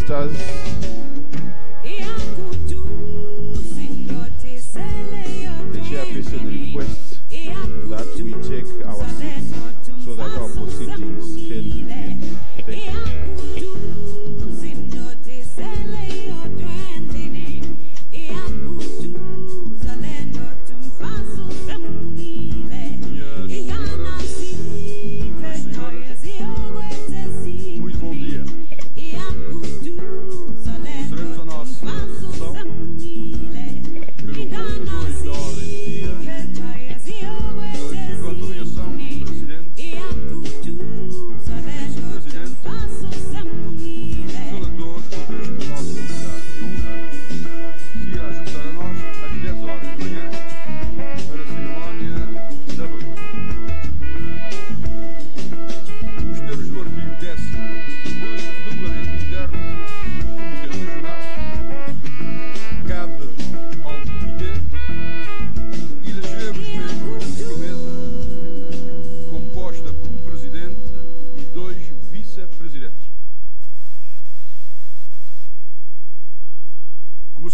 sisters. The chairperson requests that we take our seats so that our proceedings can begin. Thank you.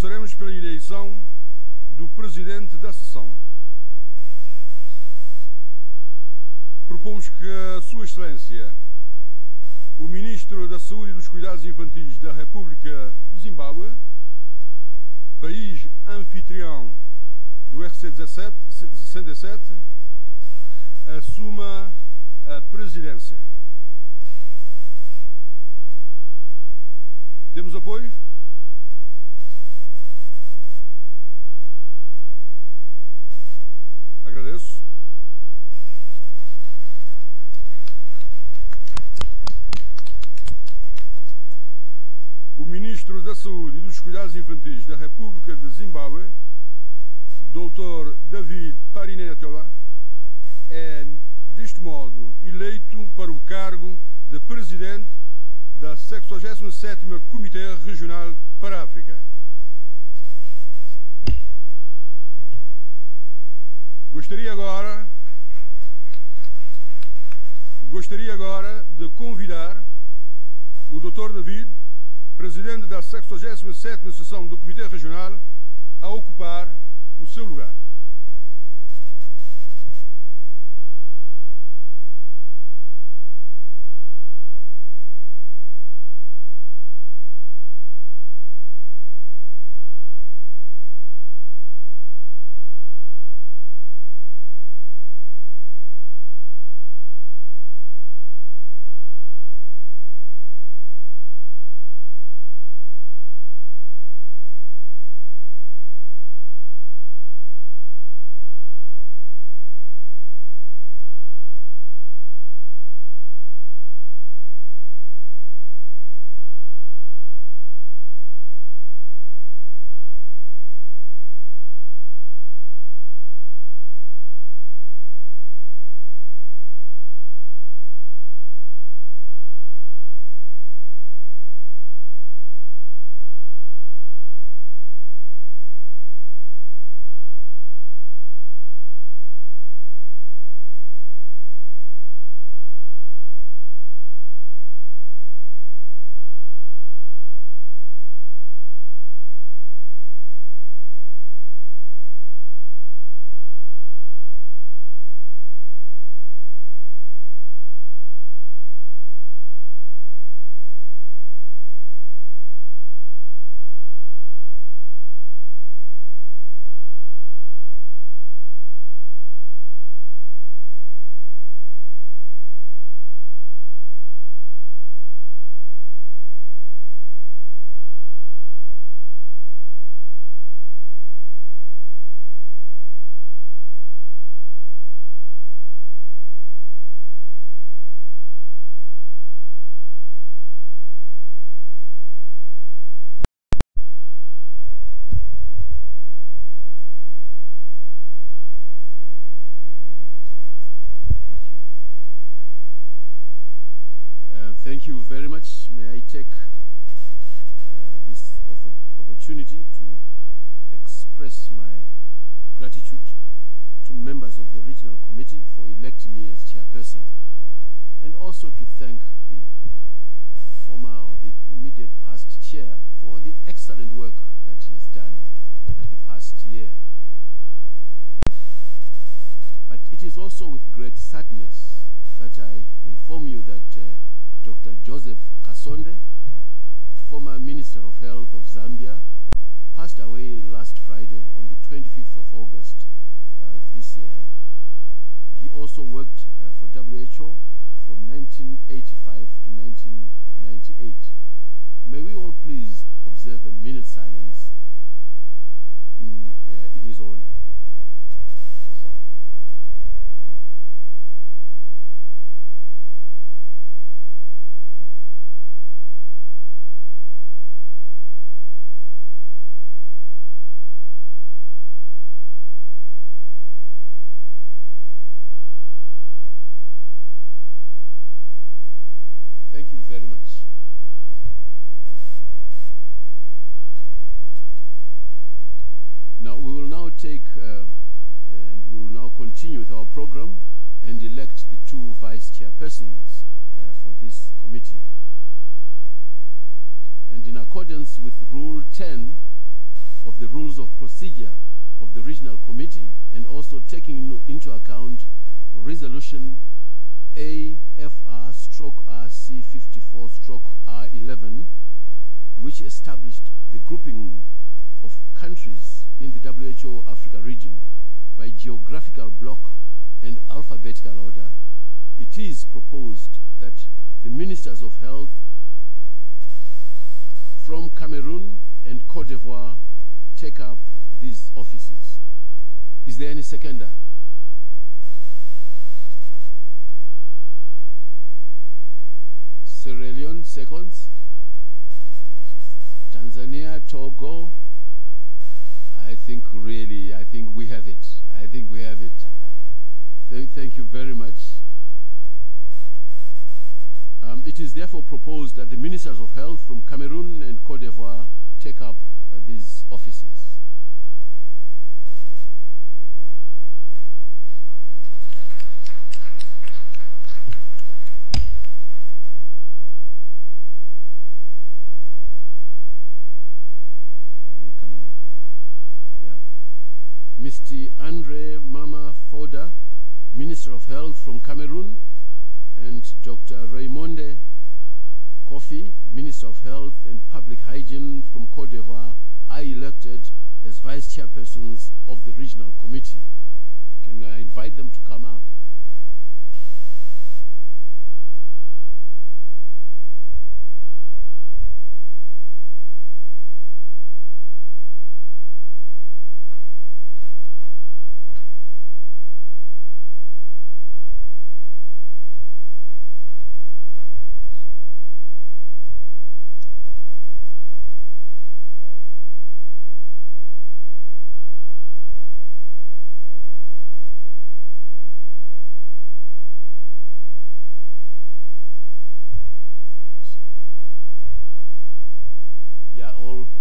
Começaremos pela eleição do presidente da sessão. Propomos que a Sua Excelência, o Ministro da Saúde e dos Cuidados Infantis da República do Zimbábue, país anfitrião do RC67, assuma a presidência. Temos apoio? Agradeço. O Ministro da Saúde e dos Cuidados Infantis da República de Zimbábue, Dr. David Parinetola, é, deste modo, eleito para o cargo de Presidente da 67ª Comité Regional para a África. Gostaria agora de convidar o Dr. David, Presidente da 67ª Sessão do Comitê Regional, a ocupar o seu lugar. Thank you very much. May I take this opportunity to express my gratitude to members of the Regional Committee for electing me as chairperson, and also to thank the former or the immediate past chair for the excellent work that he has done over the past year. But it is also with great sadness that I inform you that Dr. Joseph Kasonde, former Minister of Health of Zambia, passed away last Friday on the 25th of August this year. He also worked for WHO from 1985 to 1998. May we all please observe a minute silence in his honor. Thank you very much. Now we will now take and we will now continue with our program and elect the two vice chairpersons for this committee. And in accordance with Rule 10 of the Rules of Procedure of the Regional Committee, and also taking into account Resolution AFR/RC 54/R11, which established the grouping of countries in the WHO Africa region by geographical block and alphabetical order, it is proposed that the Ministers of Health from Cameroon and Cote d'Ivoire take up these offices. Is there any seconder? Sierra Leone, seconds. Tanzania, Togo. I think we have it. I think we have it. Thank you very much. It is therefore proposed that the Ministers of Health from Cameroon and Cote d'Ivoire take up these offices. Mr. Andre Mama Foda, Minister of Health from Cameroon, and Dr. Raymonde Kofi, Minister of Health and Public Hygiene from Cote d'Ivoire, are elected as Vice Chairpersons of the Regional Committee. Can I invite them to come up?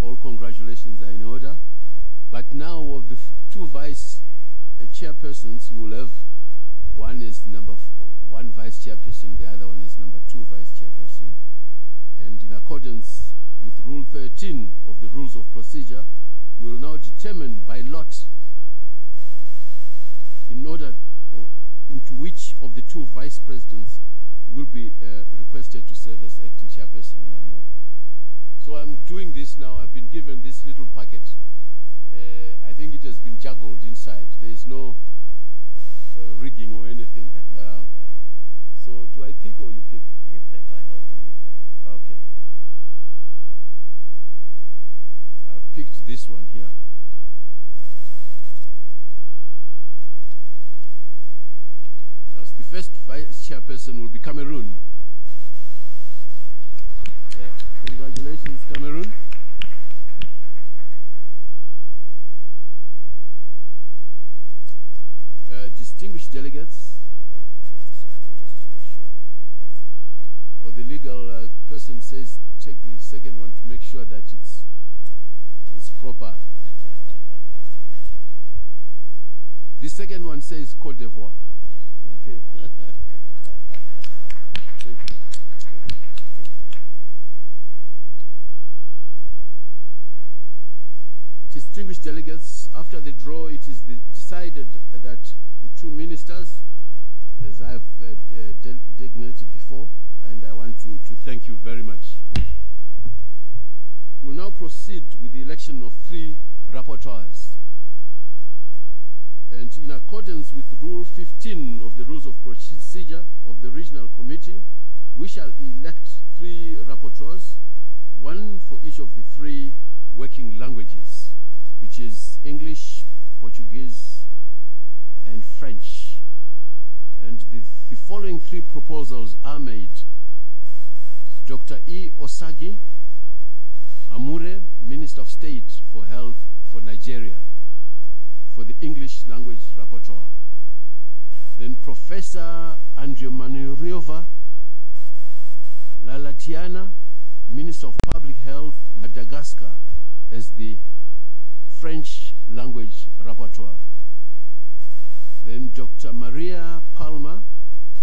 All congratulations are in order. But now of the two vice chairpersons, we will have one is one vice chairperson, the other one is number 2 vice chairperson. And in accordance with Rule 13 of the Rules of Procedure, we will now determine by lot into which of the two vice presidents will be requested to serve as acting chairperson when I'm not there. So I'm doing this now. I've been given this little packet. I think it has been juggled inside. There is no rigging or anything. So do I pick or you pick? You pick. I hold and you pick. Okay. I've picked this one here. Now, the first vice chairperson will be Cameroon. Yeah. Congratulations, Cameroon. Distinguished delegates. You better pick the second one just to make sure that it didn't both second. Or the legal person says, take the second one to make sure that it's proper. The second one says Cote d'Ivoire. Okay. Thank you. distinguished delegates, after the draw, it is decided that the two ministers, as I've designated before, and I want to thank you very much. We'll now proceed with the election of 3 rapporteurs. And in accordance with Rule 15 of the Rules of Procedure of the Regional Committee, we shall elect 3 rapporteurs, 1 for each of the 3 working languages, which is English, Portuguese, and French. And the following 3 proposals are made. Dr. E. Osagi Amure, Minister of State for Health for Nigeria, for the English language rapporteur. Then Professor Andriamanuriova Lalatiana, Minister of Public Health, Madagascar, as the French language rapporteur. Then Dr. Maria Palma,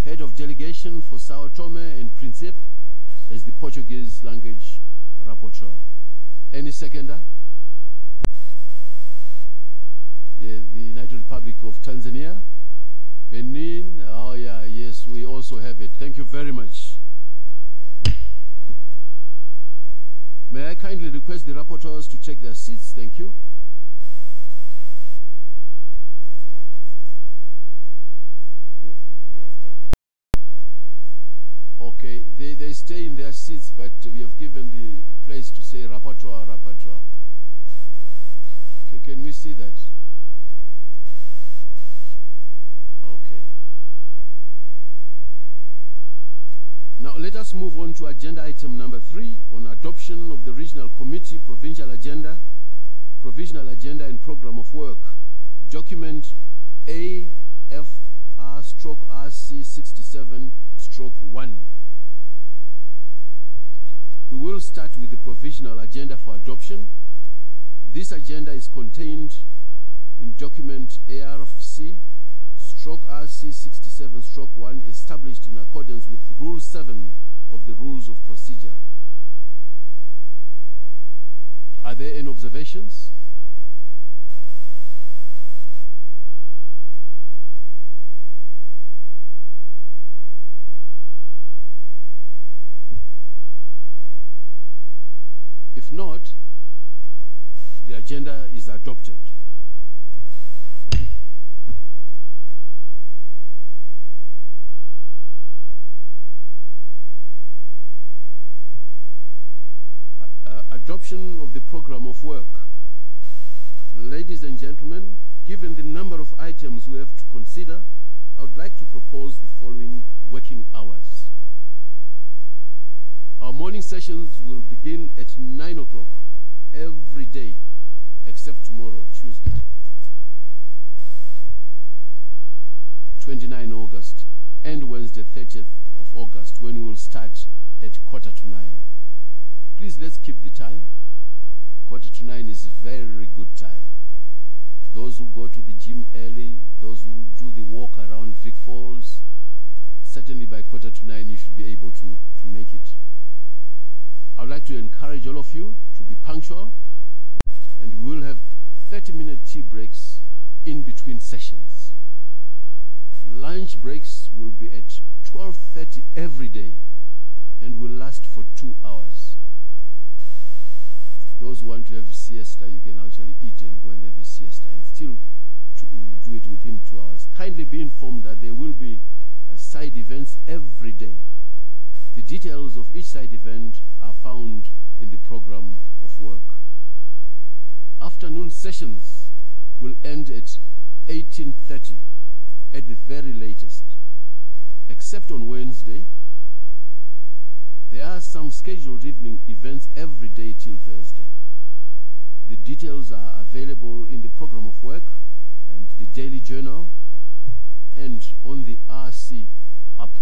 Head of Delegation for Sao Tome and Principe, as the Portuguese language rapporteur. Any seconder? Yeah, the United Republic of Tanzania, Benin. Oh yeah, yes, we also have it. Thank you very much. May I kindly request the rapporteurs to take their seats? Thank you. Okay, they stay in their seats, but we have given the place to say rapporteur, rapporteur. Can we see that? Okay. Now let us move on to agenda item number 3 on adoption of the Regional Committee Provincial Agenda, Provisional Agenda and Program of Work, document AFR/RC67/1. We will start with the provisional agenda for adoption. This agenda is contained in document ARC/RC67/1 established in accordance with Rule 7 of the Rules of Procedure. Are there any observations? If not, the agenda is adopted. Adoption of the program of work. Ladies and gentlemen, given the number of items we have to consider, I would like to propose the following working hours. Our morning sessions will begin at 9 o'clock every day, except tomorrow, Tuesday, 29 August, and Wednesday, 30th of August, when we will start at 8:45. Please, let's keep the time. 8:45 is a very good time. Those who go to the gym early, those who do the walk around Vic Falls, certainly by 8:45 you should be able to make it. I would like to encourage all of you to be punctual, and we will have 30-minute tea breaks in between sessions. Lunch breaks will be at 12:30 every day and will last for 2 hours. Those who want to have a siesta, you can actually eat and go and have a siesta and still do it within 2 hours. Kindly be informed that there will be side events every day. The details of each side event are found in the program of work. Afternoon sessions will end at 18:30 at the very latest, except on Wednesday. There are some scheduled evening events every day till Thursday. The details are available in the program of work and the daily journal and on the RC app.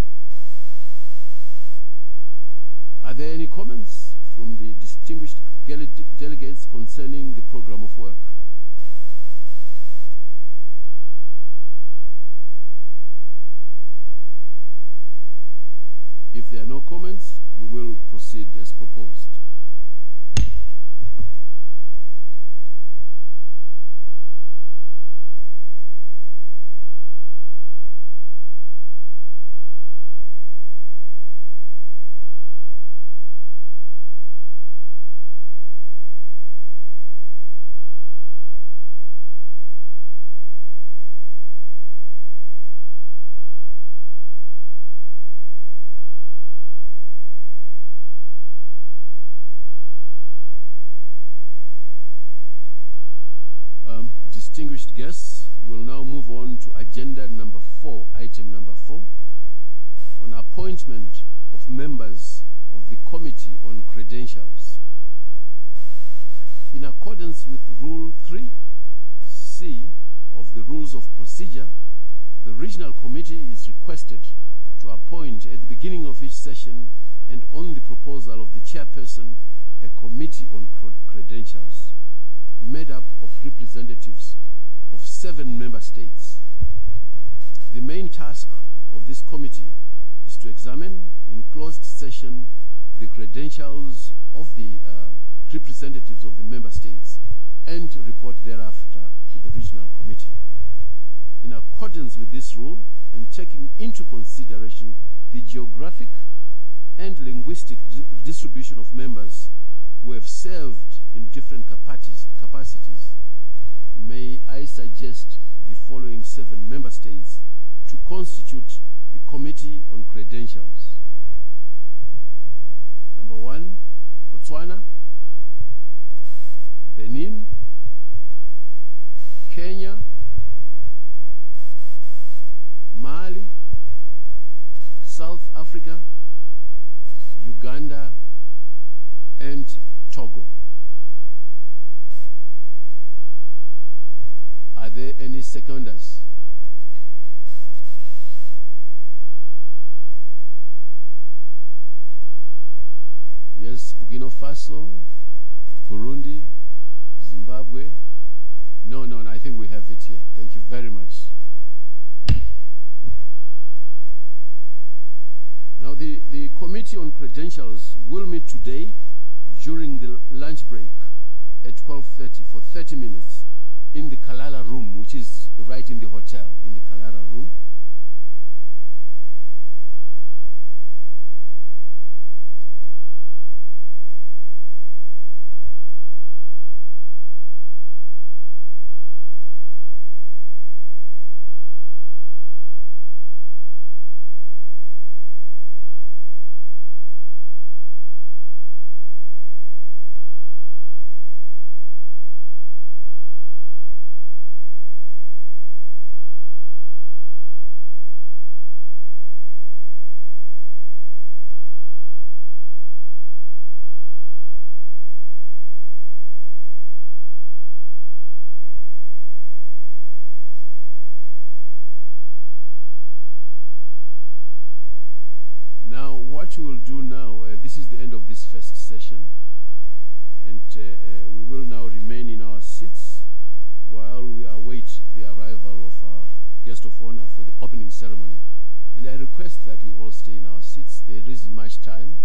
Are there any comments from the distinguished delegates concerning the program of work? If there are no comments, we will proceed as proposed. guests, we'll now move on to agenda number 4, item number 4, on appointment of members of the Committee on Credentials. In accordance with Rule 3C of the Rules of Procedure, the Regional Committee is requested to appoint at the beginning of each session and on the proposal of the chairperson a committee on credentials made up of representatives of 7 member states. The main task of this committee is to examine in closed session the credentials of the representatives of the member states and report thereafter to the Regional Committee. In accordance with this rule and taking into consideration the geographic and linguistic distribution of members who have served in different capacities, may I suggest the following 7 member states to constitute the Committee on Credentials. Number 1, Botswana, Benin, Kenya, Mali, South Africa, Uganda, and Togo. Are there any seconders? Yes, Burkina Faso, Burundi, Zimbabwe. No, I think we have it here. Thank you very much. Now, the Committee on Credentials will meet today during the lunch break at 12:30 for 30 minutes in the Kalala room, which is right in the hotel, in the Kalala room. Now, what we will do now, this is the end of this first session, and we will now remain in our seats while we await the arrival of our guest of honor for the opening ceremony. And I request that we all stay in our seats. There isn't much time,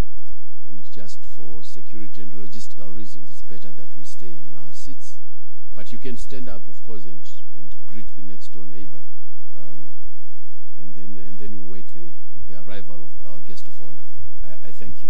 and just for security and logistical reasons, it's better that we stay in our seats. But you can stand up, of course, and greet the next door neighbor. And then we wait the arrival of our guest of honor. I thank you.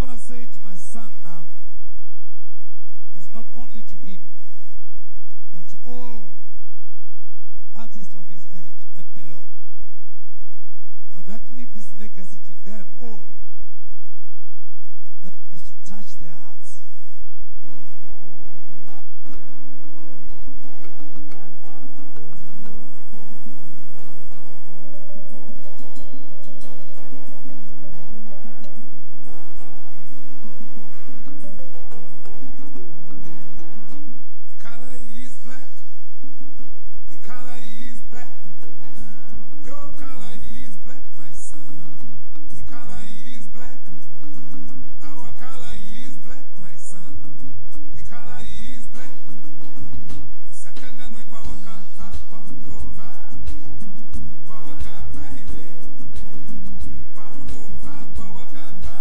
going to say to my son now is not only to him, but to all artists of his age and below. I'd like to leave this legacy to them all. That is to touch their hearts. The color is black. The color is black. Your color is black, my son. The color is black. Our color is black, my son. The color is black. Sakanganwe kwa wakapa, kwa undova. Kwa wakapa iwe. Kwa undova, kwa wakapa.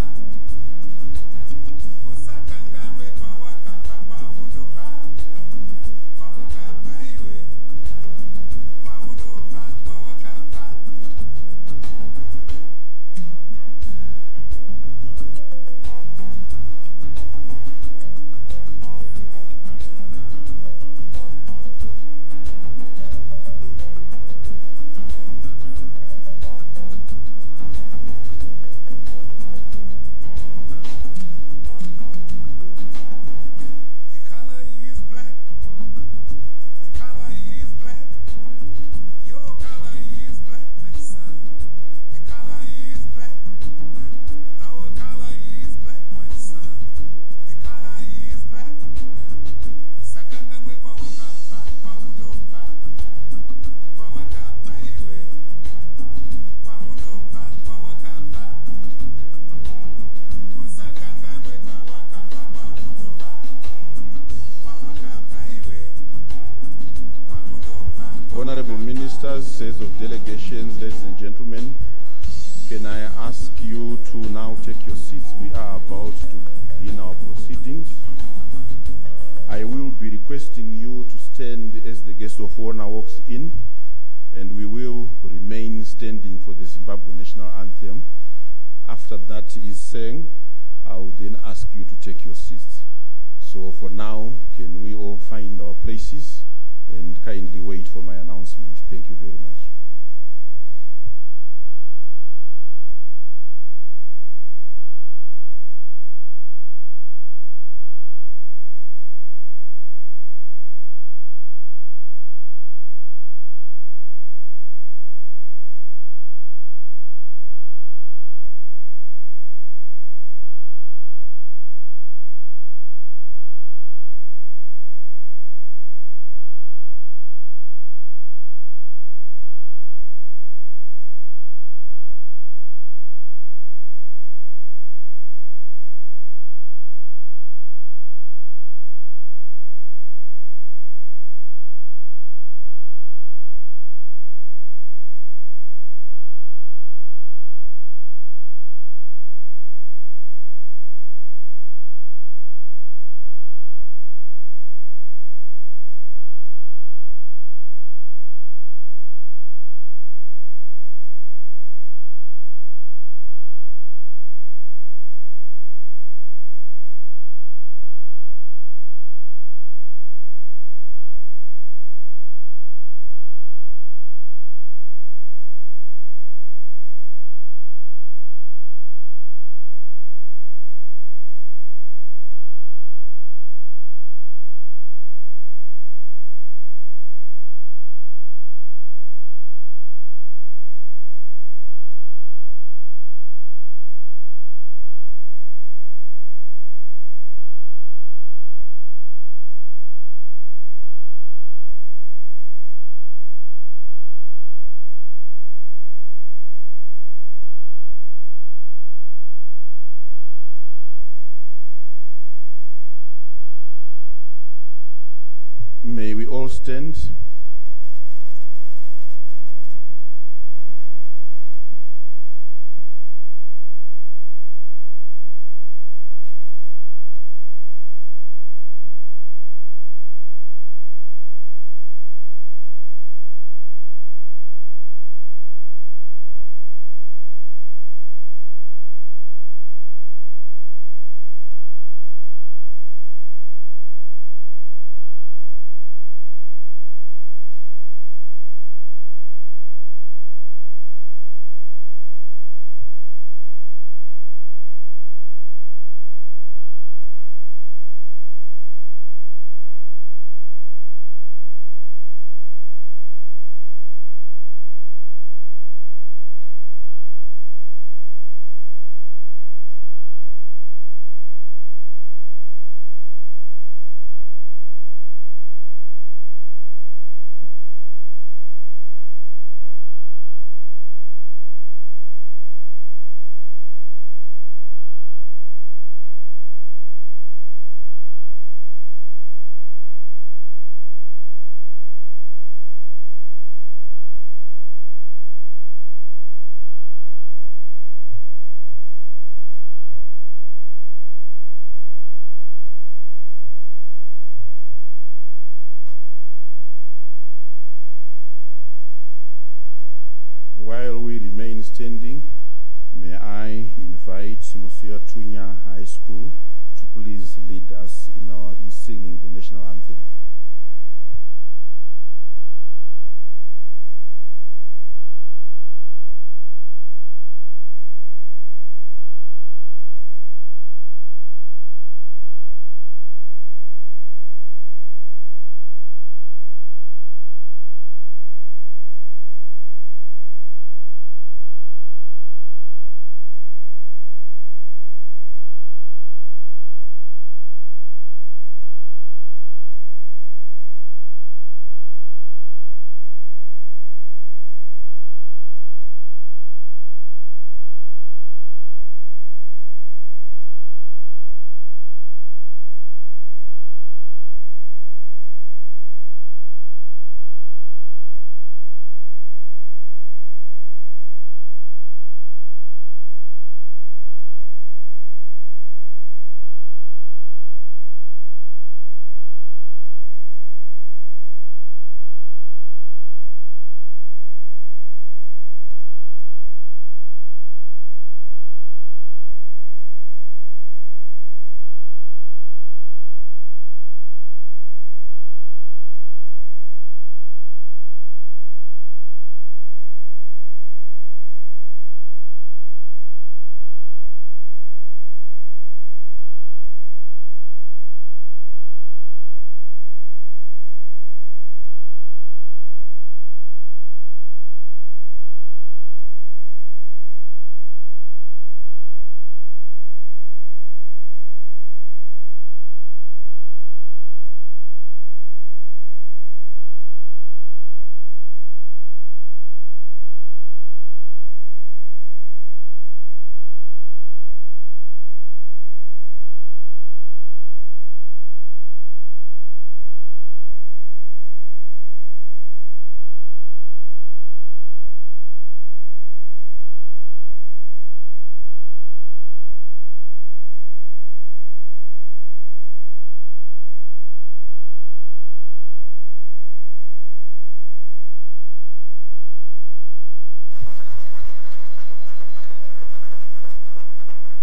Sakanganwe kwa wakapa, kwa undova. Kwa wakapa iwe. Kwa undova, kwa wakapa. The color is black. The color is black. Your color is black, my son. The color is black. Our color is black, my son. The color is black. Sakanganwe kwa wakapa, kwa undova. Kwa wakapa iwe. Kwa undova, kwa wakapa. Sakanganwe kwa wakapa, kwa undova. Kwa wakapa iwe. Kwa undova. Honorable ministers, heads of delegations, ladies and gentlemen, can I ask you to now take your seats? We are about to begin our proceedings. I will be requesting you to stand as the guest of honor walks in, and we will remain standing for the Zimbabwe national anthem. After that is sang, I will then ask you to take your seats. So for now, can we all find our places and kindly wait for my announcement? Thank you very much. May we all stand? invite Mosuya Tunya High School to please lead us in singing the national anthem.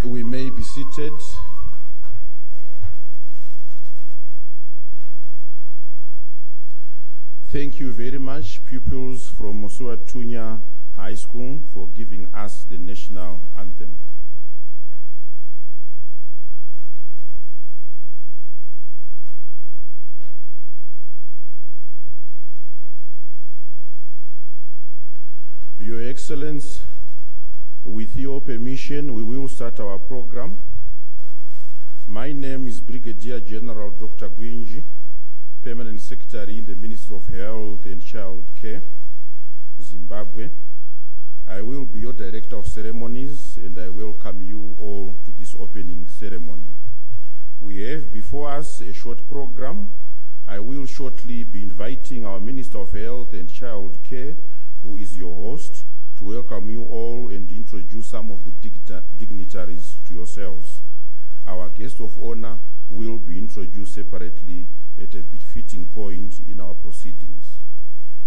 We may be seated. Thank you very much, pupils from Mosuya Tunya High School, for giving us the national anthem. Your Excellency, with your permission, we will start our program. My name is Brigadier General Dr. Gwinji, Permanent Secretary in the Ministry of Health and Child Care, Zimbabwe. I will be your Director of Ceremonies, and I welcome you all to this opening ceremony. We have before us a short program. I will shortly be inviting our Minister of Health and Child Care, who is your host, to welcome you all and introduce some of the dignitaries to yourselves. Our guest of honor will be introduced separately at a befitting point in our proceedings.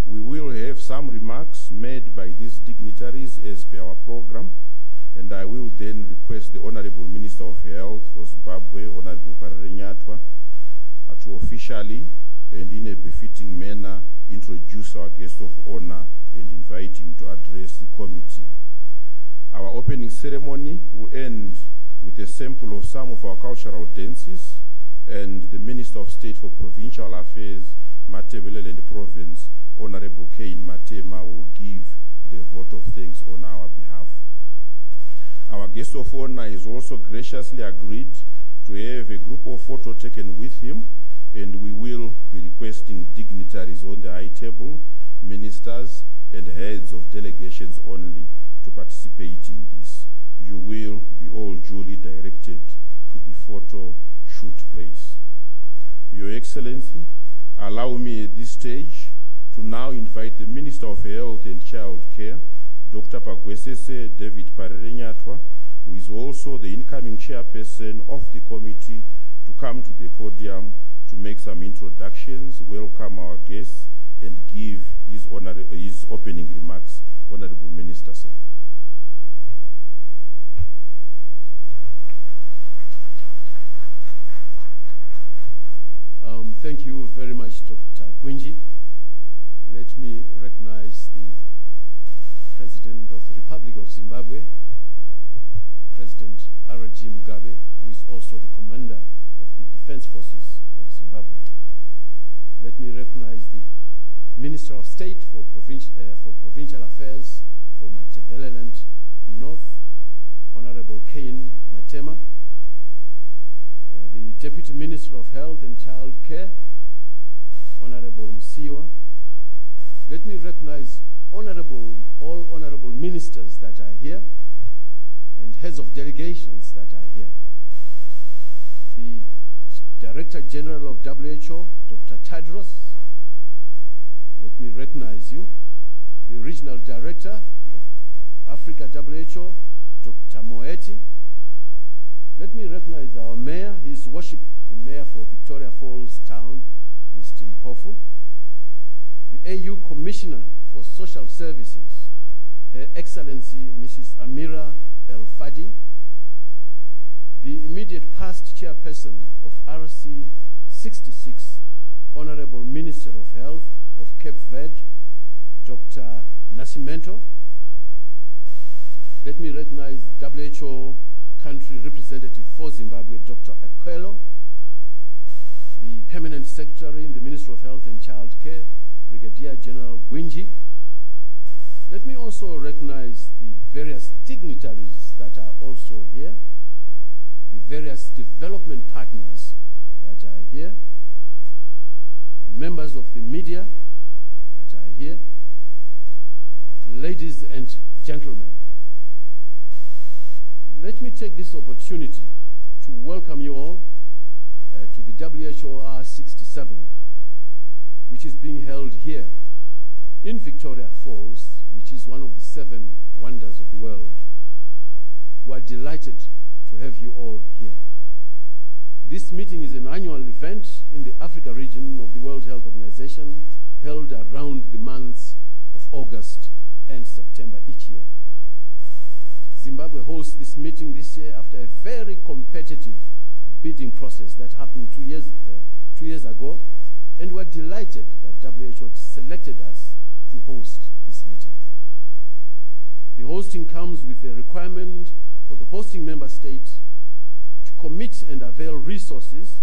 We will have some remarks made by these dignitaries as per our program, and I will then request the Honorable Minister of Health for Zimbabwe, Honorable Parenyatwa, to officially and in a befitting manner introduce our guest of honor and invite him to address the committee. Our opening ceremony will end with a sample of some of our cultural dances, and the Minister of State for Provincial Affairs, Matabeleland Province, Honorable Cain Matema, will give the vote of thanks on our behalf. Our guest of honor has also graciously agreed to have a group of photos taken with him, and we will be requesting dignitaries on the high table, ministers, and heads of delegations only to participate in this. You will be all duly directed to the photo shoot place. Your Excellency, allow me at this stage to now invite the Minister of Health and Child Care, Dr. Pagwesese David Parenyatwa, who is also the incoming chairperson of the committee, to come to the podium to make some introductions, welcome our guests, and give his opening remarks. Honorable Minister, sir. Thank you very much, Dr. Gwinji. Let me recognize the President of the Republic of Zimbabwe, President R.G. Mugabe, who is also the Commander of the Defense Forces of Zimbabwe. Let me recognize the Minister of State for Provincial Affairs for Matabeleland North, Honorable Cain Matema, the Deputy Minister of Health and Child Care, Honorable Msiwa. Let me recognize all honorable ministers that are here and heads of delegations that are here. The Director General of WHO, Dr. Tedros, let me recognize you. The Regional Director of Africa WHO, Dr. Moeti. Let me recognize our Mayor, His Worship, the Mayor for Victoria Falls Town, Mr. Mpofu. The AU Commissioner for Social Services, Her Excellency Mrs. Amira El Fadi. The immediate past chairperson of RC 66, Honorable Minister of Health of Cape Verde, Dr. Nascimento. Let me recognize WHO Country Representative for Zimbabwe, Dr. Aquelo. The Permanent Secretary in the Ministry of Health and Child Care, Brigadier General Gwinji. Let me also recognize the various dignitaries that are also here, the various development partners that are here, members of the media that are here, ladies and gentlemen. Let me take this opportunity to welcome you all to the WHO R67, which is being held here in Victoria Falls, which is one of the 7 wonders of the world. We are delighted to have you all here. This meeting is an annual event in the Africa region of the World Health Organization, held around the months of August and September each year. Zimbabwe hosts this meeting this year after a very competitive bidding process that happened 2 years ago, and we're delighted that WHO selected us to host this meeting. The hosting comes with a requirement for the hosting member states to commit and avail resources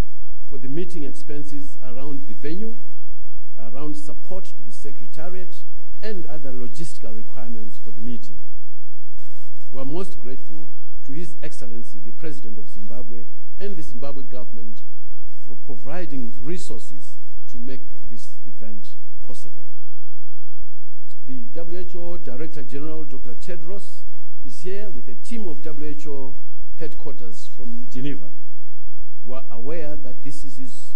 for the meeting expenses around the venue, around support to the Secretariat, and other logistical requirements for the meeting. We are most grateful to His Excellency, the President of Zimbabwe, and the Zimbabwe government for providing resources to make this event possible. The WHO Director General, Dr. Tedros, is here with a team of WHO headquarters from Geneva. We are aware that this is his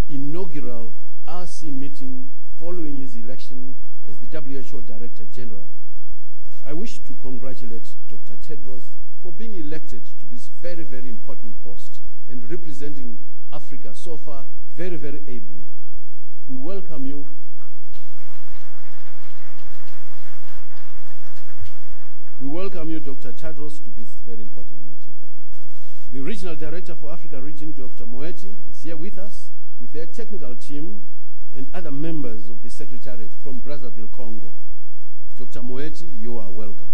inaugural RC meeting following his election as the WHO Director General. I wish to congratulate Dr. Tedros for being elected to this very, very important post and representing Africa so far very, very ably. We welcome you. We welcome you, Dr. Tedros, to this very important meeting. The Regional Director for Africa Region, Dr. Moeti, is here with us with their technical team and other members of the Secretariat from Brazzaville, Congo. Dr. Moeti, you are welcome.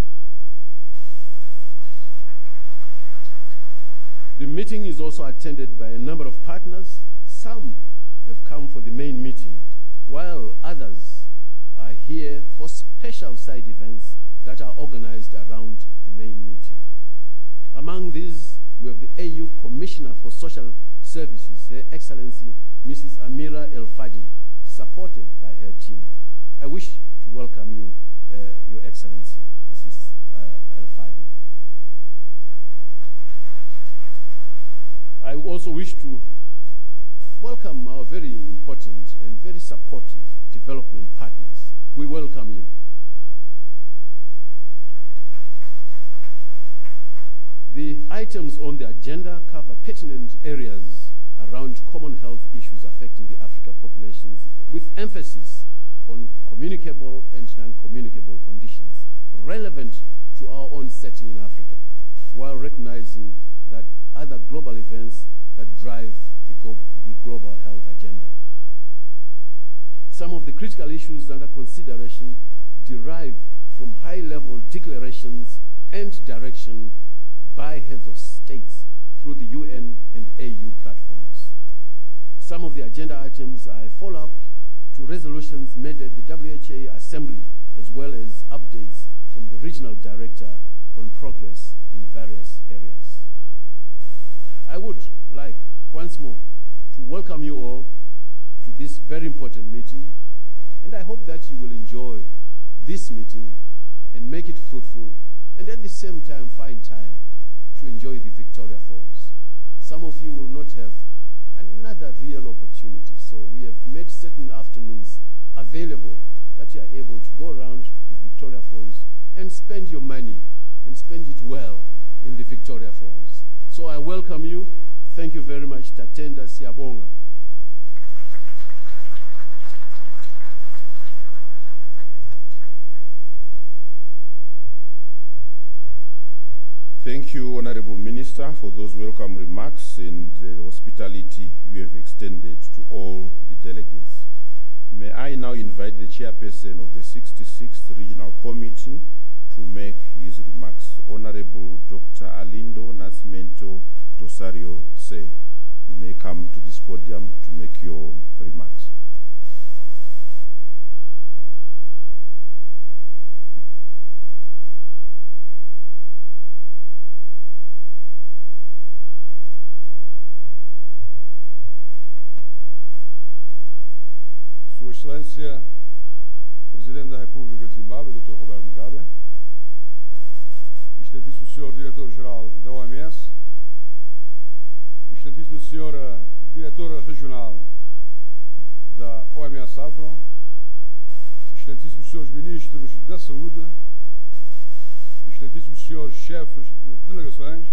The meeting is also attended by a number of partners. Some have come for the main meeting, while others are here for special side events that are organized around the main meeting. Among these, we have the AU Commissioner for Social Services, Her Excellency Mrs. Amira El Fadi, supported by her team. I wish to welcome you, Your Excellency, Mrs. El Fadi. I also wish to welcome our very important and very supportive development partners. We welcome you. The items on the agenda cover pertinent areas around common health issues affecting the Africa populations, with emphasis on communicable and non-communicable conditions relevant to our own setting in Africa, while recognizing that other global events that drive the global health agenda. Some of the critical issues under consideration derive from high-level declarations and direction by heads of states through the UN and AU platforms. Some of the agenda items are a follow-up to resolutions made at the WHA Assembly, as well as updates from the Regional Director on progress in various areas. I would like, once more, to welcome you all to this very important meeting, and I hope that you will enjoy this meeting and make it fruitful, and at the same time find time to enjoy the Victoria Falls. Some of you will not have another real opportunity, so we have made certain afternoons available that you are able to go around the Victoria Falls and spend your money and spend it well in the Victoria Falls. So I welcome you. Thank you very much. Tatenda Siyabonga. Thank you, Honorable Minister, for those welcome remarks and the hospitality you have extended to all the delegates. May I now invite the chairperson of the 66th Regional Committee to make his remarks. Honorable Dr. Alindo Nascimento Dosario Say, you may come to this podium to make your remarks. Sua Excelência, Presidente da República de Zimbábue, Dr. Roberto Mugabe, Excelentíssimo Sr. Diretor-Geral da OMS, Excelentíssima Sra. Diretora Regional da OMS Afro, Excelentíssimos Srs. Ministros da Saúde, Excelentíssimos Srs. Chefes de Delegações,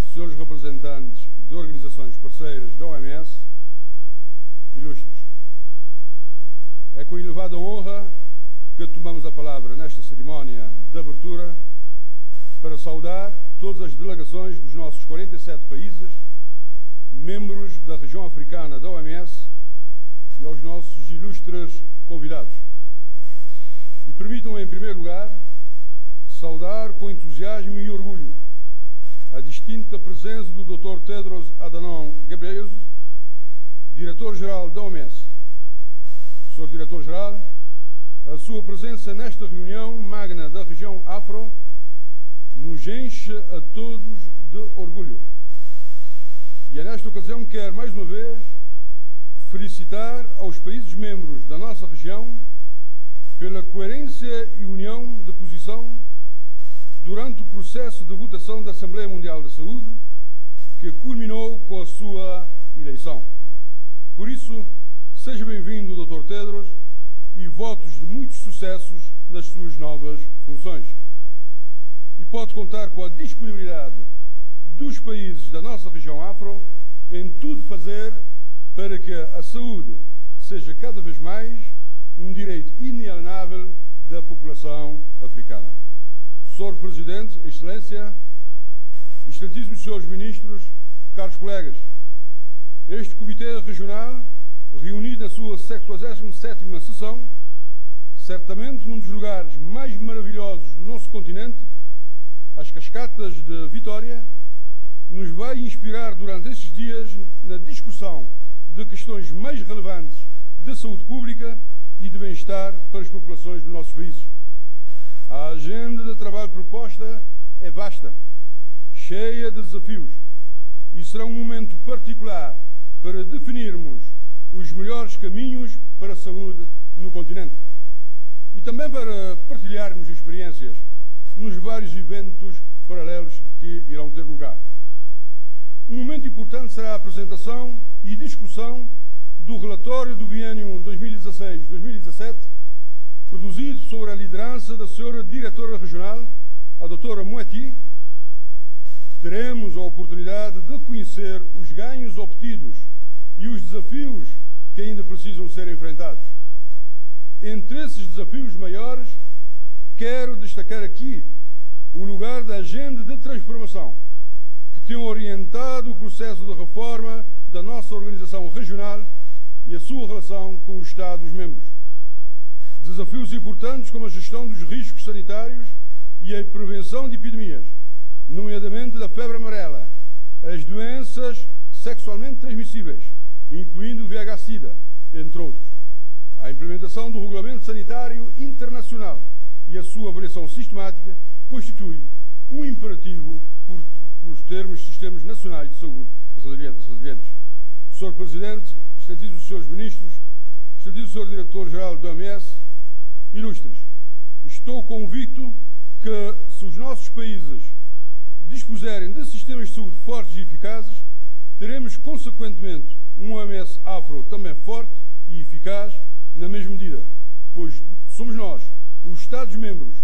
Srs. Representantes de organizações parceiras da OMS, ilustres. É com elevada honra que tomamos a palavra nesta cerimónia de abertura para saudar todas as delegações dos nossos 47 países, membros da região africana da OMS e aos nossos ilustres convidados. E permitam, em primeiro lugar, saudar com entusiasmo e orgulho a distinta presença do Dr. Tedros Adhanom Ghebreyesus, Diretor-Geral da OMS. Sr. Diretor-Geral, a sua presença nesta reunião magna da região Afro nos enche a todos de orgulho. E é nesta ocasião que quero, mais uma vez, felicitar aos países membros da nossa região pela coerência e união de posição durante o processo de votação da Assembleia Mundial da Saúde, que culminou com a sua eleição. Por isso, seja bem-vindo, Dr. Tedros, e votos de muitos sucessos nas suas novas funções. E pode contar com a disponibilidade dos países da nossa região Afro em tudo fazer para que a saúde seja cada vez mais um direito inalienável da população africana. Sr. Presidente, Excelência, Excelentíssimos Srs. Ministros, caros colegas, este Comitê Regional, reunido na sua 77ª sessão, certamente num dos lugares mais maravilhosos do nosso continente, as Cascatas de Vitória, nos vai inspirar durante estes dias na discussão de questões mais relevantes de saúde pública e de bem-estar para as populações dos nossos países. A agenda de trabalho proposta é vasta, cheia de desafios, e será um momento particular para definirmos os melhores caminhos para a saúde no continente e também para partilharmos experiências nos vários eventos paralelos que irão ter lugar. Um momento importante será a apresentação e discussão do relatório do biênio 2016-2017, produzido sob a liderança da Sra. Diretora Regional, a Dra. Moeti. Teremos a oportunidade de conhecer os ganhos obtidos e os desafios que ainda precisam ser enfrentados. Entre esses desafios maiores, quero destacar aqui o lugar da agenda de transformação que tem orientado o processo de reforma da nossa organização regional e a sua relação com os Estados-membros. Desafios importantes como a gestão dos riscos sanitários e a prevenção de epidemias, nomeadamente da febre amarela, as doenças sexualmente transmissíveis, incluindo o VIH-Sida, entre outros. A implementação do Regulamento Sanitário Internacional e a sua avaliação sistemática constitui um imperativo por termos sistemas nacionais de saúde resilientes. Sr. Presidente, excelentíssimos Srs. Ministros, excelentíssimo Sr. Diretor-Geral da OMS, ilustres, estou convicto que se os nossos países dispuserem de sistemas de saúde fortes e eficazes, teremos consequentemente um OMS afro também forte e eficaz na mesma medida, pois somos nós, os Estados-membros,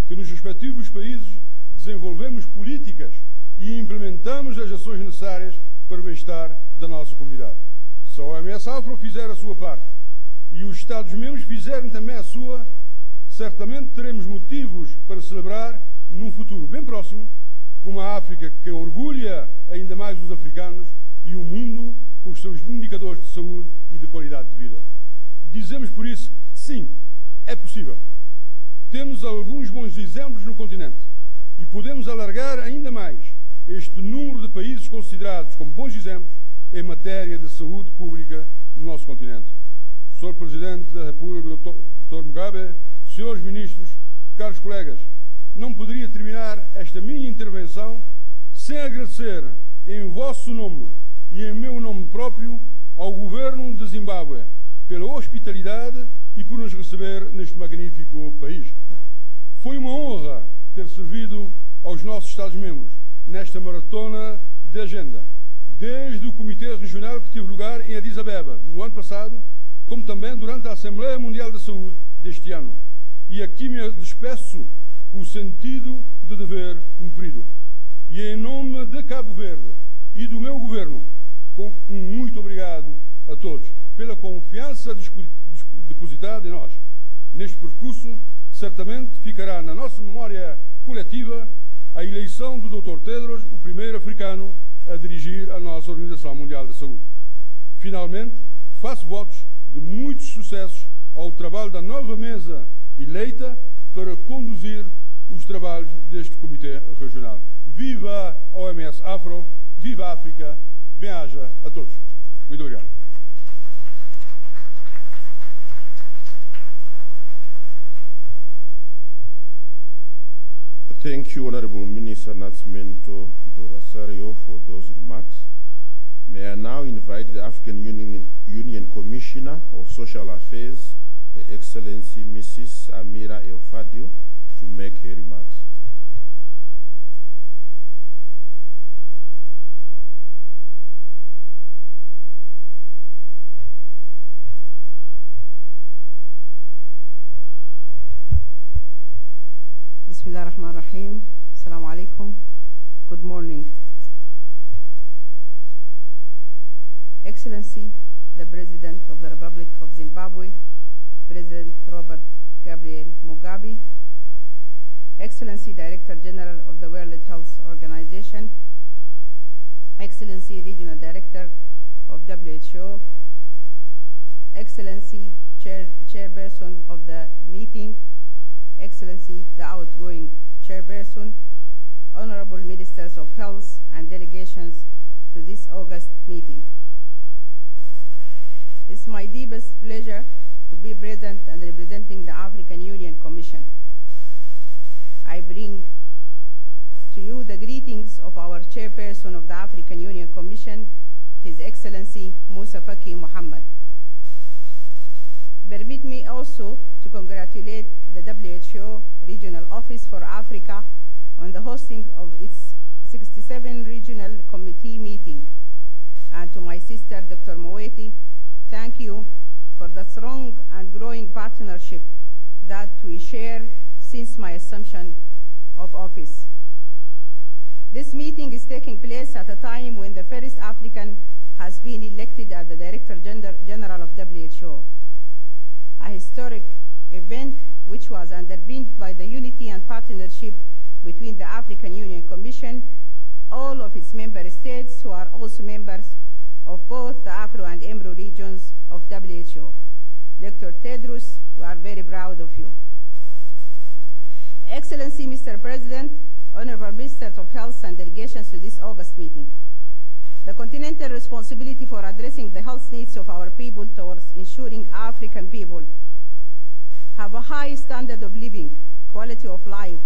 que nos respectivos países desenvolvemos políticas e implementamos as ações necessárias para o bem-estar da nossa comunidade. Se a OMS afro fizer a sua parte e os Estados-membros fizerem também a sua, certamente teremos motivos para celebrar num futuro bem próximo, com uma África que orgulha ainda mais os africanos e o mundo com os seus indicadores de saúde e de qualidade de vida. Dizemos por isso que sim, é possível. Temos alguns bons exemplos no continente e podemos alargar ainda mais este número de países considerados como bons exemplos em matéria de saúde pública no nosso continente. Sr. Presidente da República, Dr. Mugabe, Srs. Ministros, caros colegas, não poderia terminar esta minha intervenção sem agradecer em vosso nome e em meu nome próprio ao Governo de Zimbábue pela hospitalidade e por nos receber neste magnífico país. Foi uma honra ter servido aos nossos Estados-membros nesta maratona de agenda, desde o Comitê Regional que teve lugar em Addis Abeba no ano passado, como também durante a Assembleia Mundial da Saúde deste ano. E aqui me despeço com o sentido de dever cumprido. E em nome de Cabo Verde e do meu governo, um muito obrigado a todos pela confiança depositada em nós. Neste percurso, certamente ficará na nossa memória coletiva a eleição do Dr. Tedros, o primeiro africano a dirigir a nossa Organização Mundial da Saúde. Finalmente, faço votos de muitos sucessos ao trabalho da nova mesa eleita para conduzir os trabalhos deste Comitê Regional. Viva a OMS Afro, viva a África, bem-aja a todos. Muito obrigado. Thank you, Honorable Minister Nascimento Dorasario, for those remarks. May I now invite the African Union Commissioner of Social Affairs, Her Excellency Mrs. Amira El Fadil, to make her remarks. Bismillah ar-Rahman ar-Rahim. Assalamu alaikum. Good morning. Excellency, the President of the Republic of Zimbabwe, President Robert Gabriel Mugabe, Excellency Director General of the World Health Organization, Excellency Regional Director of WHO, Excellency Chairperson of the meeting, Excellency the outgoing Chairperson, Honorable Ministers of Health and delegations to this August meeting. It's my deepest pleasure to be present and representing the African Union Commission. I bring to you the greetings of our Chairperson of the African Union Commission, His Excellency Musa Faki Mohammed. Permit me also to congratulate the WHO Regional Office for Africa on the hosting of its 67th Regional Committee meeting. And to my sister, Dr. Moeti, thank you for the strong and growing partnership that we share since my assumption of office. This meeting is taking place at a time when the first African has been elected as the Director General of WHO, a historic event which was underpinned by the unity and partnership between the African Union Commission, all of its member states who are also members of both the Afro and Emro regions of WHO. Dr. Tedros, we are very proud of you. Excellency, Mr. President, Honorable Ministers of Health and delegations to this August meeting. The continental responsibility for addressing the health needs of our people towards ensuring African people have a high standard of living, quality of life,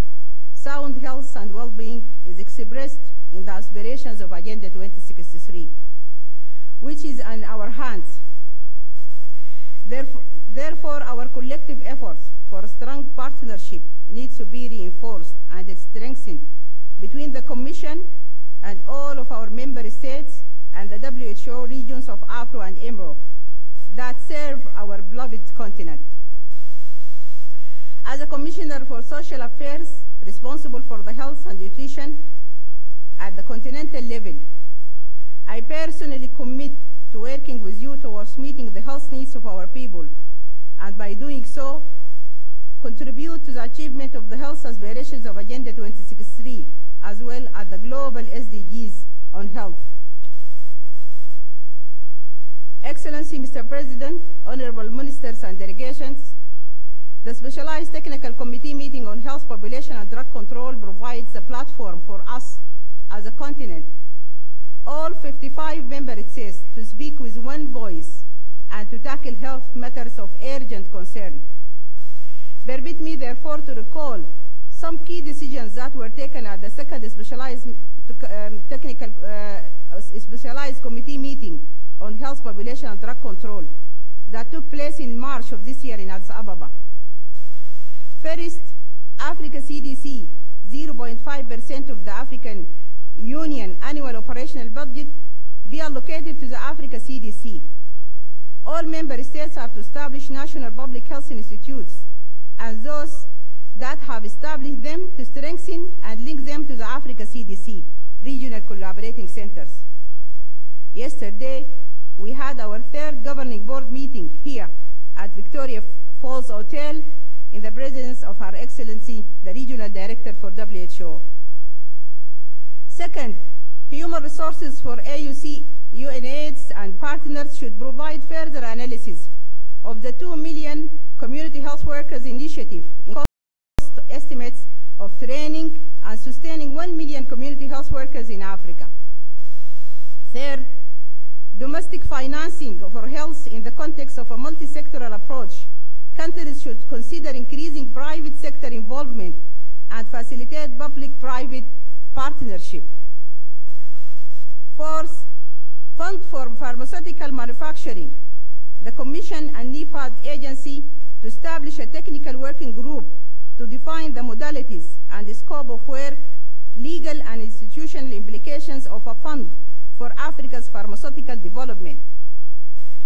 sound health and well-being is expressed in the aspirations of Agenda 2063, which is in our hands. Therefore, our collective efforts for a strong partnership needs to be reinforced and strengthened between the Commission and all of our member states and the WHO regions of Afro and Emro that serve our beloved continent. As a Commissioner for Social Affairs responsible for the health and nutrition at the continental level, I personally commit to working with you towards meeting the health needs of our people, and by doing so, contribute to the achievement of the health aspirations of Agenda 2063, as well as the global SDGs on health. Excellency, Mr. President, honorable ministers and delegations, the Specialized Technical Committee meeting on health, population, and drug control provides a platform for us as a continent, all 55 member states, to speak with one voice and to tackle health matters of urgent concern. Permit me, therefore, to recall some key decisions that were taken at the second Specialized Committee meeting on health, population, and drug control that took place in March of this year in Addis Ababa. First, Africa CDC, 0.5% of the African Union annual operational budget be allocated to the Africa CDC. All member states have to establish national public health institutes, and those that have established them to strengthen and link them to the Africa CDC, regional collaborating centers. Yesterday, we had our third governing board meeting here at Victoria Falls Hotel in the presence of Her Excellency, the Regional Director for WHO. Second, human resources for AUC, UNAIDS, and partners should provide further analysis of the 2 million community health workers initiative in cost estimates of training and sustaining 1 million community health workers in Africa. Third, domestic financing for health in the context of a multi-sectoral approach. Countries should consider increasing private sector involvement and facilitate public-private partnership. Fourth, fund for pharmaceutical manufacturing. The Commission and NEPAD agency to establish a technical working group to define the modalities and the scope of work, legal and institutional implications of a fund for Africa's pharmaceutical development.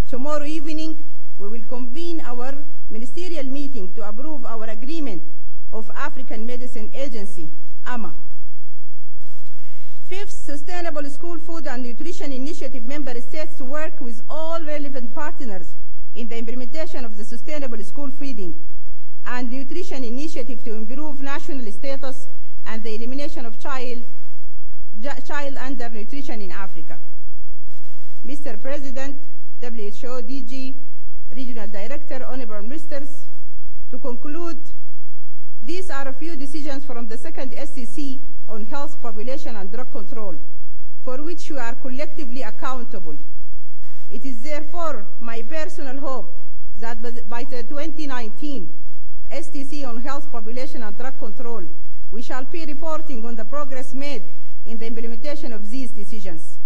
Tomorrow evening, we will convene our ministerial meeting to approve our agreement of African Medicine Agency, AMA. Fifth, Sustainable School Food and Nutrition Initiative member states to work with all relevant partners in the implementation of the Sustainable School Feeding and Nutrition Initiative to improve national status and the elimination of child undernutrition in Africa. Mr. President, WHO DG, Regional Director, Honorable Ministers, to conclude, these are a few decisions from the second SCC on health, population, and drug control, for which you are collectively accountable. It is therefore my personal hope that by the 2019 STC on health, population, and drug control, we shall be reporting on the progress made in the implementation of these decisions.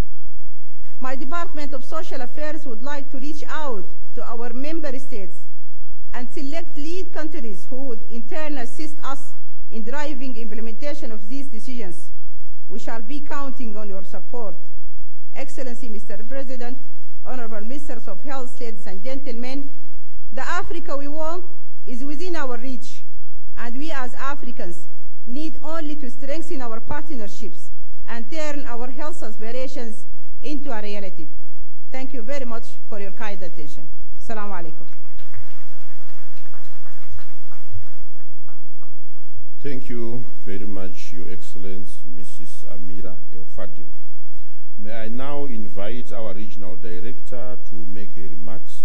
My Department of Social Affairs would like to reach out to our member states and select lead countries who would in turn assist us in driving implementation of these decisions. We shall be counting on your support. Excellency, Mr. President, Honorable Ministers of Health, ladies and gentlemen, the Africa we want is within our reach, and we as Africans need only to strengthen our partnerships and turn our health aspirations into a reality. Thank you very much for your kind attention. Assalamu alaikum. Thank you very much, Your Excellency, Mrs. Amira Eofadio. May I now invite our regional Regional Director to make her remarks.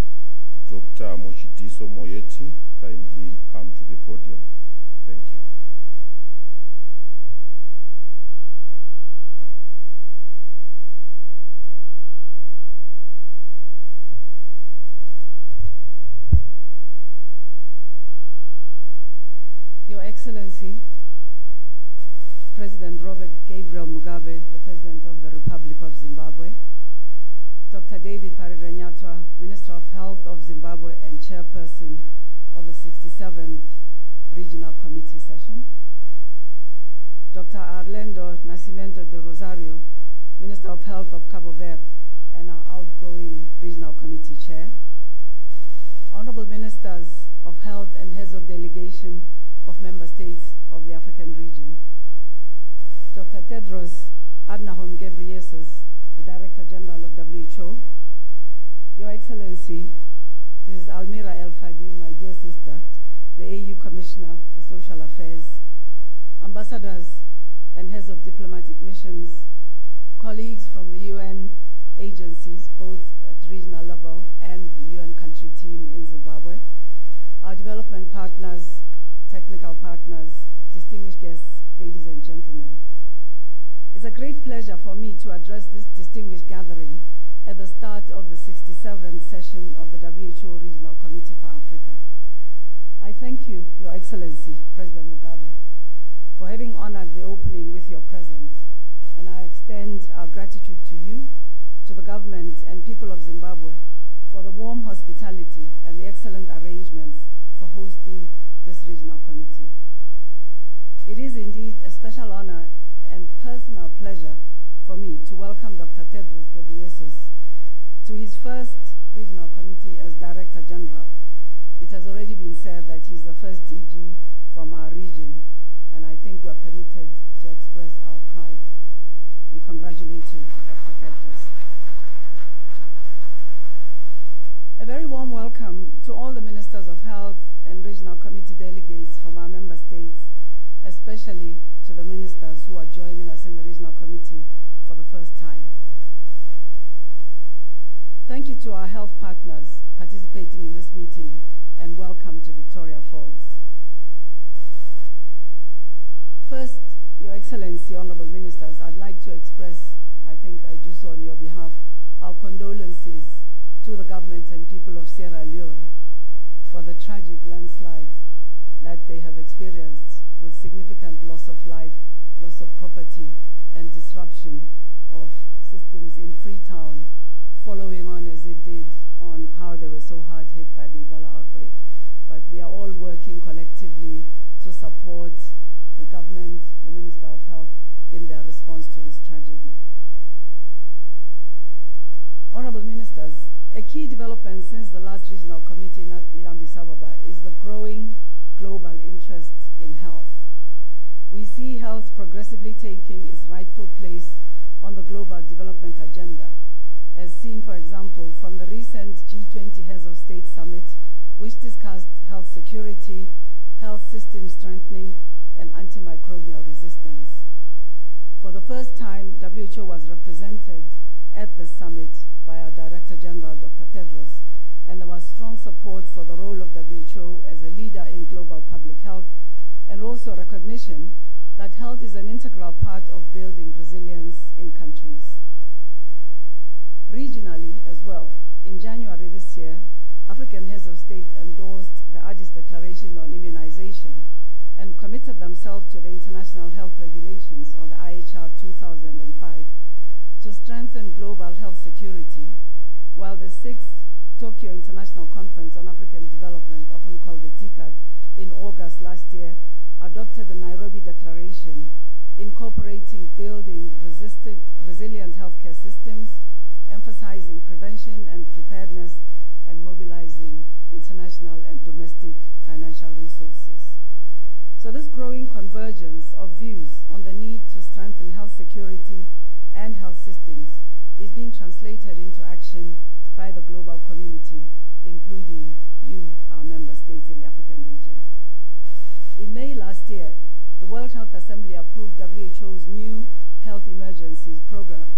Dr. Mochidiso Moyeti, kindly come to the podium. Thank you. Your Excellency, President Robert Gabriel Mugabe, the President of the Republic of Zimbabwe, Dr. David Parirenyatwa, Minister of Health of Zimbabwe and Chairperson of the 67th Regional Committee session, Dr. Arlindo Nascimento de Rosario, Minister of Health of Cabo Verde and our outgoing Regional Committee Chair, Honorable Ministers of Health and Heads of Delegation of Member States of the African region, Dr. Tedros Adhanom Ghebreyesus, the Director General of WHO, Your Excellency, Mrs. Almira El Fadil, my dear sister, the AU Commissioner for Social Affairs, ambassadors and heads of diplomatic missions, colleagues from the UN agencies, both at regional level and the UN country team in Zimbabwe, our development partners, technical partners, distinguished guests, ladies and gentlemen. It's a great pleasure for me to address this distinguished gathering at the start of the 67th session of the WHO Regional Committee for Africa. I thank you, Your Excellency, President Mugabe, for having honored the opening with your presence, and I extend our gratitude to you, to the government and people of Zimbabwe for the warm hospitality and the excellent arrangements for hosting this regional committee. It is indeed a special honor and personal pleasure for me to welcome Dr. Tedros Ghebreyesus to his first regional committee as Director General. It has already been said that he's the first DG from our region, and I think we're permitted to express our pride. We congratulate you, Dr. Tedros. A very warm welcome to all the Ministers of Health and Regional Committee delegates from our member states, especially to the ministers who are joining us in the Regional Committee for the first time. Thank you to our health partners participating in this meeting, and welcome to Victoria Falls. First, Your Excellency, Honorable Ministers, I'd like to express, I think I do so on your behalf, our condolences to the government and people of Sierra Leone for the tragic landslides that they have experienced, with significant loss of life, loss of property, and disruption of systems in Freetown, following on as it did on how they were so hard hit by the Ebola outbreak. But we are all working collectively to support the government, the Minister of Health, in their response to this tragedy. Honorable Ministers, a key development since the last regional committee in Addis Ababa is the growing global interest in health. We see health progressively taking its rightful place on the global development agenda, as seen, for example, from the recent G20 Heads of State Summit, which discussed health security, health system strengthening, and antimicrobial resistance. For the first time, WHO was represented at the summit by our Director General, Dr. Tedros, and there was strong support for the role of WHO as a leader in global public health, and also recognition that health is an integral part of building resilience in countries. Regionally as well, in January this year, African heads of state endorsed the Addis Declaration on Immunization and committed themselves to the International Health Regulations, or the IHR 2005, to strengthen global health security, while the 6th Tokyo International Conference on African Development, often called the TICAD, in August last year, adopted the Nairobi Declaration, incorporating building resilient healthcare systems, emphasizing prevention and preparedness, and mobilizing international and domestic financial resources. So this growing convergence of views on the need to strengthen health security and health systems is being translated into action by the global community, including you, our member states in the African region. In May last year, the World Health Assembly approved WHO's new Health Emergencies Program.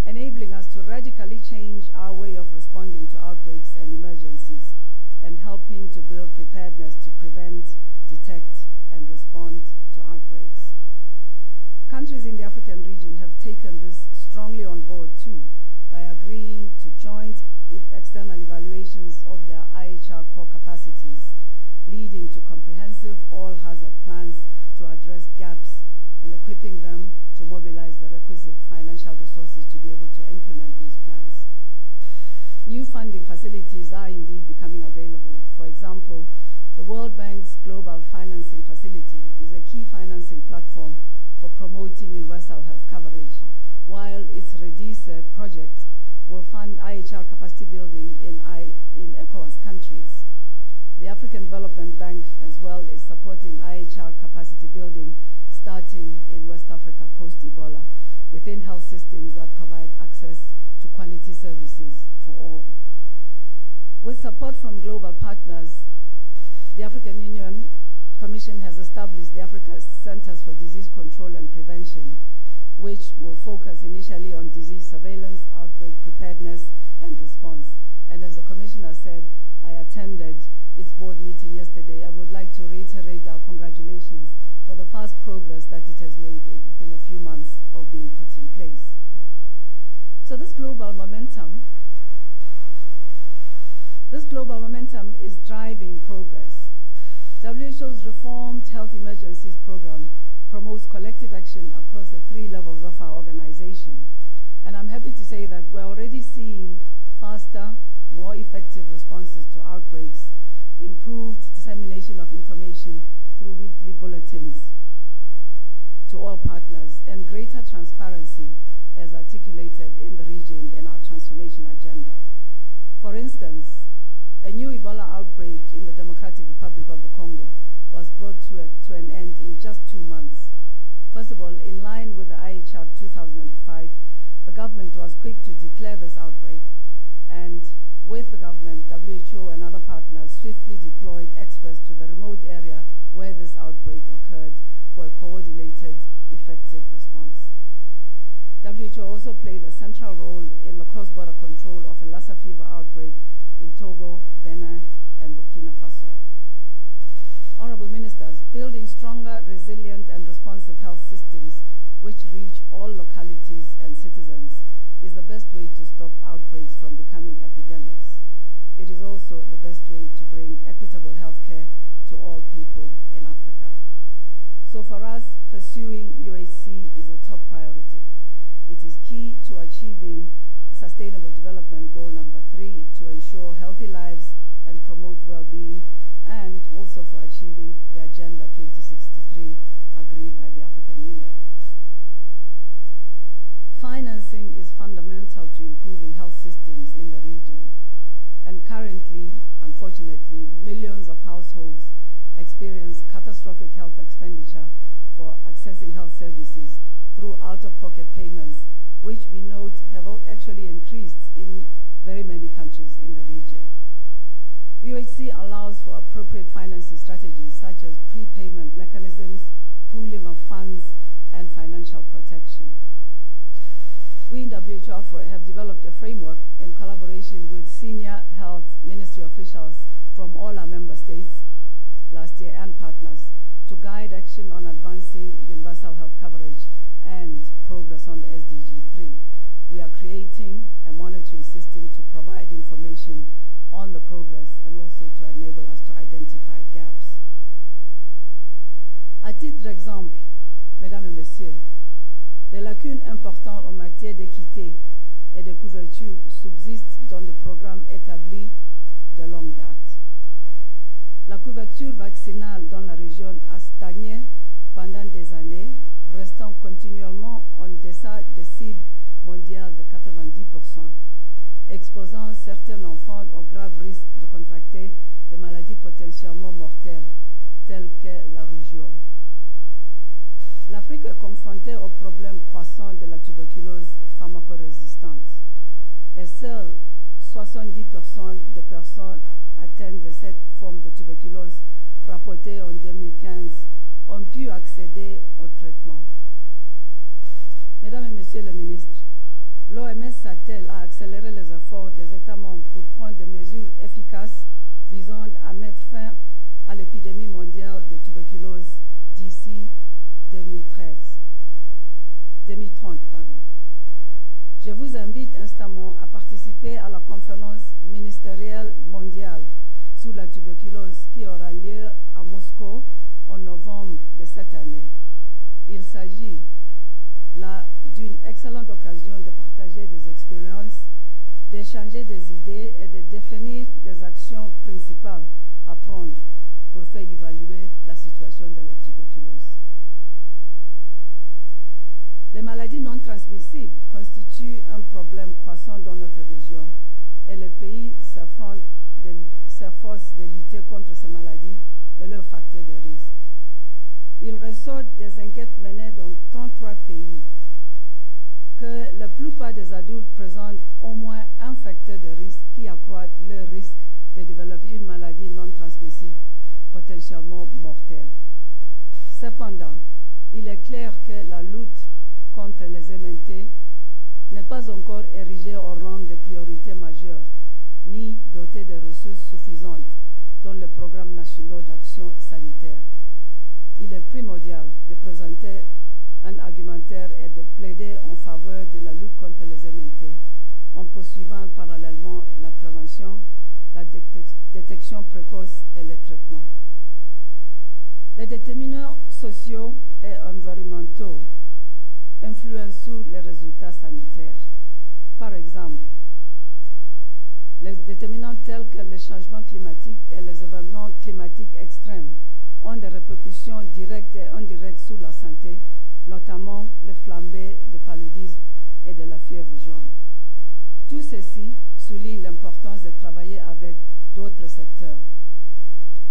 enabling us to radically change our way of responding to outbreaks and emergencies, and helping to build preparedness to prevent, detect, and respond to outbreaks. Countries in the African region have taken this strongly on board too, by agreeing to joint external evaluations of their IHR core capacities, leading to comprehensive all-hazard plans to address gaps and equipping them to mobilize the requisite financial resources to be able to implement these plans. New funding facilities are indeed becoming available. For example, the World Bank's Global Financing Facility is a key financing platform for promoting universal health coverage, while its REDICE project will fund IHR capacity building in ECOWAS countries. The African Development Bank as well is supporting IHR capacity building starting in West Africa post-Ebola within health systems that provide access to quality services for all. With support from global partners, the African Union Commission has established the Africa Centers for Disease Control and Prevention, which will focus initially on disease surveillance, outbreak preparedness, and response. And as the Commissioner said, I attended its board meeting yesterday. I would like to reiterate our congratulations for the fast progress that it has made within a few months of being put in place. So this global momentum is driving progress. WHO's Reformed Health Emergencies Program promotes collective action across the 3 levels of our organization. And I'm happy to say that we're already seeing faster, more effective responses to outbreaks, improved dissemination of information through weekly bulletins to all partners, and greater transparency as articulated in the region in our transformation agenda. For instance, a new Ebola outbreak in the Democratic Republic of the Congo was brought to an end in just 2 months. First of all, in line with the IHR 2005, the government was quick to declare this outbreak, and with the government, WHO and other partners swiftly deployed experts to the remote area where this outbreak occurred for a coordinated, effective response. WHO also played a central role in the cross-border control of a Lassa fever outbreak in Togo, Benin, and Burkina Faso. Honorable Ministers, building stronger, resilient, and responsive health systems which reach all localities and citizens is the best way to stop outbreaks from becoming epidemics. It is also the best way to bring equitable health care to all people in Africa. So for us, pursuing UHC is a top priority. It is key to achieving the Sustainable Development Goal number 3 to ensure healthy lives and promote well-being, and also for achieving the Agenda 2063 agreed by the African Union. Financing is fundamental to improving health systems in the region. And currently, unfortunately, millions of households experience catastrophic health expenditure for accessing health services through out-of-pocket payments, which we note have actually increased in very many countries in the region. UHC allows for appropriate financing strategies such as prepayment mechanisms, pooling of funds, and financial protection. We in WHO have developed a framework in collaboration with senior health ministry officials from all our member states last year and partners to guide action on advancing universal health coverage and progress on the SDG 3. We are creating a monitoring system to provide information on the progress and also to enable us to identify gaps. À titre d'exemple, Mesdames et Messieurs, des lacunes importantes en matière d'équité et de couverture subsistent dans le programme établi de longue date. La couverture vaccinale dans la région a stagné pendant des années, restant continuellement en deçà des cibles mondiales de 90%, exposant certains enfants au grave risque de contracter des maladies potentiellement mortelles, telles que la rougeole. L'Afrique est confrontée au problème croissant de la tuberculose pharmacorésistante, et seuls 70% des personnes atteintes de cette forme de tuberculose rapportées en 2015 ont pu accéder au traitement. Mesdames et Messieurs les ministres, l'OMS s'attelle à accélérer les efforts des États membres pour prendre des mesures efficaces visant à mettre fin à l'épidémie mondiale de tuberculose d'ici 2030. Je vous invite instamment à participer à la conférence ministérielle mondiale sur la tuberculose qui aura lieu à Moscou en novembre de cette année. Il s'agit là d'une excellente occasion de partager des expériences, d'échanger des idées et de définir des actions principales à prendre pour faire évaluer la situation de la tuberculose. Les maladies non transmissibles constituent un problème croissant dans notre région et les pays s'efforcent de lutter contre ces maladies et leurs facteurs de risque. Il ressort des enquêtes menées dans 33 pays que la plupart des adultes présentent au moins un facteur de risque qui accroît leur risque de développer une maladie non transmissible potentiellement mortelle. Cependant, il est clair que la lutte contre les MNT n'est pas encore érigée au rang de priorité majeure, ni dotée de ressources suffisantes dans les programmes nationaux d'action sanitaire. Il est primordial de présenter un argumentaire et de plaider en faveur de la lutte contre les MNT, en poursuivant parallèlement la prévention, la détection précoce et le traitement. Les déterminants sociaux et environnementaux influencent sur les résultats sanitaires. Par exemple, les déterminants tels que le changement climatique et les événements climatiques extrêmes ont des répercussions directes et indirectes sur la santé, notamment les flambées de paludisme et de la fièvre jaune. Tout ceci souligne l'importance de travailler avec d'autres secteurs.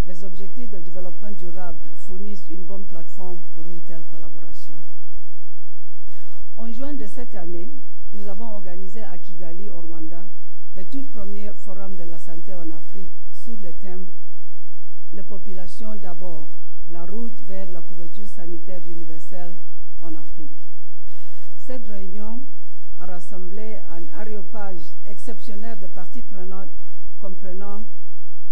Les objectifs de développement durable fournissent une bonne plateforme pour une telle collaboration. En juin de cette année, nous avons organisé à Kigali, au Rwanda, le tout premier forum de la santé en Afrique sur le thème « Les populations d'abord, la route vers la couverture sanitaire universelle en Afrique ». Cette réunion a rassemblé un aréopage exceptionnel de parties prenantes comprenant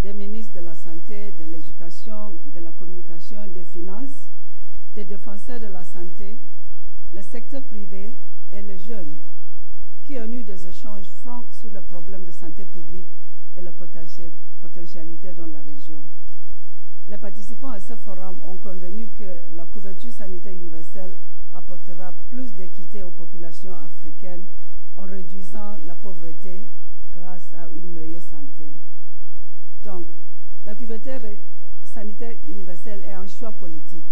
des ministres de la Santé, de l'Éducation, de la Communication, des Finances, des défenseurs de la santé, le secteur privé et les jeunes, qui ont eu des échanges francs sur les problèmes de santé publique et la potentialité dans la région. Les participants à ce forum ont convenu que la couverture sanitaire universelle apportera plus d'équité aux populations africaines en réduisant la pauvreté grâce à une meilleure santé. Donc, la couverture sanitaire universelle est un choix politique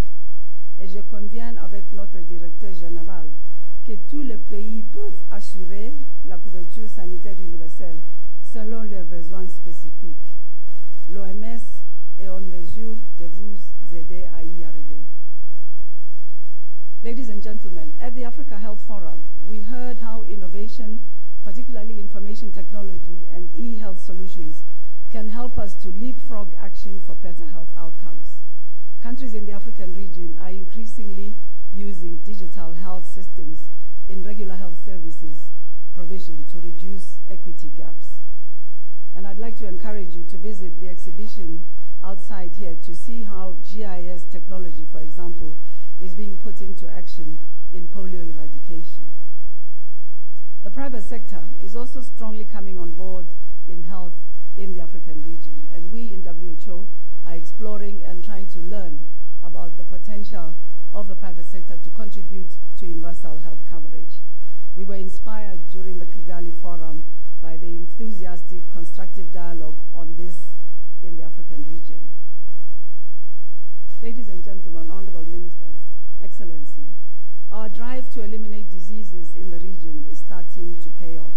et je conviens avec notre directeur général que tous les pays peuvent assurer la couverture sanitaire universelle selon leurs besoins spécifiques. L'OMS est en mesure de vous aider à y arriver. Ladies and gentlemen, at the Africa Health Forum, we heard how innovation, particularly information technology and e-health solutions, can help us to leapfrog action for better health outcomes. Countries in the African region are increasingly using digital health systems in regular health services provision to reduce equity gaps. And I'd like to encourage you to visit the exhibition outside here to see how GIS technology, for example, is being put into action in polio eradication. The private sector is also strongly coming on board in health in the African region, and we in WHO are exploring and trying to learn about the potential of the private sector to contribute to universal health coverage. We were inspired during the Kigali Forum by the enthusiastic, constructive dialogue on this in the African region. Ladies and gentlemen, honorable ministers, Excellency, our drive to eliminate diseases in the region is starting to pay off.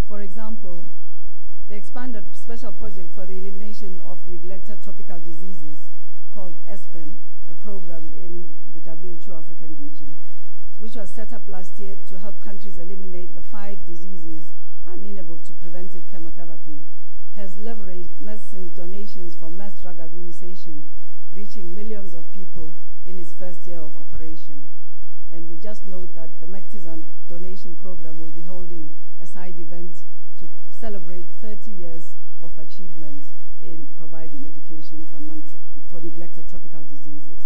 For example, the expanded special project for the elimination of neglected tropical diseases called ESPEN, a program in the WHO African region, which was set up last year to help countries eliminate the 5 diseases amenable to preventive chemotherapy, has leveraged medicines donations for mass drug administration, reaching millions of people in its first year of operation. And we just note that the Mektizan donation program will be holding a side event to celebrate 30 years of achievement in providing medication for neglected tropical diseases.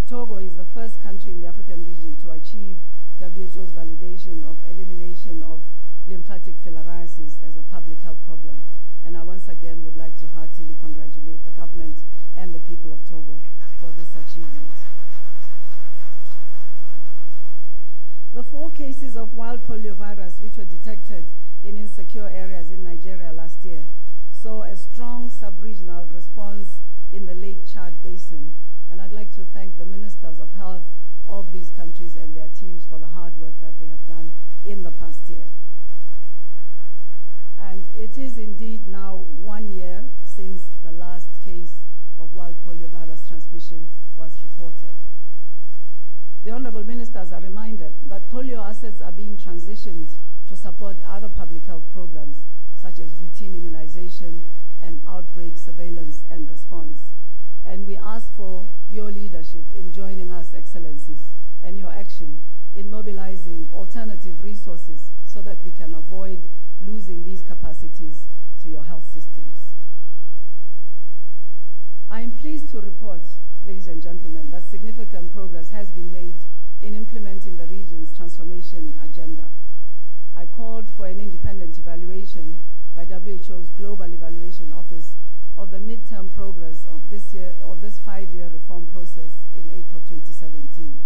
Togo is the first country in the African region to achieve WHO's validation of elimination of lymphatic filariasis as a public health problem. And I once again would like to heartily congratulate the government and the people of Togo for this achievement. The 4 cases of wild poliovirus which were detected in insecure areas in Nigeria last year saw a strong sub-regional response in the Lake Chad Basin. And I'd like to thank the ministers of health of these countries and their teams for the hard work that they have done in the past year. And it is indeed now 1 year since the last case of wild poliovirus transmission was reported. The honorable ministers are reminded that polio assets are being transitioned to support other public health programs such as routine immunization and outbreak surveillance and response. And we ask for your leadership in joining us, Excellencies, and your action in mobilizing alternative resources so that we can avoid losing these capacities to your health systems. I am pleased to report, ladies and gentlemen, that significant progress has been made in implementing the region's transformation agenda. I called for an independent evaluation by WHO's Global Evaluation Office of the midterm progress of this 5-year reform process in April 2017.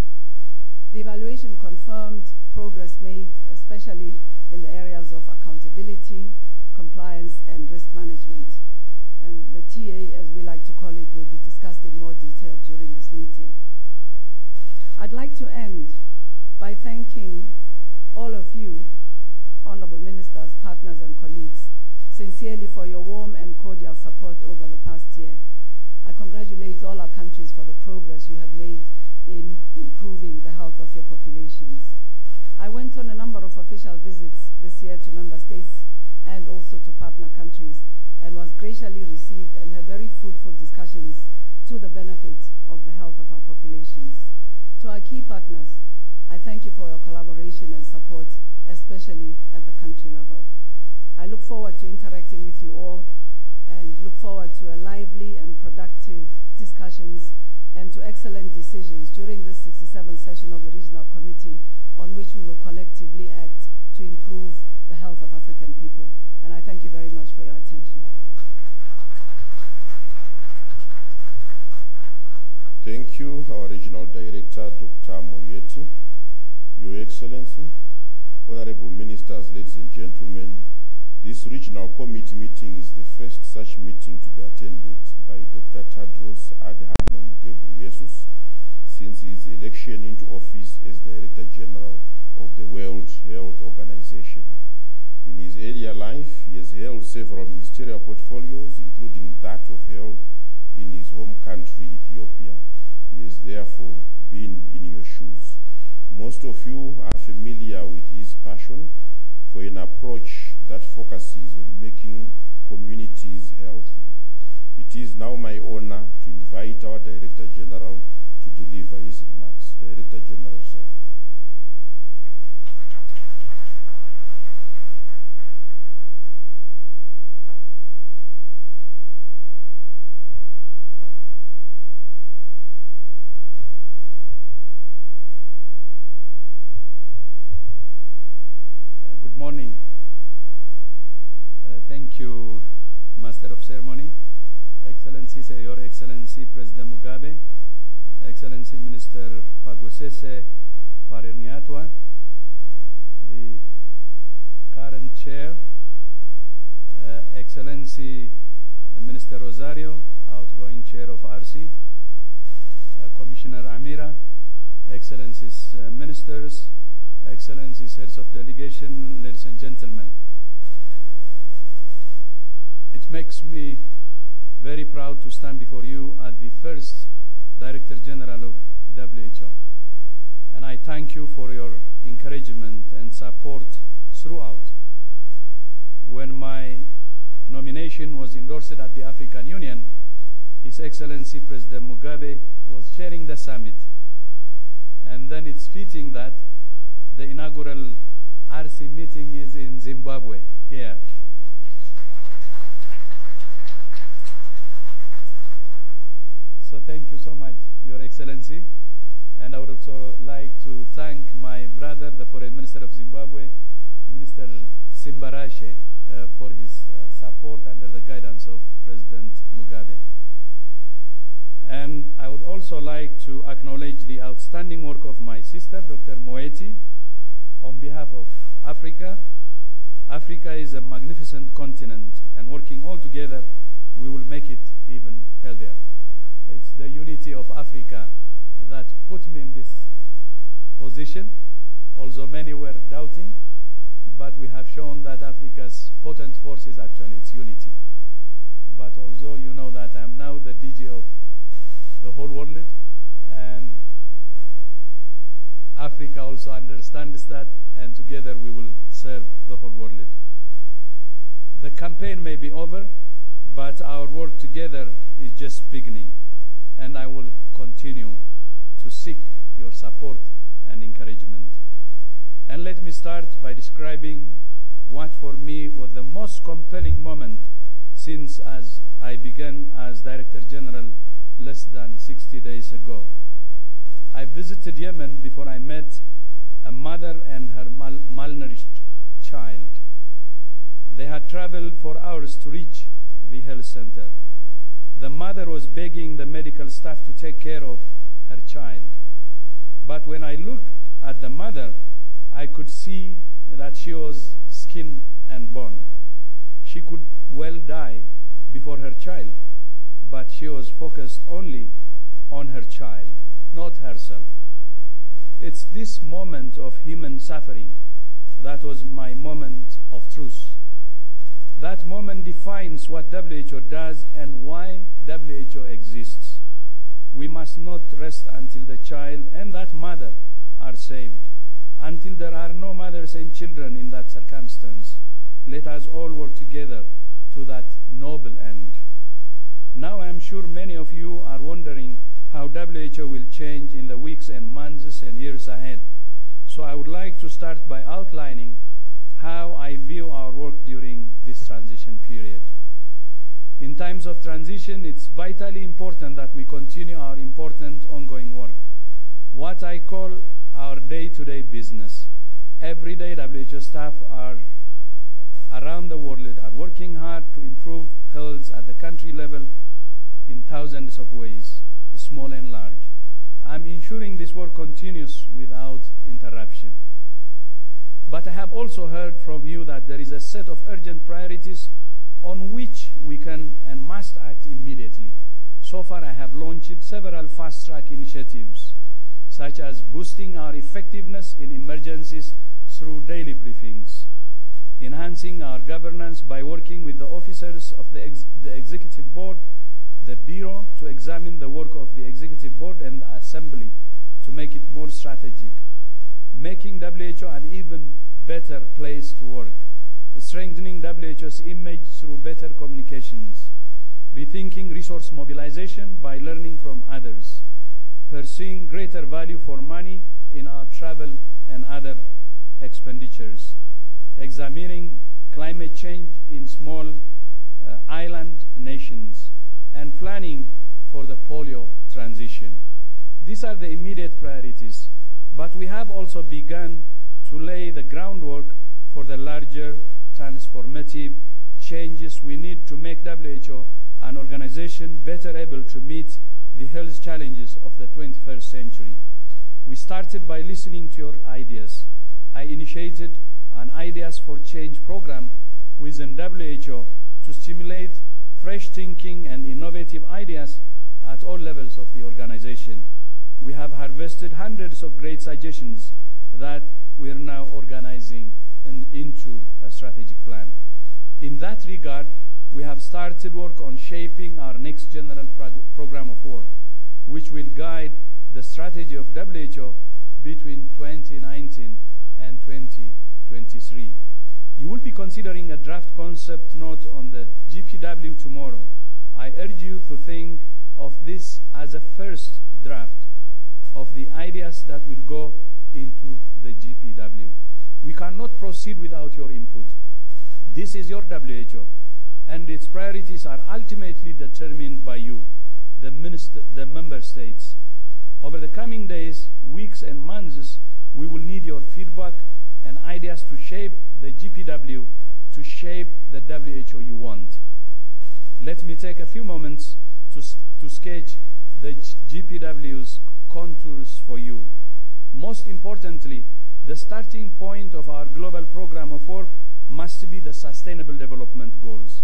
The evaluation confirmed progress made, especially in the areas of accountability, compliance, and risk management. And the TA, as we like to call it, will be discussed in more detail during this meeting. I'd like to end by thanking all of you, honorable ministers, partners, and colleagues, sincerely for your warm and cordial support over the past year. I congratulate all our countries for the progress you have made in improving the health of your populations. I went on a number of official visits this year to member states and also to partner countries, and was graciously received and had very fruitful discussions to the benefit of the health of our populations. To our key partners, I thank you for your collaboration and support, especially at the country level. I look forward to interacting with you all and look forward to a lively and productive discussions and to excellent decisions during this 67th session of the Regional Committee, on which we will collectively act to improve the health of African people. And I thank you very much for your attention. Thank you, our Regional Director, Dr. Moyeti. Your Excellency, Honorable Ministers, ladies and gentlemen, this Regional Committee meeting is the first such meeting to be attended by Dr. Tedros Adhanom Ghebreyesus since his election into office as Director General of the World Health Organization. In his earlier life, he has held several ministerial portfolios, including that of health in his home country, Ethiopia. He has therefore been in your shoes. Most of you are familiar with his passion for an approach that focuses on making communities healthy. It is now my honor to invite our Director General to deliver his remarks. Director General, sir. Good morning. Thank you, Master of Ceremony, Excellencies, Your Excellency President Mugabe, Excellency Minister Pagwesese Parirniatwa, the current Chair, Excellency Minister Rosario, outgoing Chair of RC, Commissioner Amira, Excellencies Ministers, Excellencies, Heads of Delegation, ladies and gentlemen. It makes me very proud to stand before you as the first Director General of WHO. And I thank you for your encouragement and support throughout. When my nomination was endorsed at the African Union, His Excellency President Mugabe was chairing the summit. And then it's fitting that the inaugural RC meeting is in Zimbabwe, here. So thank you so much, Your Excellency. And I would also like to thank my brother, the Foreign Minister of Zimbabwe, Minister Simbarashe, for his support under the guidance of President Mugabe. And I would also like to acknowledge the outstanding work of my sister, Dr. Moeti, on behalf of Africa. Africa is a magnificent continent, and working all together, we will make it even healthier. It's the unity of Africa that put me in this position, although many were doubting, but we have shown that Africa's potent force is actually its unity. But although you know that I'm now the DG of the whole world, and Africa also understands that, and together we will serve the whole world. The campaign may be over, but our work together is just beginning, and I will continue to seek your support and encouragement. And let me start by describing what for me was the most compelling moment since as I began as Director General less than 60 days ago. I visited Yemen before I met a mother and her malnourished child. They had traveled for hours to reach the health center. The mother was begging the medical staff to take care of her child. But when I looked at the mother, I could see that she was skin and bone. She could well die before her child, but she was focused only on her child, not herself. It's this moment of human suffering that was my moment of truth. That moment defines what WHO does and why WHO exists. We must not rest until the child and that mother are saved. Until there are no mothers and children in that circumstance, let us all work together to that noble end. Now I am sure many of you are wondering how WHO will change in the weeks and months and years ahead. So I would like to start by outlining how I view our work during this transition period. In times of transition, it's vitally important that we continue our important ongoing work, what I call our day-to-day business. Every day, WHO staff are around the world are working hard to improve health at the country level in thousands of ways, small and large. I'm ensuring this work continues without interruption. But I have also heard from you that there is a set of urgent priorities on which we can and must act immediately. So far, I have launched several fast-track initiatives, such as boosting our effectiveness in emergencies through daily briefings, enhancing our governance by working with the officers of the Executive Board, the Bureau to examine the work of the Executive Board and the Assembly to make it more strategic, making WHO an even better place to work, strengthening WHO's image through better communications, rethinking resource mobilization by learning from others, pursuing greater value for money in our travel and other expenditures, examining climate change in small island nations, and planning for the polio transition. These are the immediate priorities, but we have also begun to lay the groundwork for the larger transformative changes we need to make WHO an organization better able to meet the health challenges of the 21st century. We started by listening to your ideas. I initiated an Ideas for Change program within WHO to stimulate fresh thinking and innovative ideas at all levels of the organization. We have harvested hundreds of great suggestions that we are now organizing into a strategic plan. In that regard, we have started work on shaping our next general program of work, which will guide the strategy of WHO between 2019 and 2023. You will be considering a draft concept note on the GPW tomorrow. I urge you to think of this as a first draft of the ideas that will go into the GPW. We cannot proceed without your input. This is your WHO, and its priorities are ultimately determined by you, the member states. Over the coming days, weeks, and months, we will need your feedback and ideas to shape the GPW, to shape the WHO you want. Let me take a few moments to sketch the GPW's contours for you. Most importantly, the starting point of our global program of work must be the Sustainable Development Goals.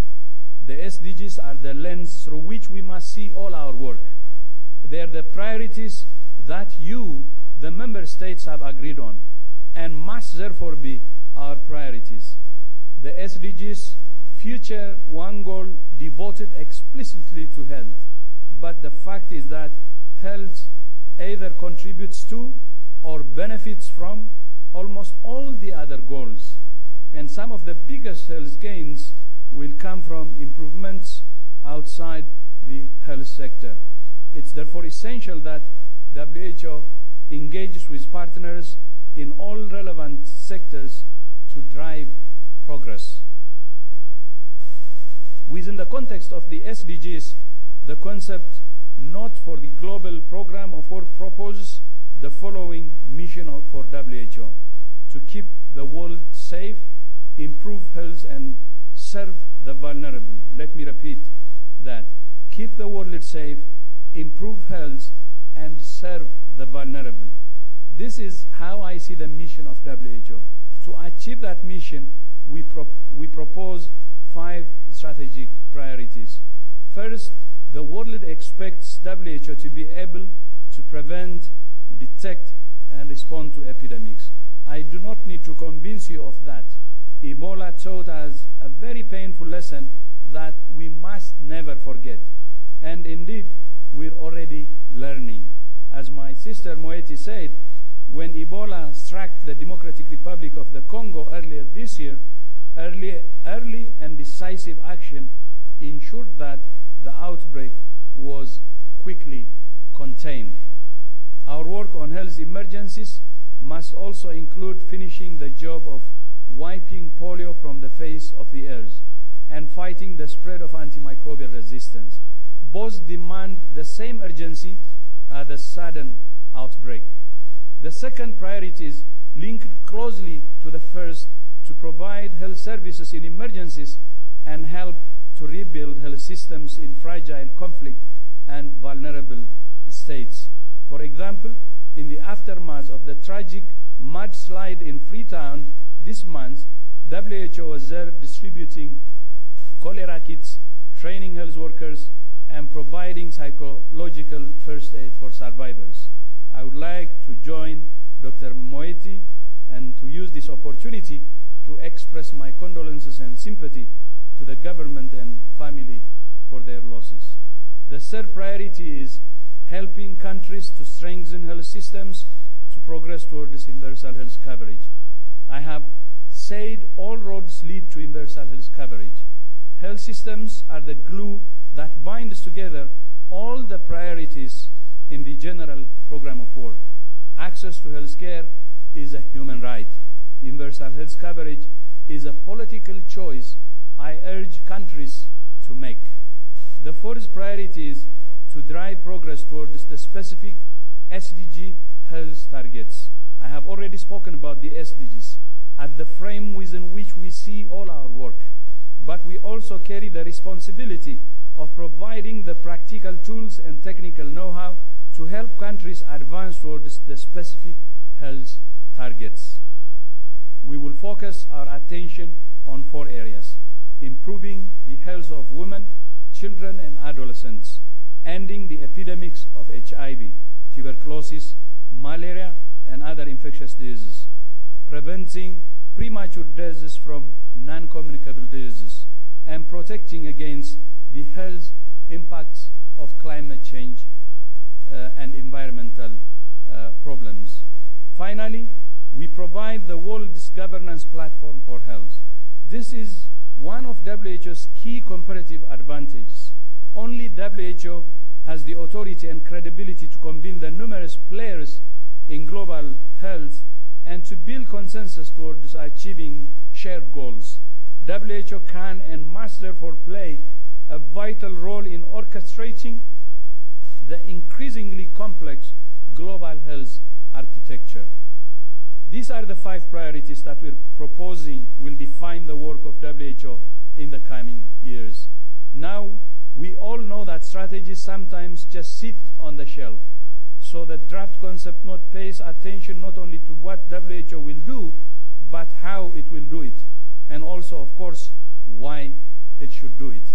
The SDGs are the lens through which we must see all our work. They are the priorities that you, the member states, have agreed on, and must therefore be our priorities. The SDGs feature one goal devoted explicitly to health, but the fact is that health either contributes to or benefits from almost all the other goals, and some of the biggest health gains will come from improvements outside the health sector. It's therefore essential that WHO engages with partners in all relevant sectors to drive progress. Within the context of the SDGs, the concept note for the global program of work proposes the following mission for WHO: to keep the world safe, improve health, and serve the vulnerable. Let me repeat that. Keep the world safe, improve health, and serve the vulnerable. This is how I see the mission of WHO. To achieve that mission, we propose 5 strategic priorities. First, the world expects WHO to be able to prevent, detect, and respond to epidemics. I do not need to convince you of that. Ebola taught us a very painful lesson that we must never forget. And indeed, we're already learning. As my sister Moeti said, when Ebola struck the Democratic Republic of the Congo earlier this year, early and decisive action ensured that the outbreak was quickly contained. Our work on health emergencies must also include finishing the job of wiping polio from the face of the earth and fighting the spread of antimicrobial resistance. Both demand the same urgency as the sudden outbreak. The second priority is linked closely to the first, to provide health services in emergencies and help to rebuild health systems in fragile, conflict, and vulnerable states. For example, in the aftermath of the tragic mudslide in Freetown this month, WHO was there distributing cholera kits, training health workers, and providing psychological first aid for survivors. I would like to join Dr. Moeti and to use this opportunity to express my condolences and sympathy to the government and family for their losses. The third priority is helping countries to strengthen health systems to progress towards universal health coverage. I have said all roads lead to universal health coverage. Health systems are the glue that binds together all the priorities in the general program of work. Access to health care is a human right. Universal health coverage is a political choice I urge countries to make. The fourth priority is to drive progress towards the specific SDG health targets. I have already spoken about the SDGs as the frame within which we see all our work, but we also carry the responsibility of providing the practical tools and technical know-how to help countries advance towards the specific health targets. We will focus our attention on 4 areas: improving the health of women, children, and adolescents, ending the epidemics of HIV, tuberculosis, malaria, and other infectious diseases, preventing premature deaths from non-communicable diseases, and protecting against the health impacts of climate change and environmental problems. Finally, we provide the world's governance platform for health. This is one of WHO's key comparative advantages. Only WHO has the authority and credibility to convene the numerous players in global health and to build consensus towards achieving shared goals. WHO can and must therefore play a vital role in orchestrating the increasingly complex global health architecture. These are the 5 priorities that we're proposing will define the work of WHO in the coming years. Now, we all know that strategies sometimes just sit on the shelf. So the draft concept note pays attention not only to what WHO will do, but how it will do it, and also, of course, why it should do it.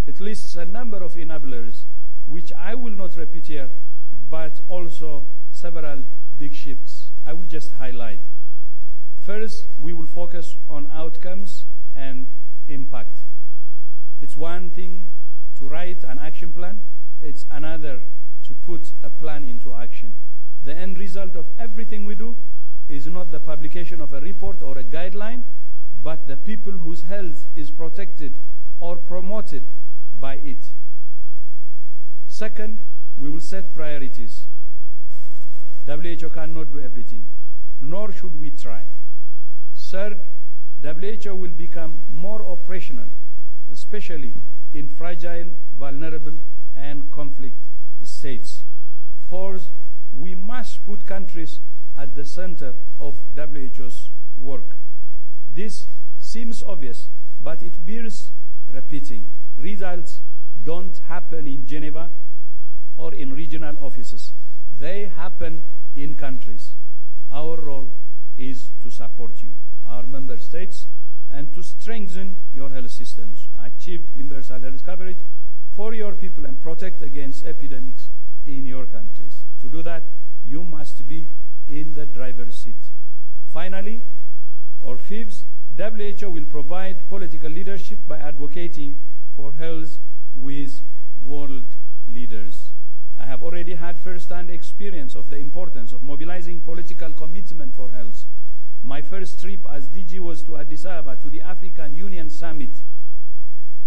It lists a number of enablers, which I will not repeat here, but also several big shifts. I will just highlight. First, we will focus on outcomes and impact. It's one thing to write an action plan, it's another to put a plan into action. The end result of everything we do is not the publication of a report or a guideline, but the people whose health is protected or promoted by it. Second, we will set priorities. WHO cannot do everything, nor should we try. Third, WHO will become more operational, especially in fragile, vulnerable, and conflict states. Fourth, we must put countries at the center of WHO's work. This seems obvious, but it bears repeating. Results don't happen in Geneva or in regional offices. They happen in countries. Our role is to support you, our member states, and to strengthen your health systems, achieve universal health coverage for your people, and protect against epidemics in your countries. To do that, you must be in the driver's seat. Finally, or fifth, WHO will provide political leadership by advocating for health with world leaders. I have already had first-hand experience of the importance of mobilizing political commitment for health. My first trip as DG was to Addis Ababa to the African Union Summit.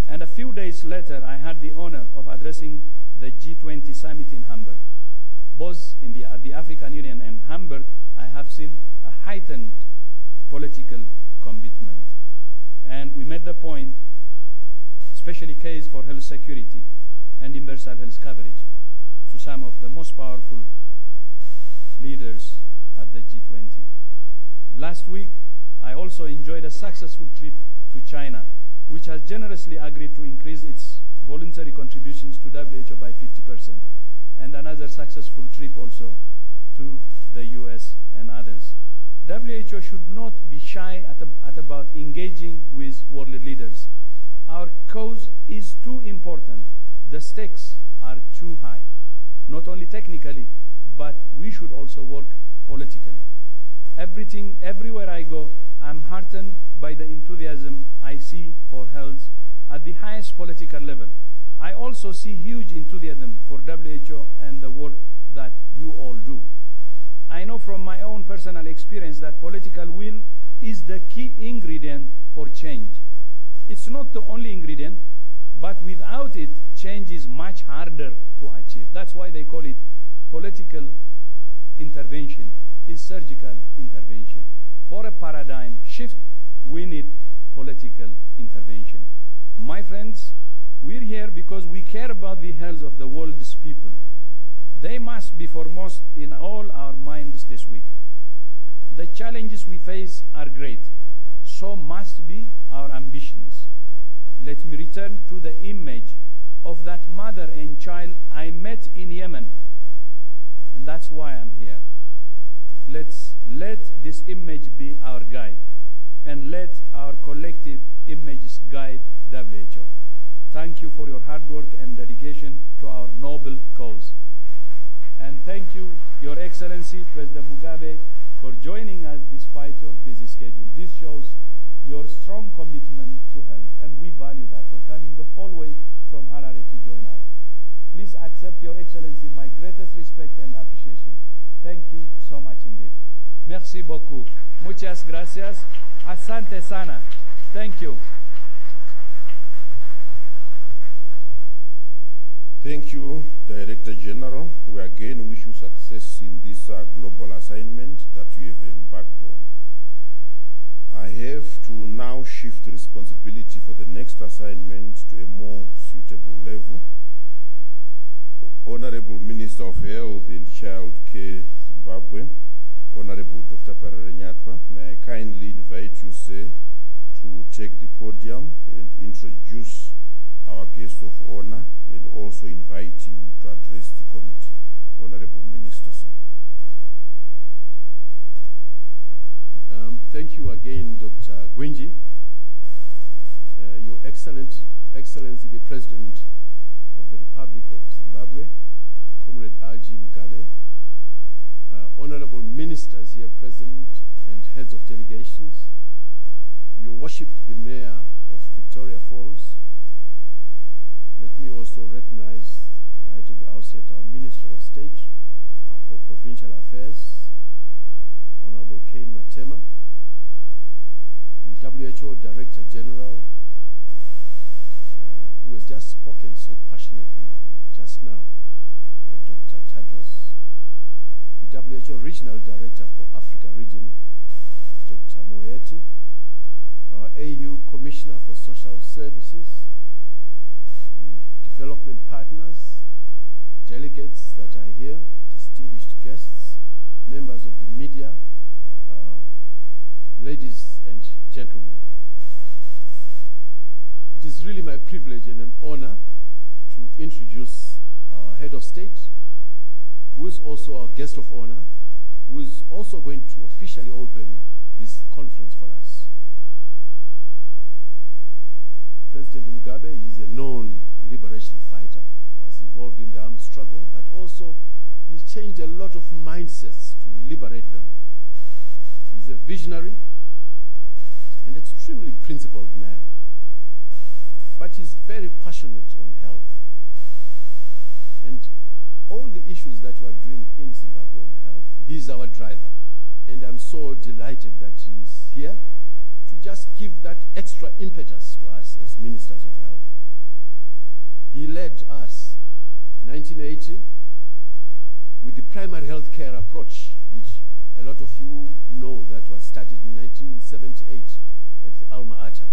And a few days later, I had the honor of addressing the G20 Summit in Hamburg. Both at the African Union and Hamburg, I have seen a heightened political commitment. And we made the point, especially case for health security and universal health coverage, to some of the most powerful leaders at the G20. Last week, I also enjoyed a successful trip to China, which has generously agreed to increase its voluntary contributions to WHO by 50%, and another successful trip also to the US and others. WHO should not be shy at about engaging with world leaders. Our cause is too important. The stakes are too high, not only technically, but we should also work politically. Everywhere I go, I'm heartened by the enthusiasm I see for health at the highest political level. I also see huge enthusiasm for WHO and the work that you all do. I know from my own personal experience that political will is the key ingredient for change. It's not the only ingredient, but without it, change is much harder to achieve. That's why they call it political intervention, is surgical intervention. For a paradigm shift, we need political intervention. My friends, we're here because we care about the health of the world's people. They must be foremost in all our minds this week. The challenges we face are great, so must be our ambitions. Let me return to the image of that mother and child I met in Yemen, and that's why I'm here. Let's let this image be our guide, and let our collective images guide WHO. Thank you for your hard work and dedication to our noble cause. And thank you, Your Excellency, President Mugabe, for joining us despite your busy schedule. This shows your strong commitment to health, and we value that, for coming the whole way from Harare to join us. Please accept, Your Excellency, my greatest respect and appreciation. Thank you so much indeed. Merci beaucoup. Muchas gracias. Asante sana. Thank you. Thank you, Director General. We again wish you success in this global assignment that you have embarked on. I have to now shift responsibility for the next assignment to a more suitable level. Honorable Minister of Health and Child Care, Zimbabwe, Honorable Dr. Parere Nyatwa, may I kindly invite you, sir, to take the podium and introduce our guest of honor and also invite him to address the committee. Honorable Minister, sir. Thank you again, Dr. Gwinji. Your Excellency, the President of the Republic of Zimbabwe, Comrade R.G. Mugabe, honorable ministers here present and heads of delegations, Your Worship, the Mayor of Victoria Falls. Let me also recognize right at the outset our Minister of State for Provincial Affairs, Honorable Kane Matema, the WHO Director General, who has just spoken so passionately just now, Dr. Tadros, the WHO Regional Director for Africa Region, Dr. Moeti, our AU Commissioner for Social Services, the development partners, delegates that are here, distinguished guests, members of the media, ladies and gentlemen. It is really my privilege and an honor to introduce our head of state, who is also our guest of honor, who is also going to officially open this conference for us. President Mugabe is a known liberation fighter, was involved in the armed struggle, but also he's changed a lot of mindsets to liberate them. He's a visionary and extremely principled man, but he's very passionate on health. And all the issues that we are doing in Zimbabwe on health, he's our driver. And I'm so delighted that he's here to just give that extra impetus to us as ministers of health. He led us 1980 with the primary health care approach, which a lot of you know that was started in 1978 at the Alma Ata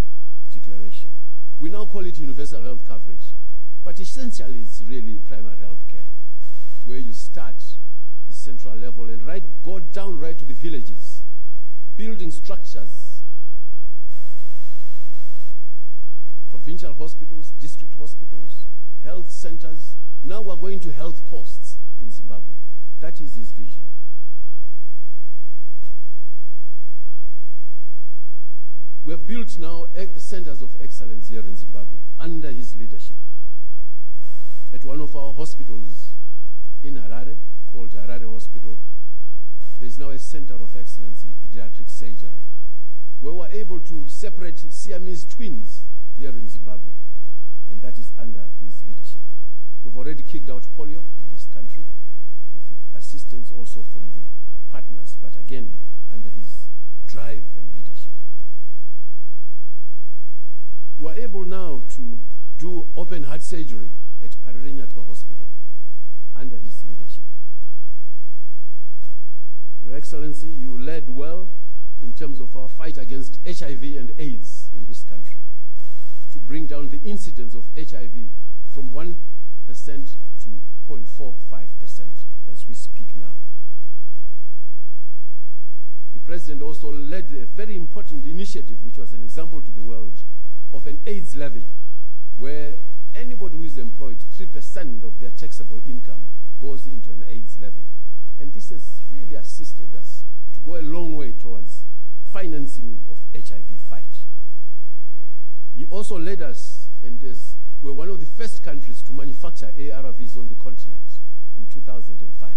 Declaration. We now call it universal health coverage, but essentially it's really primary health care, where you start the central level and go down right to the villages, building structures, provincial hospitals, district hospitals, health centers. Now we're going to health posts in Zimbabwe. That is his vision. We have built now centers of excellence here in Zimbabwe under his leadership. At one of our hospitals in Harare, called Harare Hospital, there is now a center of excellence in pediatric surgery, where we're able to separate Siamese twins here in Zimbabwe, and that is under his leadership. We've already kicked out polio in this country, with assistance also from the partners, but again, under his drive and leadership. We're able now to do open heart surgery at Parere Nyatwa Hospital under his leadership. Your Excellency, you led well in terms of our fight against HIV and AIDS in this country, to bring down the incidence of HIV from 1% to 0.45% as we speak now. The President also led a very important initiative, which was an example to the world, of an AIDS levy, where anybody who is employed, 3% of their taxable income goes into an AIDS levy. And this has really assisted us to go a long way towards financing of HIV fight. He also led us, and we're one of the first countries to manufacture ARVs on the continent in 2005,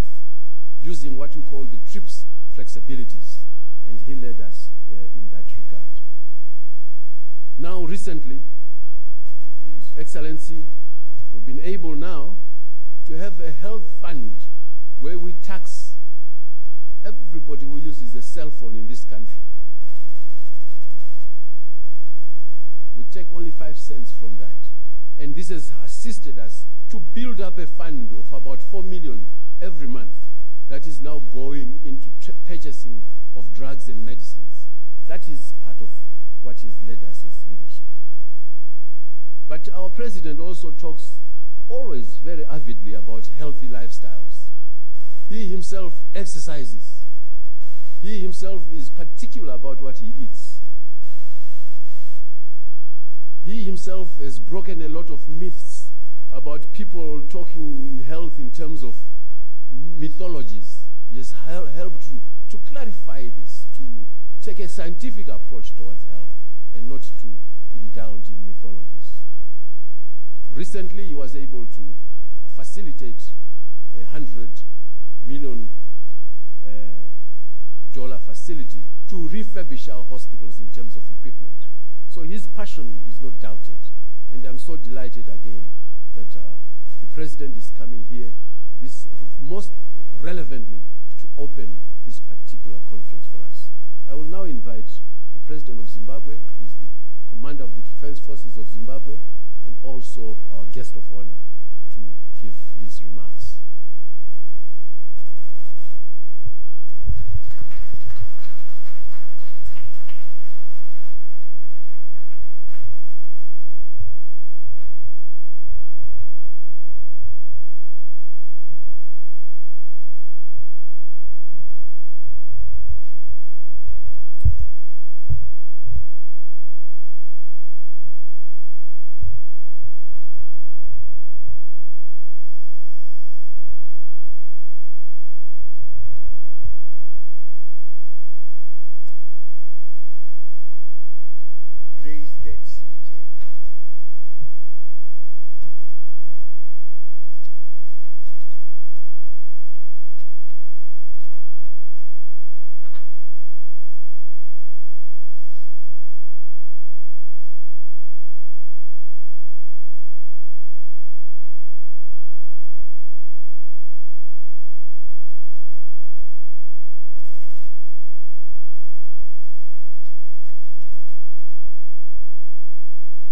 using what you call the TRIPS flexibilities, and he led us in that regard. Now, recently, His Excellency, we've been able now to have a health fund where we tax everybody who uses a cell phone in this country. We take only 5 cents from that. And this has assisted us to build up a fund of about 4 million every month that is now going into purchasing of drugs and medicines. That is part of what has led us as leadership. But our president also talks always very avidly about healthy lifestyles. He himself exercises. He himself is particular about what he eats. He himself has broken a lot of myths about people talking in health in terms of mythologies. He has helped to clarify this, to take a scientific approach towards health and not to indulge in mythologies. Recently, he was able to facilitate a $100 million facility to refurbish our hospitals in terms of equipment. So his passion is not doubted. And I'm so delighted again that the president is coming here, most relevantly, to open this particular conference for us. I will now invite the president of Zimbabwe, who is the commander of the Defense Forces of Zimbabwe, and also our guest of honor, to give his remarks. Please get seated.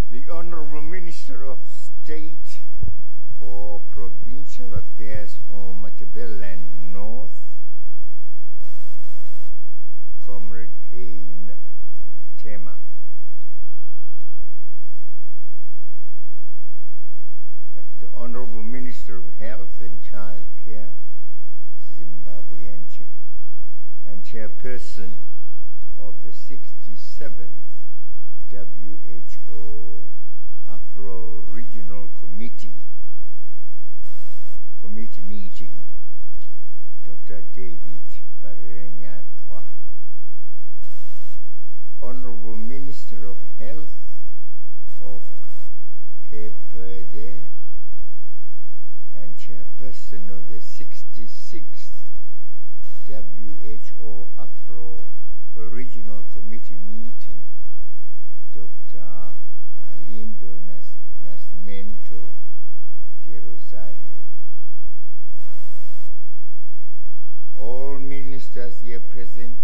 The Honorable Minister of State for Provincial Affairs for Matabeleland North, Comrade Kane Matema. The Honorable Minister of Health and Child Care, Zimbabwe, and Chairperson of the 67th WHO Afro-Regional Committee meeting, Dr. David Parenyatwa, Honorable Minister of Health of Cape Verde and Chairperson of the 66th WHO Afro-Regional Committee meeting, Dr. Alindo Nascimento de Rosario. All ministers here present,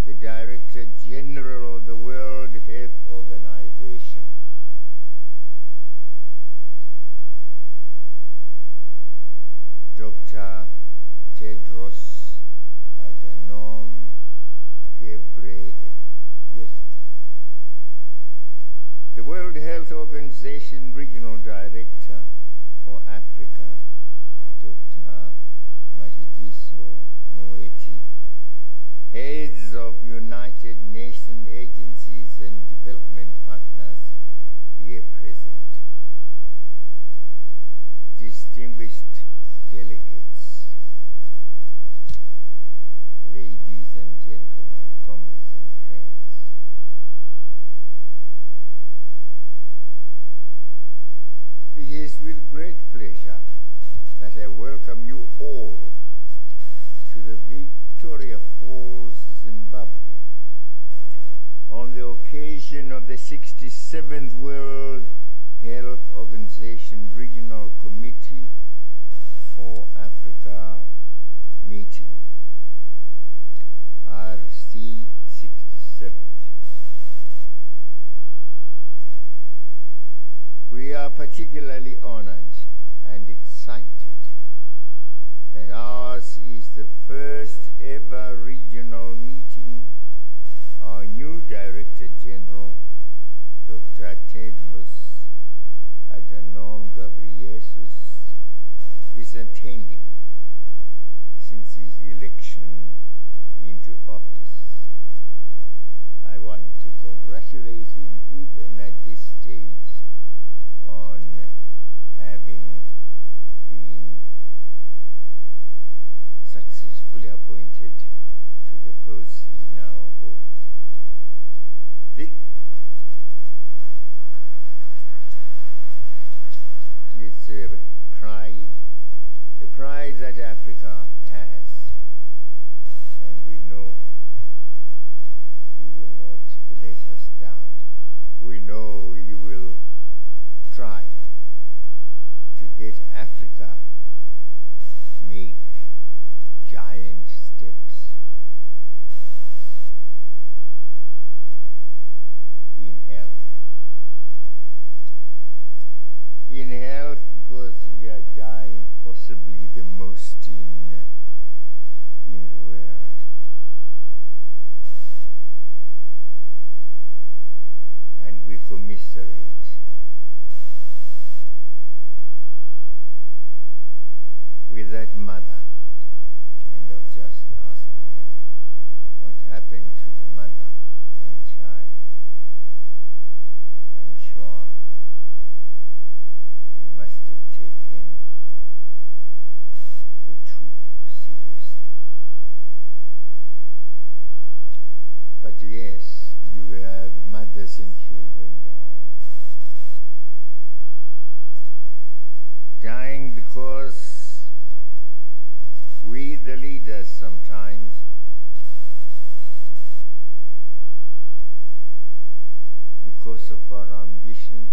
the Director General of the World Health Organization, Dr. Tedros Adhanom Ghebreyesus, the World Health Organization Regional Director for Africa, Dr. Majidiso Moeti, heads of United Nations agencies and development partners here present, distinguished delegates, ladies and gentlemen, comrades and friends. It is with great pleasure that I welcome you all to the Victoria Falls, Zimbabwe, on the occasion of the 67th World Health Organization Regional Committee for Africa meeting, RC 67th. We are particularly honored and excited that ours is the first ever regional meeting. Our new Director General, Dr. Tedros Adhanom Ghebreyesus, is attending since his election into office. I want to congratulate him even at this stage on having been successfully appointed to the post he now holds. It's the pride that Africa has, and we know he will not let us down. We know he will try to get Africa make giant steps in health. In health, because we are dying possibly the most in the world. And we commiserate. With that mother, and I was just asking him what happened to the mother and child. I'm sure he must have taken the two seriously. But yes, you have mothers and children dying. Dying because we, the leaders, sometimes because of our ambition,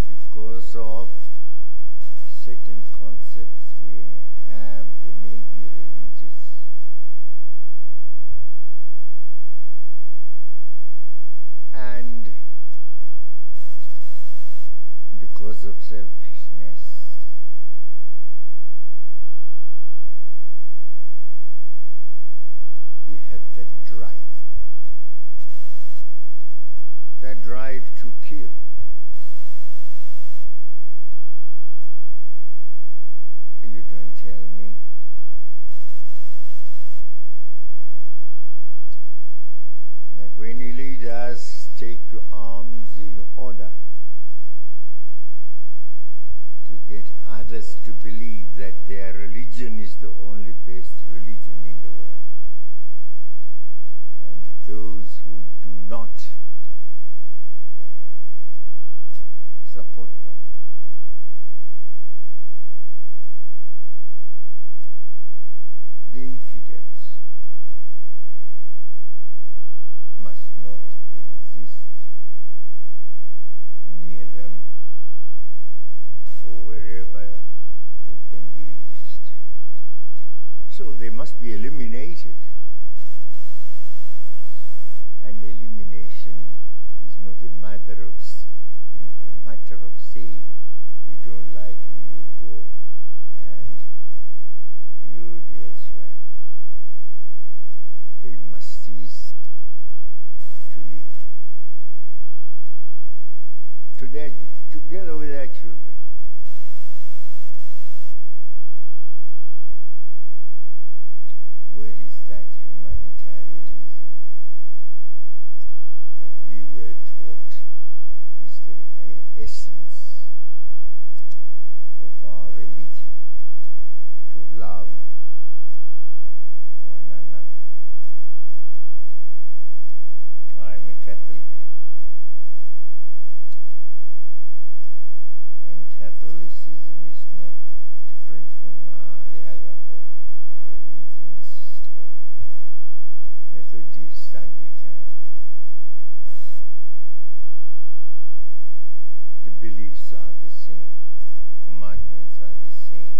because of certain concepts we have, they may be religious, and because of selfishness, we have that drive to kill. You don't tell me. That when leaders take to arms in order to get others to believe that their religion is the only best religion in the world, and those who do not support them, the infidels, must not exist near them or wherever they can be reached. So they must be eliminated. And elimination is not a matter of saying, we don't like you, you go and build elsewhere. They must cease to live together with their children. Where is that humanitarianism that we were taught is the essence of our religion, to love one another? I'm a Catholic, and Catholicism is not different from the other religions, Methodist, Anglican. The beliefs are the same, the commandments are the same.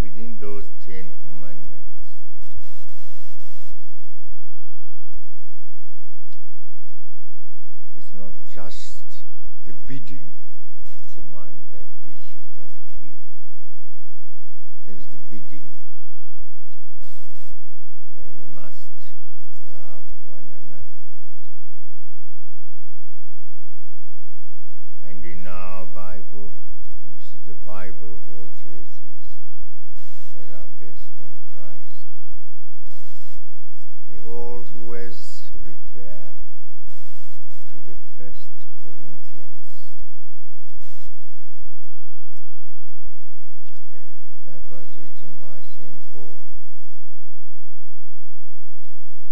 Within those 10 commandments, it's not just the bidding to command that we should not kill. There's the bidding that we must love one another. And in our Bible, you see the Bible of all churches that are based on Christ, they always refer to the First Corinthians. That was written by St. Paul.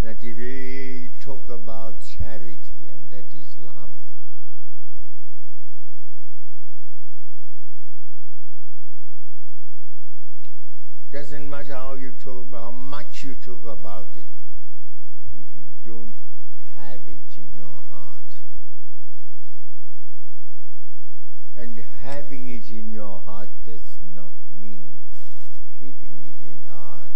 That if we talk about charity, and that is love, doesn't matter how you talk about, how much you talk about it, if you don't have it in your heart. And having it in your heart does not mean keeping it in heart.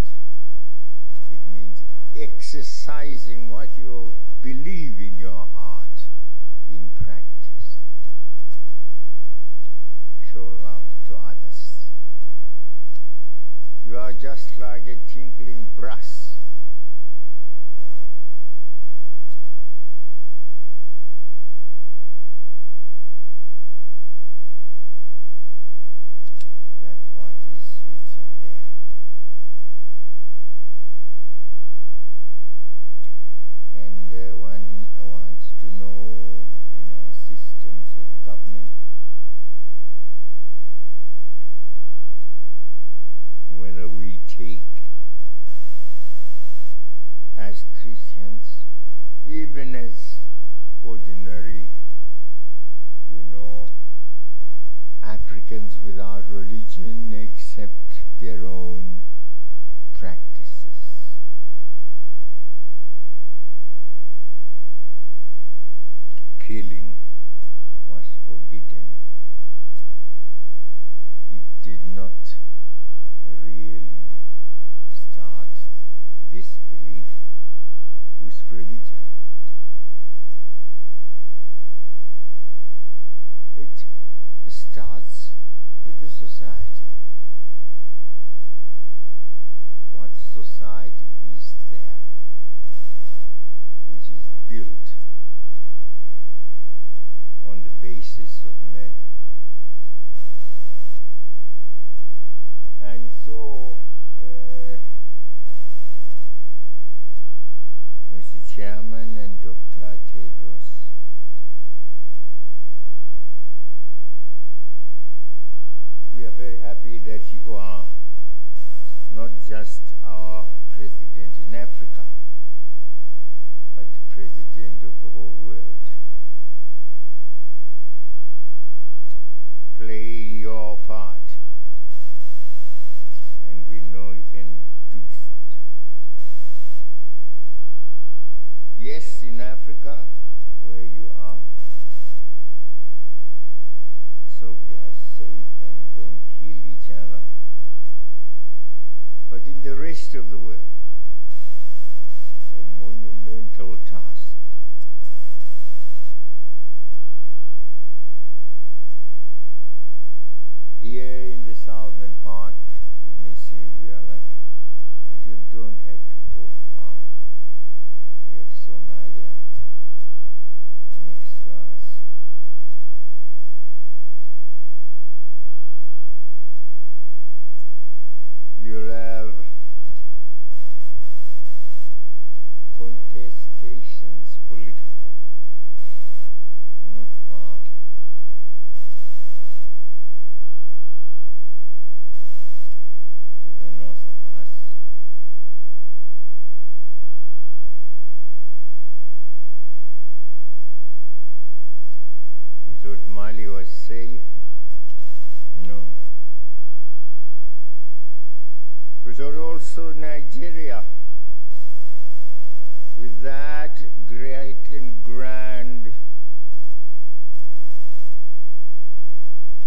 It means exercising what you believe in your heart in practice. Show love to others. You are just like a tinkling brass. That's what is written there. And one wants to know, systems of government, whether we take, as Christians, even as ordinary, Africans without religion, accept their own practices. Killing was forbidden. It did not really start this belief with religion. It starts with the society. What society is there which is built on the basis of murder? And so, Mr. Chairman and Dr. Tedros, we are very happy that you are not just our president in Africa, but the president of the whole world. Play your part, and we know you can do it. Yes, in Africa, where you are, so we are safe and don't kill each other. But in the rest of the world, a monumental task. Here in the southern part, we may say we are lucky, but you don't have to go far. You have Somalia next to us. You'll have contestations, political, not far. To the north of us. We thought Mali was safe. No. We thought also Nigeria, with that great and grand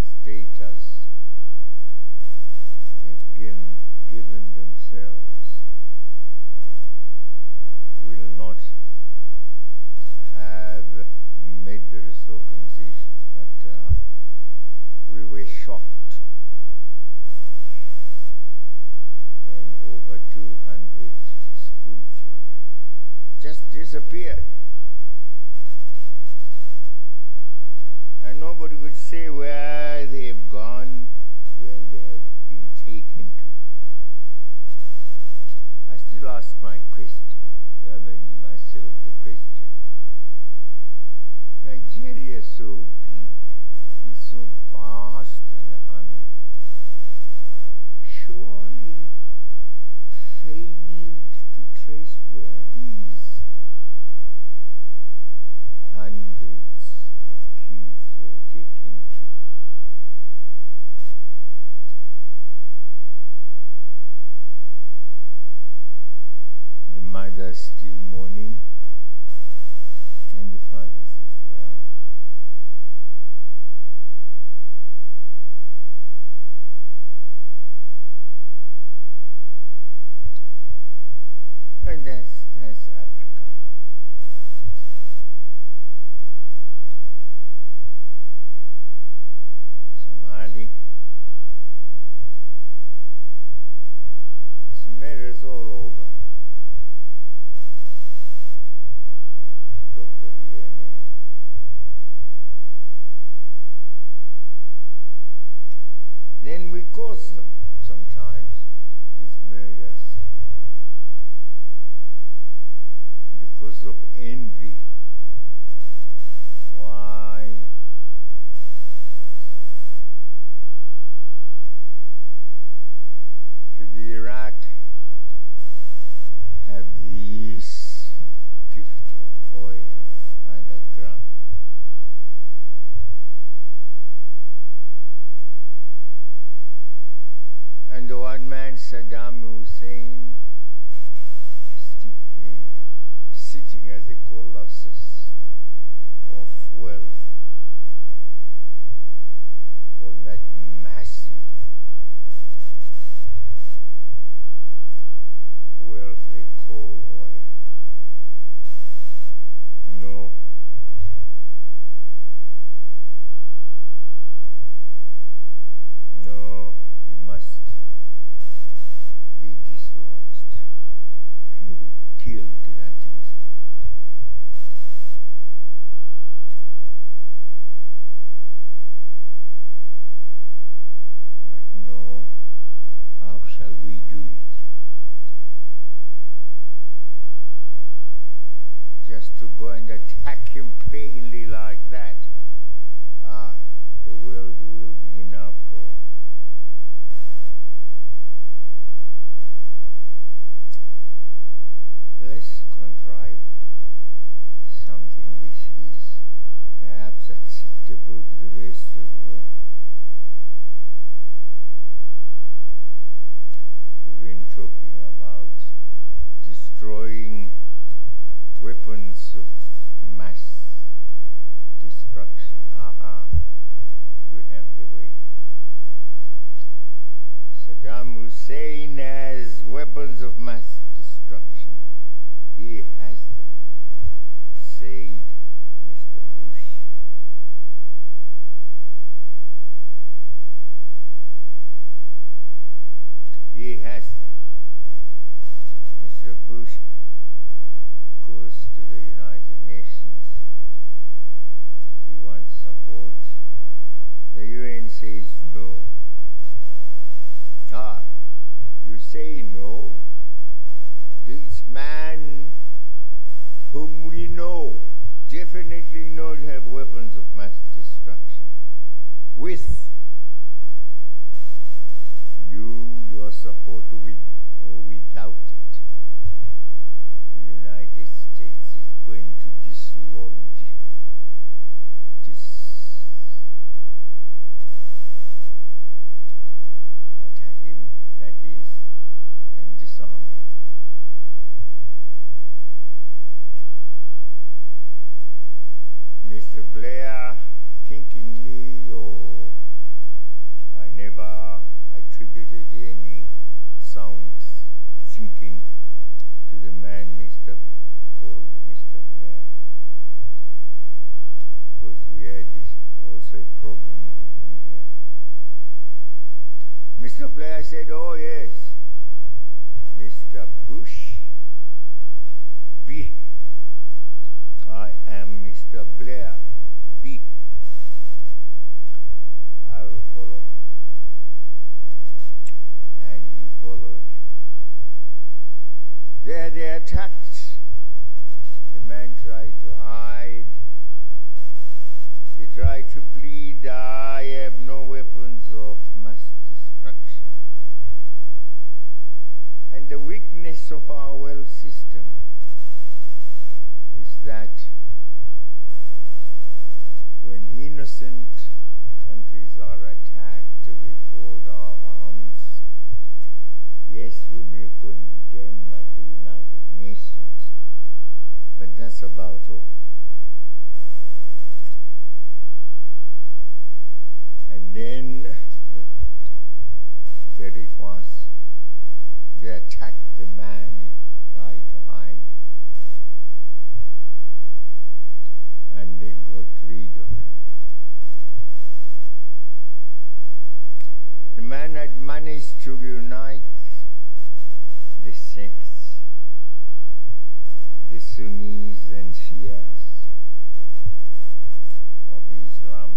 status they've given themselves, will not have murderous organizations. but we were shocked when over 200 school children just disappeared. And nobody could say where they have gone, where they have been taken to. I still ask myself the question. Nigeria so big, with so vast an army, surely failed to trace where these hundreds of kids were taken to. The mothers still mourning, and the fathers as well. And that's Africa. Somali. It's matters all over. We talked of Yemen. Then we cause them sometimes, these murders, because of envy. Why? Should Iraq have this gift of oil underground? And the one man, Saddam Hussein, sitting as a colossus of wealth on that massive wealth they call oil. No. No, he must be dislodged, killed, that is. But no, how shall we do it? Just to go and attack him plainly like that? The world will be in uproar. Let's contrive something which is perhaps acceptable to the rest of the world. We've been talking about destroying weapons of mass destruction. We have the way. Saddam Hussein has weapons of mass destruction. He has them, said Mr. Bush. He has them. Mr. Bush goes to the United Nations. He wants support. The UN says no. You say no? This man, whom we know definitely not have weapons of mass destruction, with your support with or without it, the United States is going to dislodge attack him, that is, and disarm him. Mr. Blair, thinkingly, or I never attributed any sound thinking to the man called Mr. Blair, because we had also a problem with him here. Mr. Blair said, oh yes, Mr. Bush, B. I am Mr. Blair, B. I will follow. And he followed. There they attacked. The man tried to hide. He tried to plead, I have no weapons of mass destruction. And the weakness of our world system is that when innocent countries are attacked, we fold our arms. Yes, we may condemn at the United Nations, but that's about all. And then, there it was. They attacked the man, he tried to hide. And they got rid of him. The man had managed to unite the sects, the Sunnis and Shias of Islam,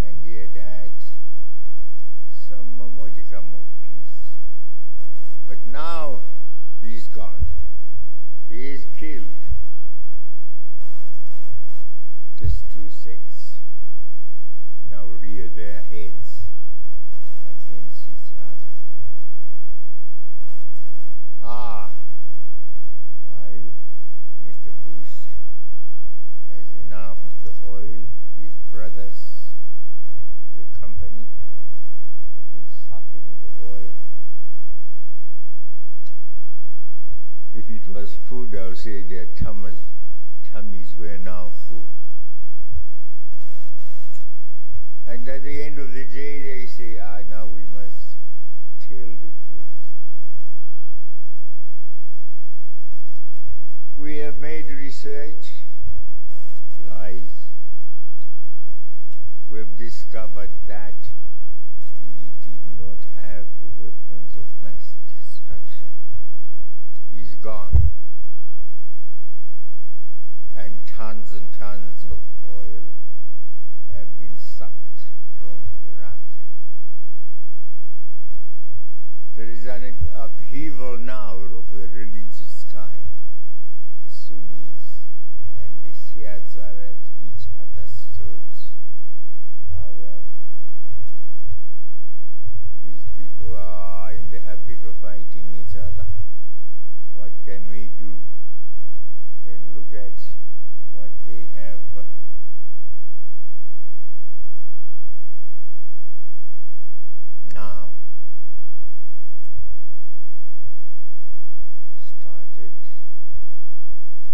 and he had had some modicum of peace. But now he's gone. He is killed. These two sects now rear their heads against each other. While Mr. Bush has enough of the oil, his brothers, the company, have been sucking the oil. If it was food, I would say their tummies were now full. And at the end of the day, they say, now we must tell the truth. We have made research, lies. We have discovered that he did not have weapons of mass destruction. He's gone. And tons of oil have been sucked from Iraq. There is an upheaval now of a religious kind. The Sunnis and the Shiites are at each other's throats. Well, these people are in the habit of fighting each other. What can we do? Then look at what they have now started,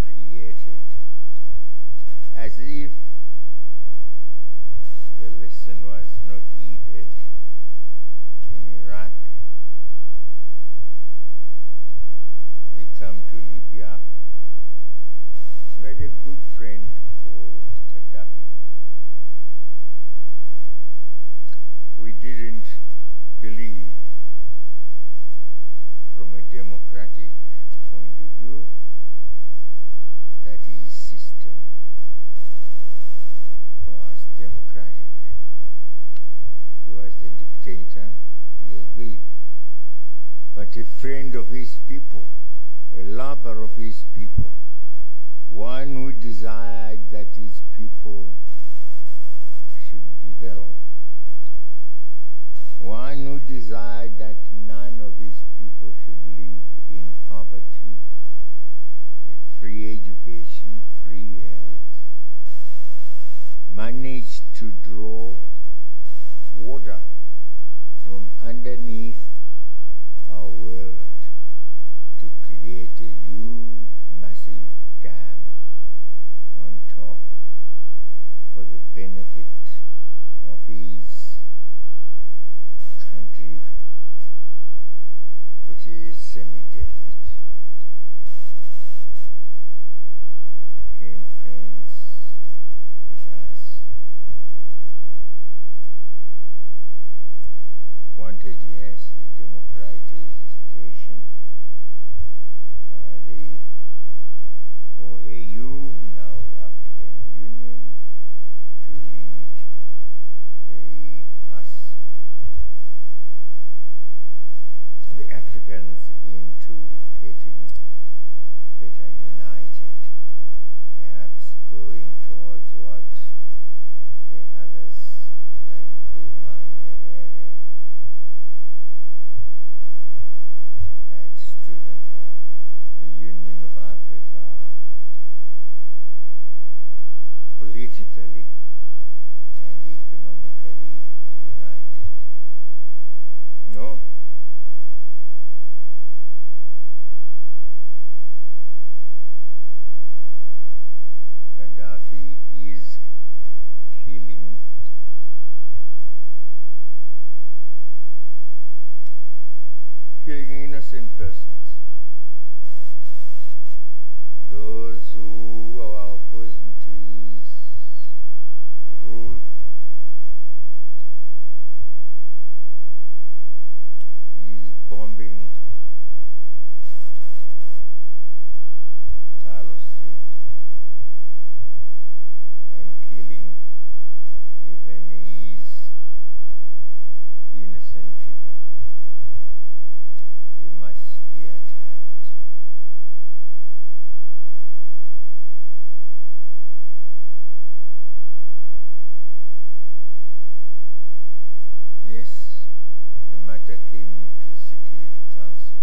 created, as if the lesson was not heeded in Iraq. They come to Libya, we had a good friend called Gaddafi. We didn't believe, from a democratic point of view, that his system was democratic. He was a dictator, we agreed. But a friend of his people, a lover of his people, one who desired that his people should develop, one who desired that none of his people should live in poverty, get free education, free health, managed to draw water from underneath our world to create a huge, massive dam on top for the benefit of his country, which is semi-desert. Became friends friends with us wanted, yes, the democratization by the OAU, now African Union, to lead the Africans into getting better united, perhaps going towards what the others like Nkrumah, Nyerere had striven for, the Union of Africa, politically and economically united. No. Gaddafi is killing innocent persons. Those who are opposing to his rule, he's bombing Carlos III and killing even his innocent people. He must be attacked. Yes, the matter came to the Security Council.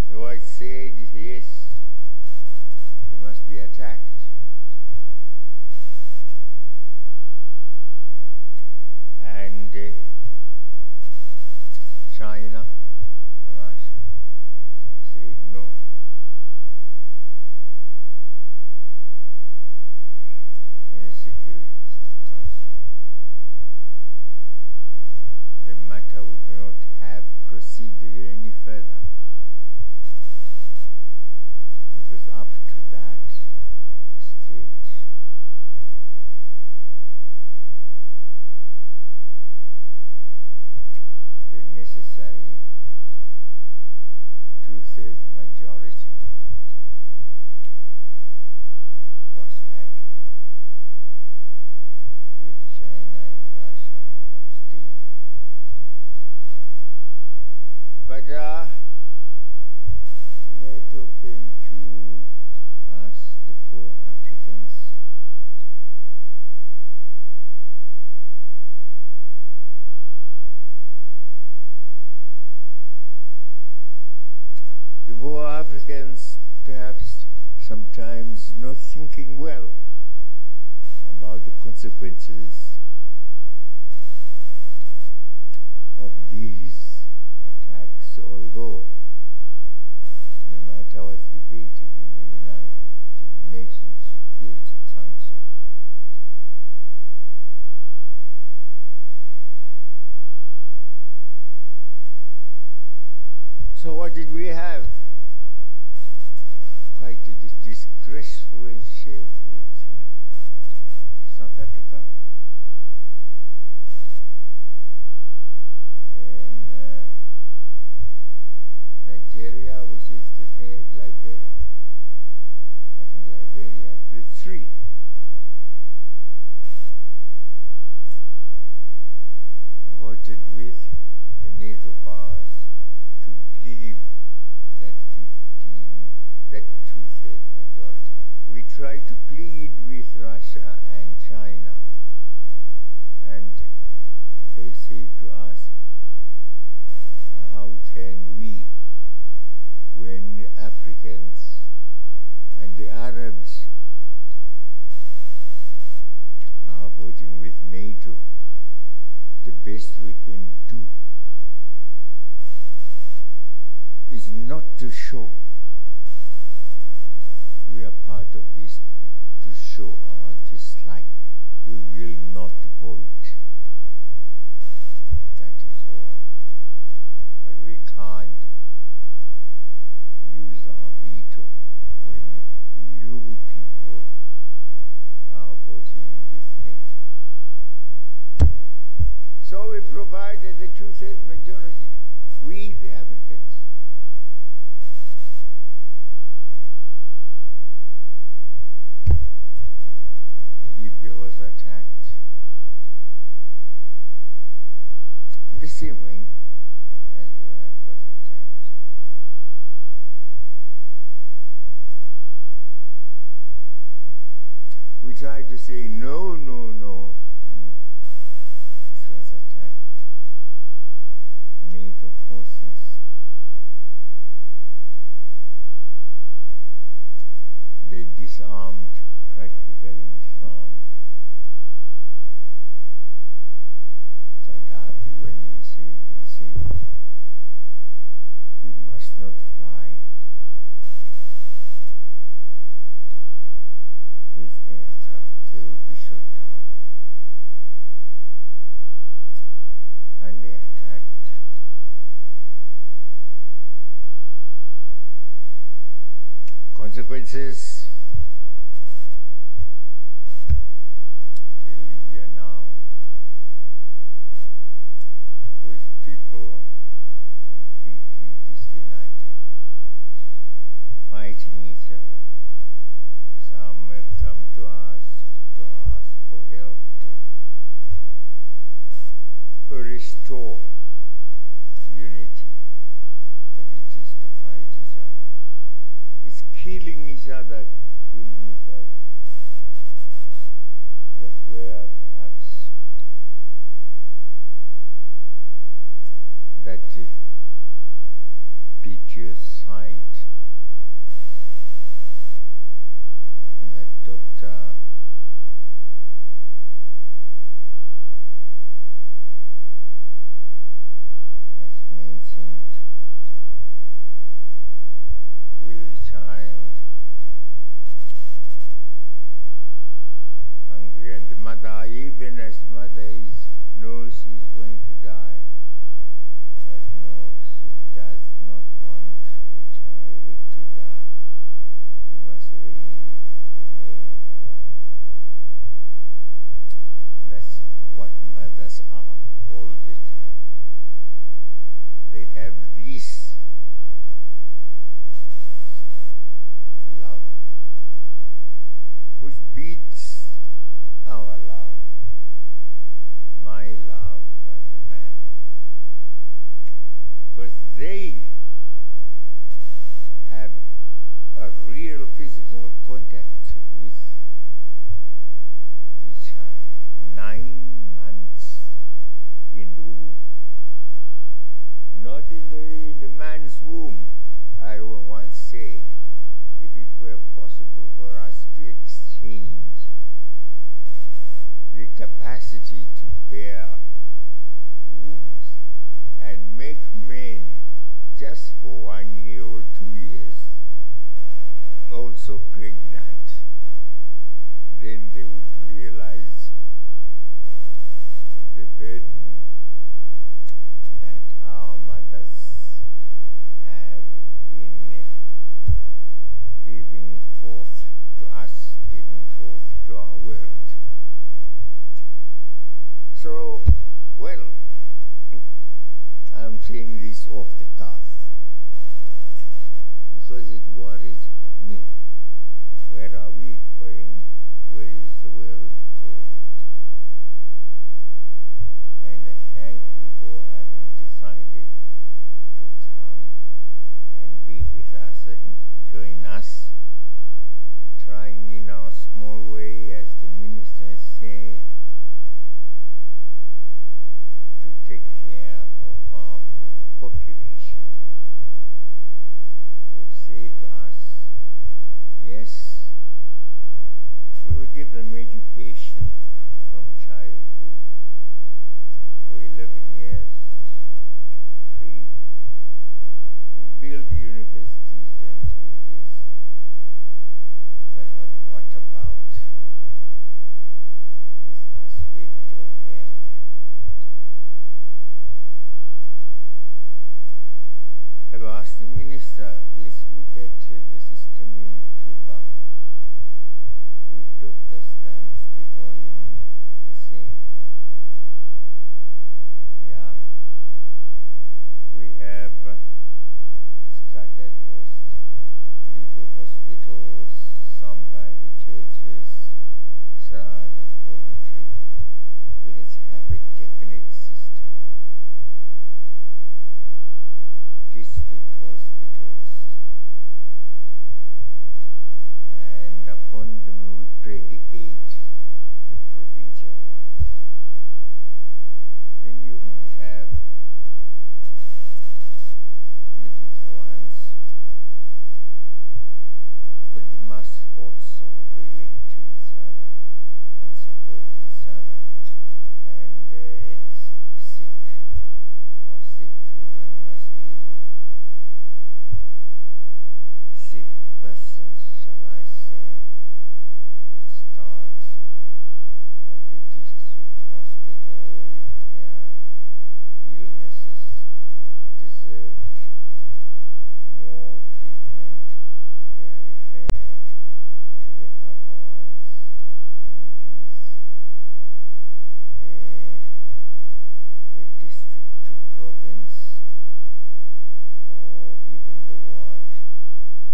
The White said, yes, he must be attacked. And China, Russia, said no. In the Security Council, the matter would not have proceeded any further, because up to that stage, the necessary two-thirds majority was lacking, with China and Russia abstaining. But NATO came to us, the poor Africans, the poor Africans perhaps sometimes not thinking well about the consequences of these attacks, although the matter was debated in the United Nations Security Council. So what did we have? Quite a disgraceful and shameful thing. South Africa and Nigeria, which is the third, Liberia, I think Liberia, the three. Voted with the NATO powers to give that that two-thirds majority. We tried to plead with Russia and China, and they said to us, how can we, when Africans and the Arabs are voting with NATO, the best we can do is not to show we are part of this, but to show our dislike. We will not vote. That is all. can't use our veto when you people are voting with nature. So we provided a two-thirds majority, we the Africans. Libya was attacked in the same way as Iraq was attacked. We tried to say no, no, no, no. It was attacked. NATO forces. They disarmed, practically disarmed Gaddafi when they said he must not fly. His aircraft, they will be shot down. And they attacked. Consequences, Libya now, with people completely disunited, fighting each other. Some have come to us to ask for help to restore unity, but it is to fight each other. It's killing each other, killing each other. That's where perhaps that piteous sight and that doctor has mentioned with a child hungry, and the mother, even as mother is, knows she's going to die, but no, she does not want a child to die. He must remain alive. That's what mothers are all the time. They have this love which beats our love, my love as a man. Because they have a real physical contact with the child. 9 months in the womb. Not in the man's womb. I once said, if it were possible for us to exchange the capacity to bear wombs and make men just for 1 year or 2 years also pregnant, then they would realize the burden that our mothers have in giving forth to us, giving forth to our world. So, well, I'm saying this off the cuff because it worries me. Where are we going? Where is the world going? And I thank you for having decided to come and be with us and to join us, trying in our small way, as the minister said, to take care of our population. They have said to us, yes, we will give them education from childhood for 11 years, free. We'll build universities and colleges. But what about this aspect of health? Minister, let's look at the system in Cuba with Dr. Stamps before him the same. Yeah, we have scattered little hospitals, some by the churches, some others voluntary. Let's have a definite system. District hospitals, and upon them we predicate the provincial ones. Then you might have the bigger ones, but they must also relate to each other and support each other. And sick children must leave. Sick persons, shall I say, could start at the district hospital if their illnesses deserved more treatment. They are referred to the upper ones, PDs, the district to province, or even the ward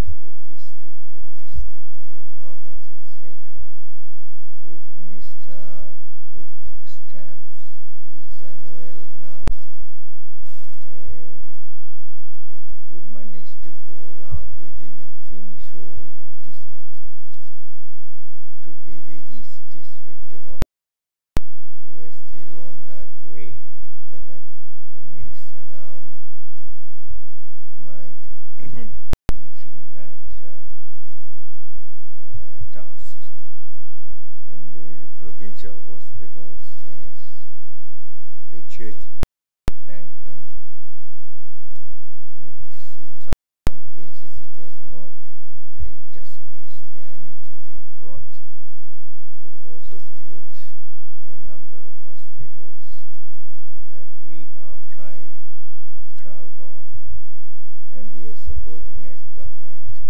to the district and district to the province, etc. With Mr. Stamps, he's unwell now. We managed to go around. We didn't finish all the districts to give the East District a hospital. We're still on that way, but the minister now might reaching that task. And the provincial hospitals, yes. The church, we thank them. Yes, in some cases it was not just Christianity they brought. They also built a number of hospitals that we are proud of, and we are supporting as government.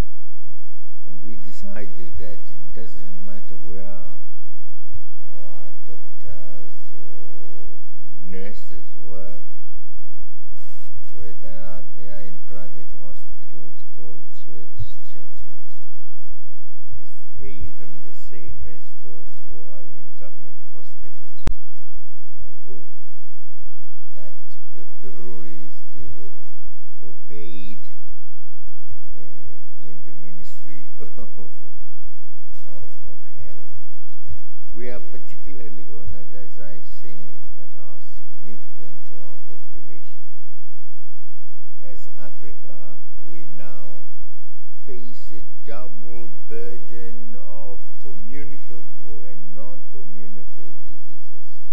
And we decided that it doesn't matter where our doctors or nurses work, whether they are in private hospitals called churches. Let's pay them the same as those who are in government hospitals. I hope that the rule is still obeyed in the Ministry of Health. We are particularly honored, as I say, that are significant to our population. As Africa, we now face a double burden of communicable and non-communicable diseases.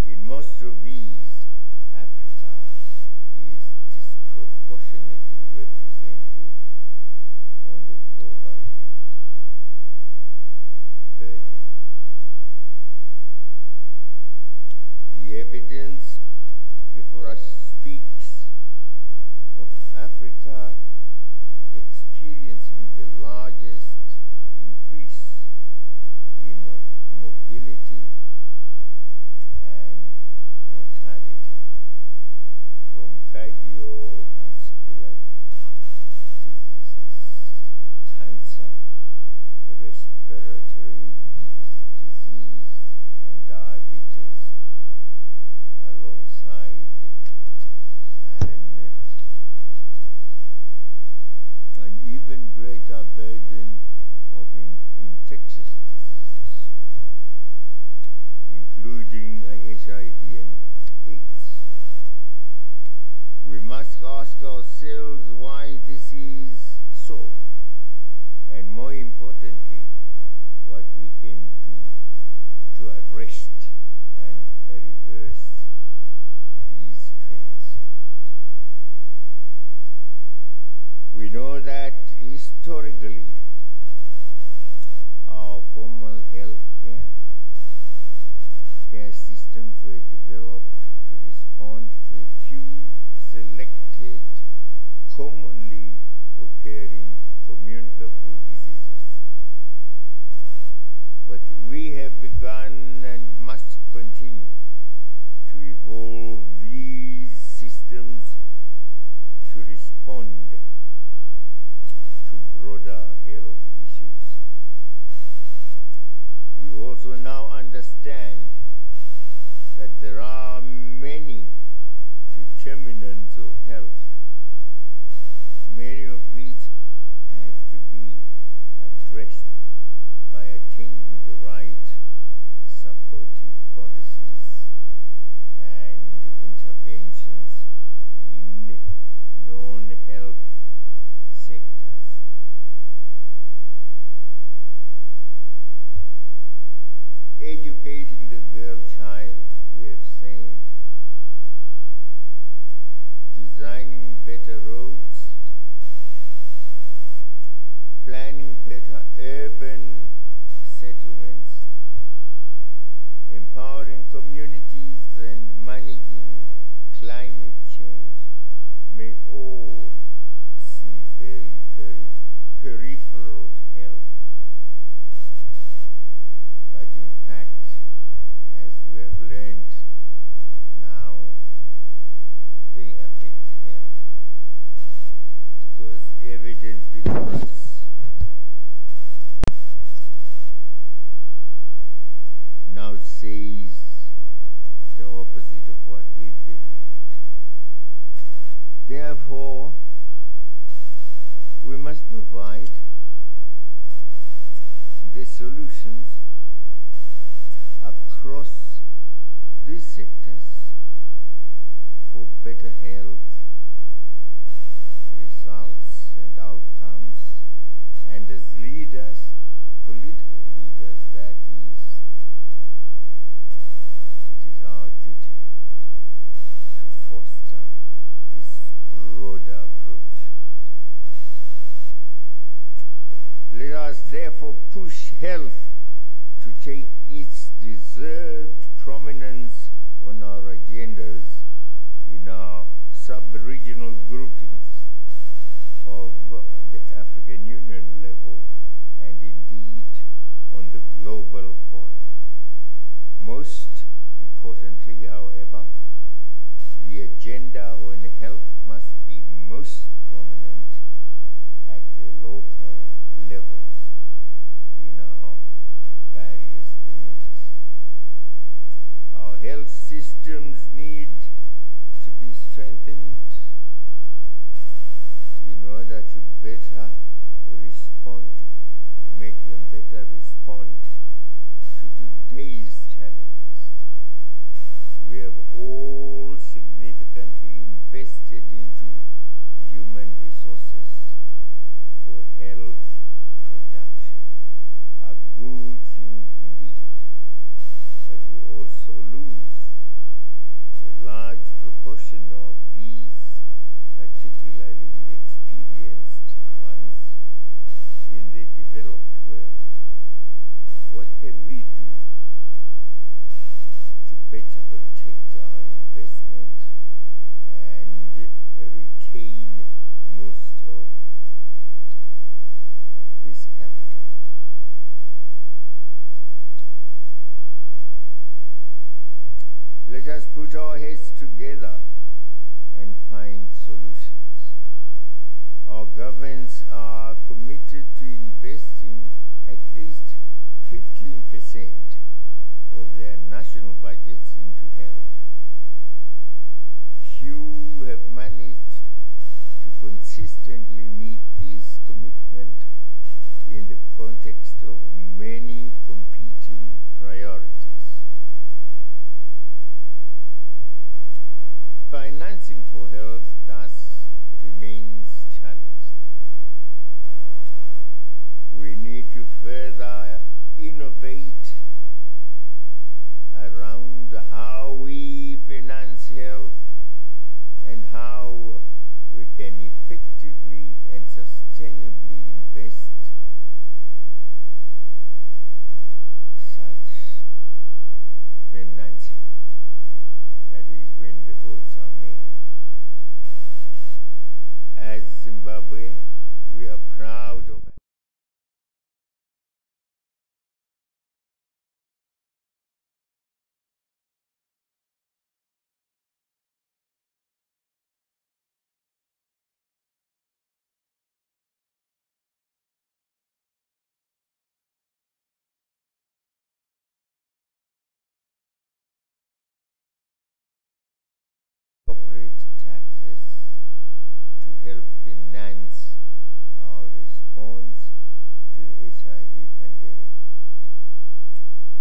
In most of these, Africa is disproportionately represented on the global burden. The evidence before us speaks of Africa experiencing the largest increase in mobility and mortality from cardiovascular diseases, cancer, respiratory disease, and diabetes, alongside an even greater burden of infectious diseases, including HIV and AIDS. We must ask ourselves why this is so, and more importantly, what we can do to arrest and reverse these trends. We know that historically our formal health care systems were developed to respond to a few selected communicable diseases. But we have begun and must continue to evolve these systems to respond to broader health issues. We also now understand that there are many determinants of health, many of which have to be addressed by attending the right supportive policies and interventions in non-health sectors. Educating the girl child, we have said, designing better roads, planning better urban settlements, empowering communities and managing climate change may all seem very peripheral to health. But in fact, as we have learned now, they affect health. Because evidence before us now says the opposite of what we believed. Therefore, we must provide the solutions across these sectors for better health results and outcomes, and as leaders, political leaders, that is, it is our duty to foster this broader approach. Let us therefore push health to take its deserved prominence on our agendas in our sub-regional groupings of the African Union level and indeed on the global forum. Most importantly, however, the agenda on health must be most prominent at the local levels in our various communities. Our health systems need to be strengthened in order to better respond, to make them better respond to today's challenges. We have all significantly invested into human resources for health production, a good thing indeed. But we also lose a large proportion of these particularly experienced ones in the developed world. What can we do to better protect our investment and retain most of this capital? Let us put our heads together and find solutions. Our governments are committed to investing at least 15% of their national budgets into health. Few have managed to consistently meet this commitment in the context of many competing priorities. Financing for health thus remains challenged. We need to further innovate around how we finance health and how we can effectively and sustainably invest such financing. That is when the votes are made. As Zimbabwe, we are proud of HIV pandemic.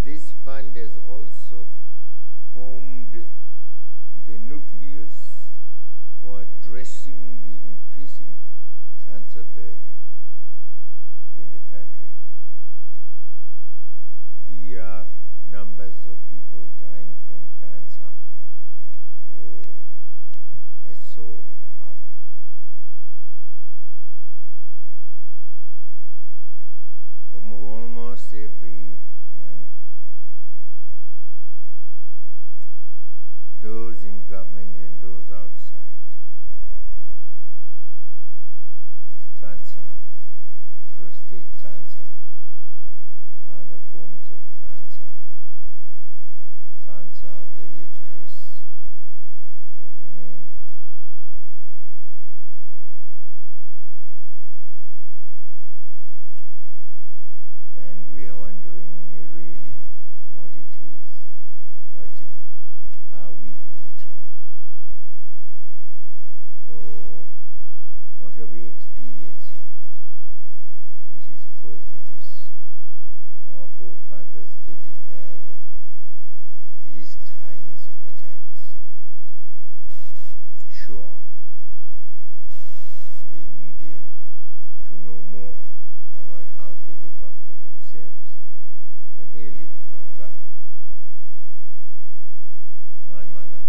This fund has also formed the nucleus for addressing the increasing cancer burden in the country. The numbers of people dying from cancer has soared up. Almost every month, those in government and those outside, cancer, prostate cancer, other forms of cancer, cancer of the uterus for women, and we are wondering really what it is. What are we eating? Or what are we experiencing which is causing this? Our forefathers didn't have these kinds of attacks. Sure, they needed to know more about how to look after themselves, but they lived longer. My mother,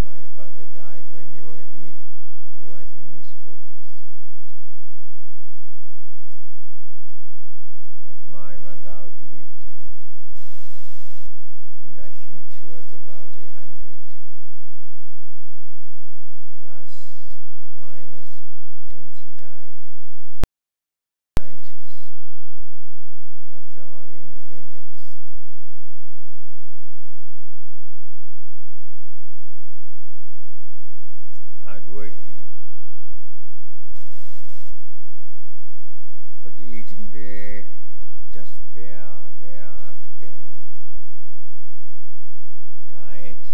my father died when he was in his 40s. But my mother outlived him, and I think she was about 100 plus or minus when she died. 90s, after our independence. Hardworking, but eating the just bare African diet.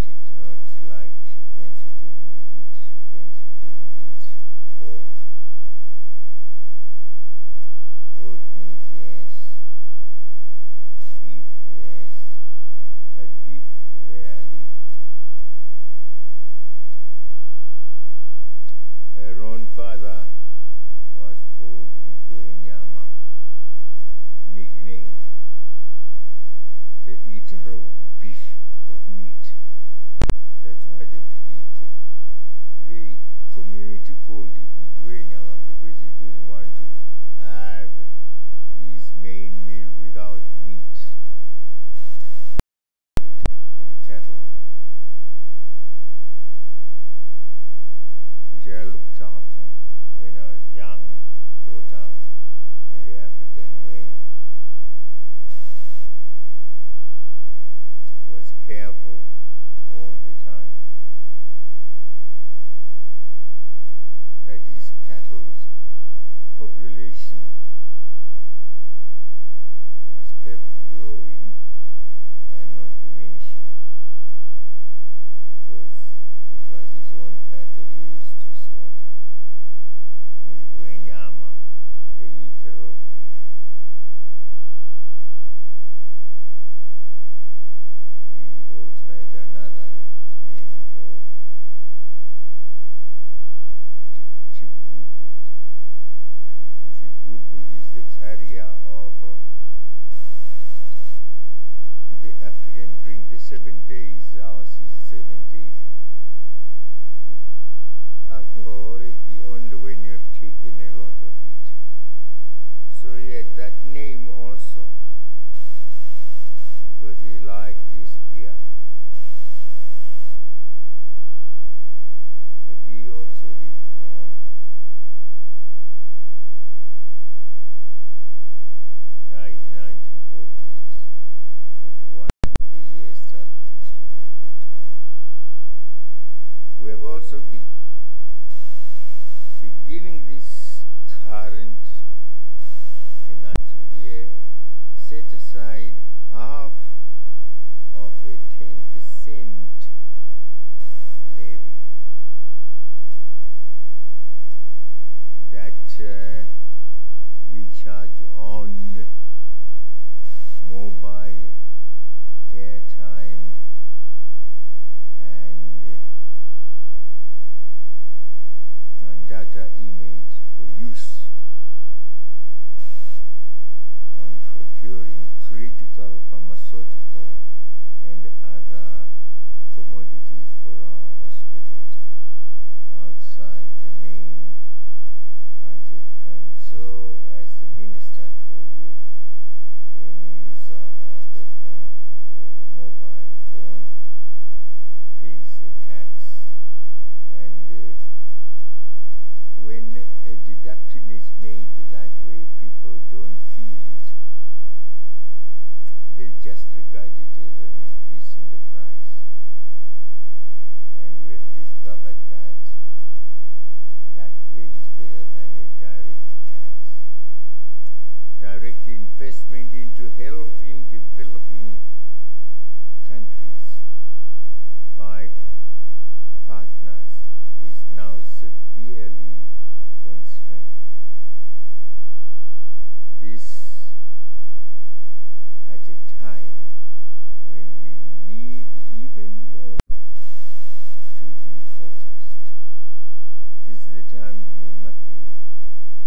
She did not like chicken, she didn't eat chicken, she didn't eat pork. Goat meat, yes. Beef, yes. But beef, rarely. Her own father was called Mugwenyama, nickname, the eater of beef, of meat. That's why the community called him Mugwenyama, because he didn't want to have his main meal without meat. In the cattle, which I looked after when I was young, brought up in the African way, was careful all the time that his cattle's population was kept growing and not diminishing, because it was his own cattle he used to slaughter. Mugwenyama, the eater of beef. He also had another name though, Chigubu. Chigubu is the carrier of the African drink, the 7 days, ours is 7 days. Alcoholic only when you have taken a lot of it. So he had that name also, because he liked this beer. But he also lived long. Died in 1940s, 41, the year started teaching at Butama. We have also beginning this current financial year, set aside half of a 10% levy that we charge on mobile airtime and data image for use on procuring critical pharmaceutical and other commodities for our hospitals outside the main budget premise. So, as the minister told you, any user of a phone call, a mobile phone, pays a tax. And when a deduction is made that way, people don't feel it. They just regard it as an increase in the price. And we have discovered that that way is better than a direct tax. Direct investment into health in developing countries by partners is now severely constrained. This at a time when we need even more to be focused. This is the time we must be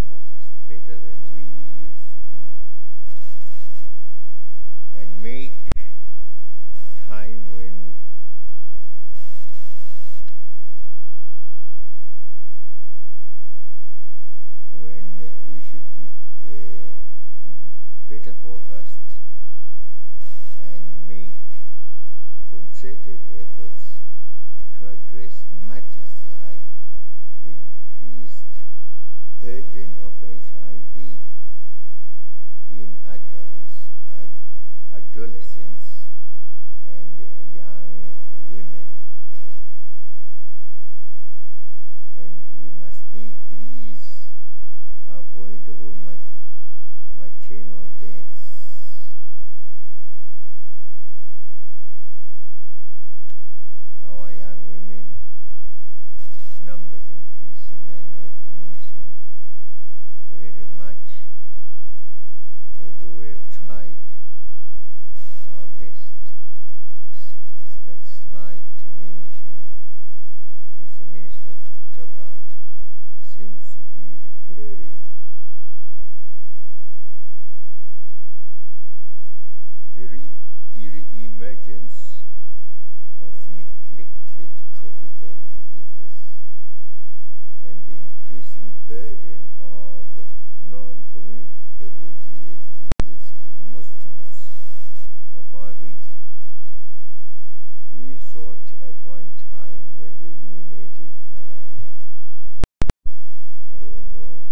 focused better than we used to be and make time when we should be better focused and make concerted efforts to address matters like the increased burden of HIV in adults, adolescents, and young women. And we must make these avoidable maternal deaths. Our young women, numbers increasing and not diminishing very much, although we have tried our best. That slight diminishing, which the minister talked about, seems to be recurring. The emergence of neglected tropical diseases and the increasing burden of non-communicable diseases in most parts of our region. We thought at one time when they eliminated malaria, I don't know,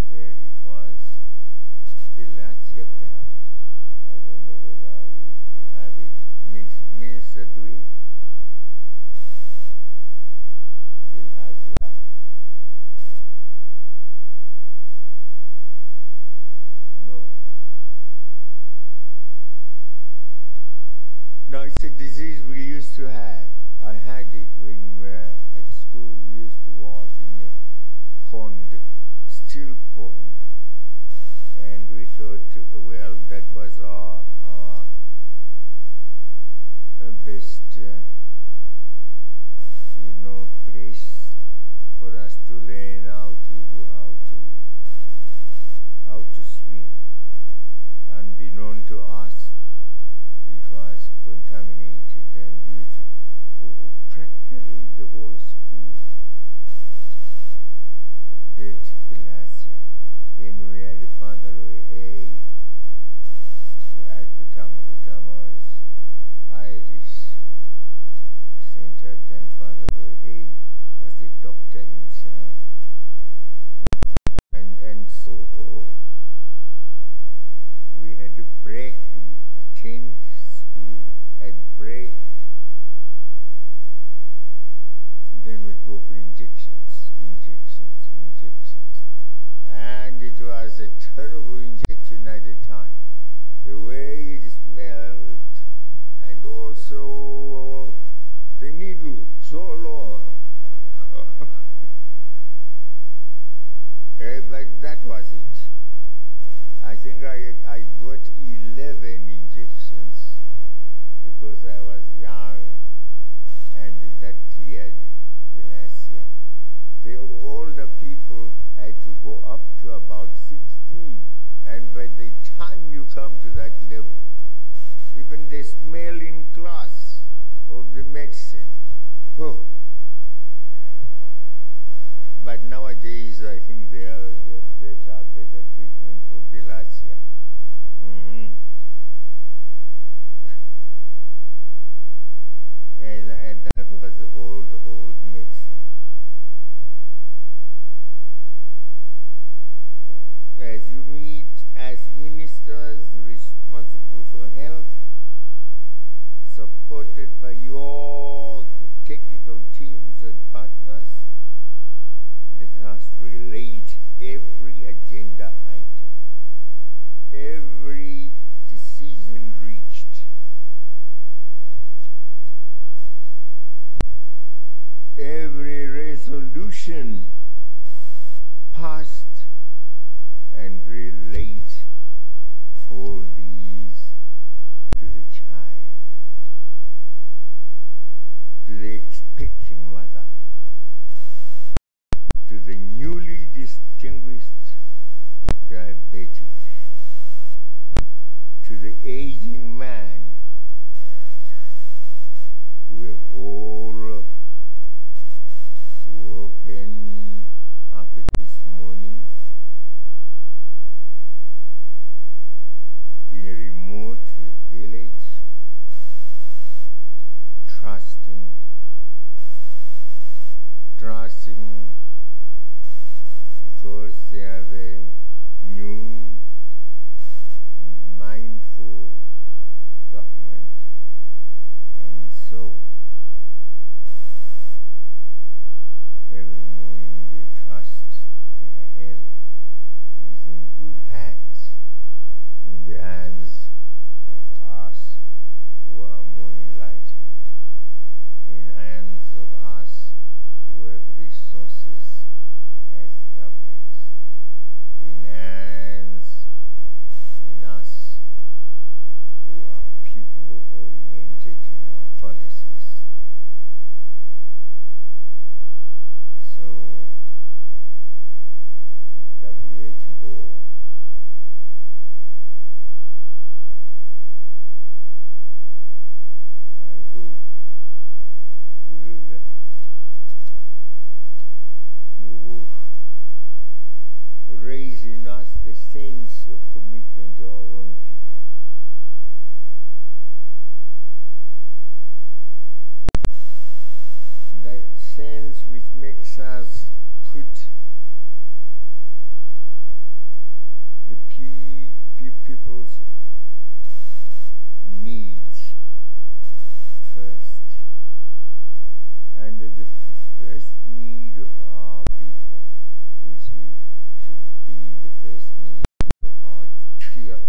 there it was, bilharzia perhaps. I don't know whether we still have it. Minister, do we? Bilharzia. No. No, it's a disease we used to have. I had it when we were at school. We used to wash in a pond, still pond. And we thought, well, that was our best, place for us to learn how to swim. Unbeknown to us, it was contaminated and used to practically the whole school get bilharzia. Then we had Father Roy, Kutama was Irish centered, and Father Roy was the doctor himself. And so we had to break, attend school at break. Then we go for injections. And it was a terrible injection at the time. The way it smelled, and also the needle so long. that was it. I think I got 11 injections because I was young, and that cleared bilharzia. The older people had to go up to about 16, and by the time you come to that level, even the smell in class of the medicine, oh. But nowadays, I think they are better treatment for bilharzia. And that was old medicine. As you meet as ministers responsible for health, supported by your technical teams and partners, let us relate every agenda item, every decision reached, every resolution passed, and relate all these to the child, to the expecting mother, to the newly distinguished diabetic, to the aging man, who have all woken up this morning in a remote village, trusting because they have a new, mindful government, and so every morning they trust their health is in good hands, in the hands of us who are more enlightened, in hands of us who have resources as governments, in us who are people-oriented in our policies. So, WHO I hope will raise in us the sense of commitment to our own people. That sense which makes us put the people's needs first. And the first need of our people, which should be the first need of our child,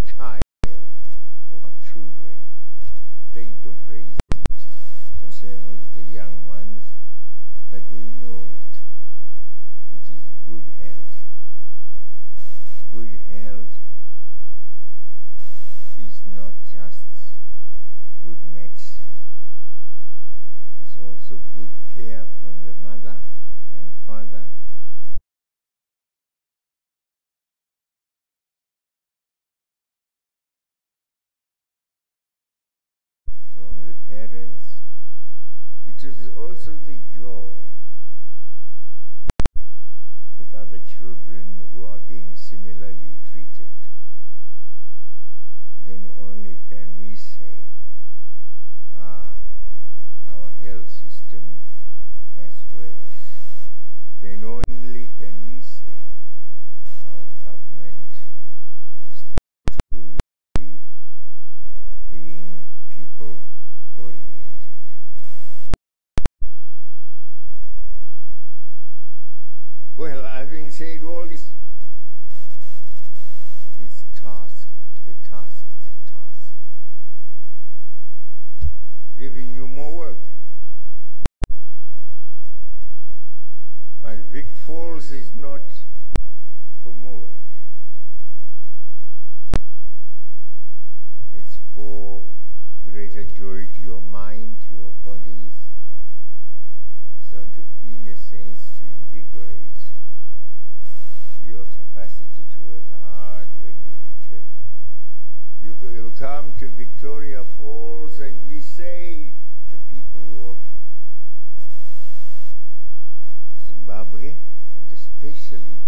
of our children. They don't raise it themselves, the young ones, but we know it. It is good health. Good health is not just good medicine. It's also good care from the mother and father, from the parents. It is also the joy with other children who are being similarly treated. Then only can we say, our health system has worked. Then only can we say our government is truly being people-oriented. Well, having said all this, it's the task. Giving you more work. But Vic Falls is not for more work. greater joy to your mind, to your bodies, so to, in a sense, to invigorate your capacity to work hard when you return. You come to Victoria Falls, and we say, the people of Zimbabwe, and especially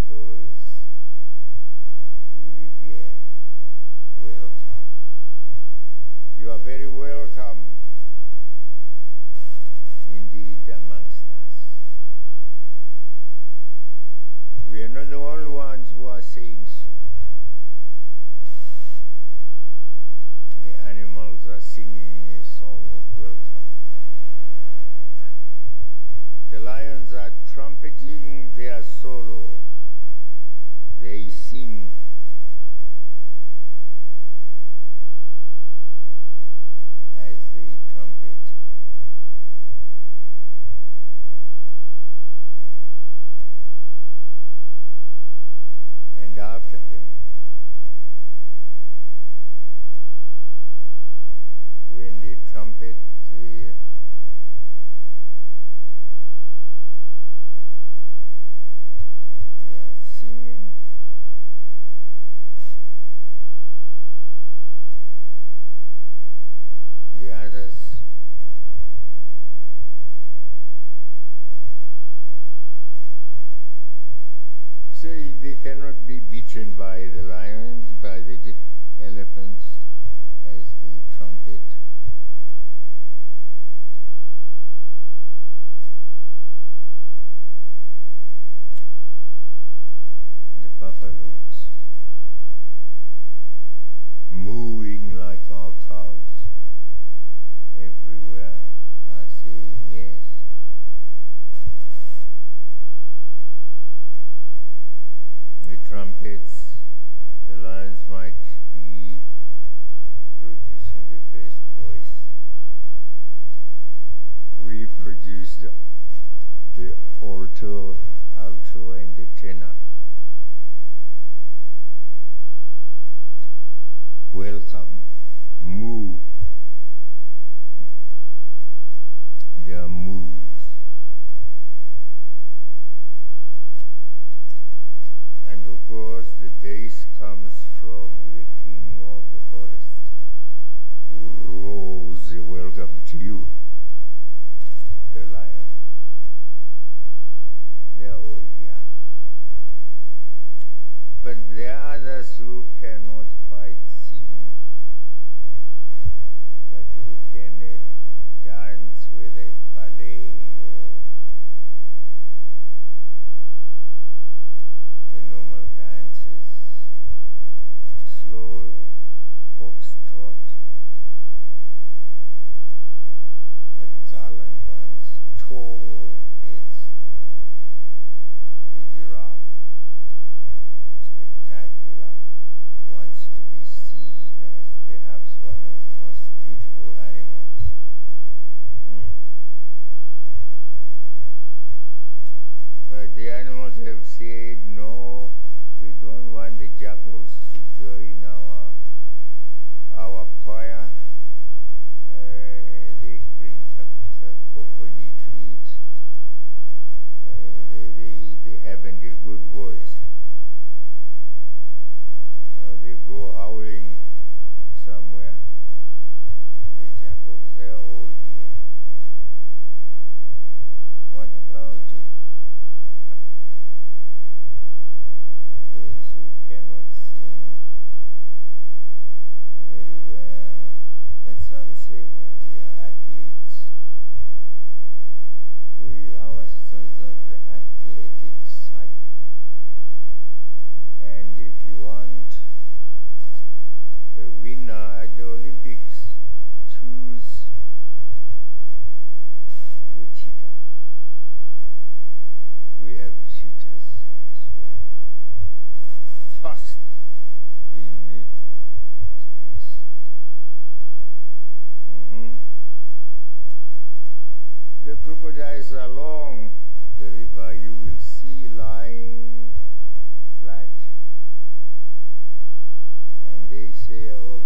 those who live here, welcome. You are very welcome indeed amongst us. We are not the only ones who are saying so. The animals are singing a song of welcome. The lions are trumpeting their sorrow. They sing. As they trumpet. And after them, when they trumpet, they are singing. The others say they cannot be beaten by the lions, by the elephants as they trumpet. The buffaloes mooing like our cows everywhere are saying yes. The trumpets, the lions might be producing the first voice. We produce the alto, and the tenor. Welcome, moo. Their moves. And of course, the bass comes from the king of the forests, who roars a welcome to you, the lion. They're all here. But there are others who cannot quite sing, but who can dance, whether it's ballet or the normal dances, slow foxtrot, but gallant ones, tall heads, the giraffe, spectacular, wants to be seen as perhaps one of the most beautiful animals. But the animals have said, no, we don't want the jackals to join our choir. They bring cacophony to it. They haven't a good voice. So they go howling somewhere. The jackals, they're all here. What about those who cannot sing very well? But some say, well, we are athletes. Ours is the athletic side. And if you want a winner at the Olympics, choose your cheetah. We have cheetahs as well. Fast in space. The crocodiles along the river you will see lying flat, and they say, oh,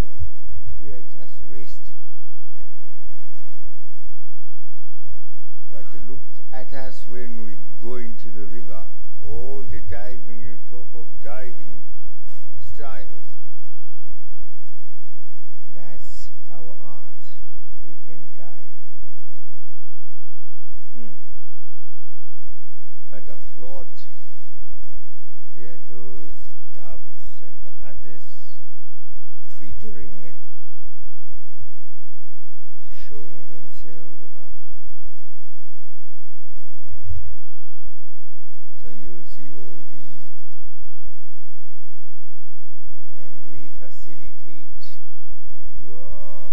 we are just resting. at us when we go into the river. All the diving, you talk of diving styles. That's our art. We can dive. But afloat, there are those doves and others twittering and showing themselves up. So you'll see all these, and we facilitate your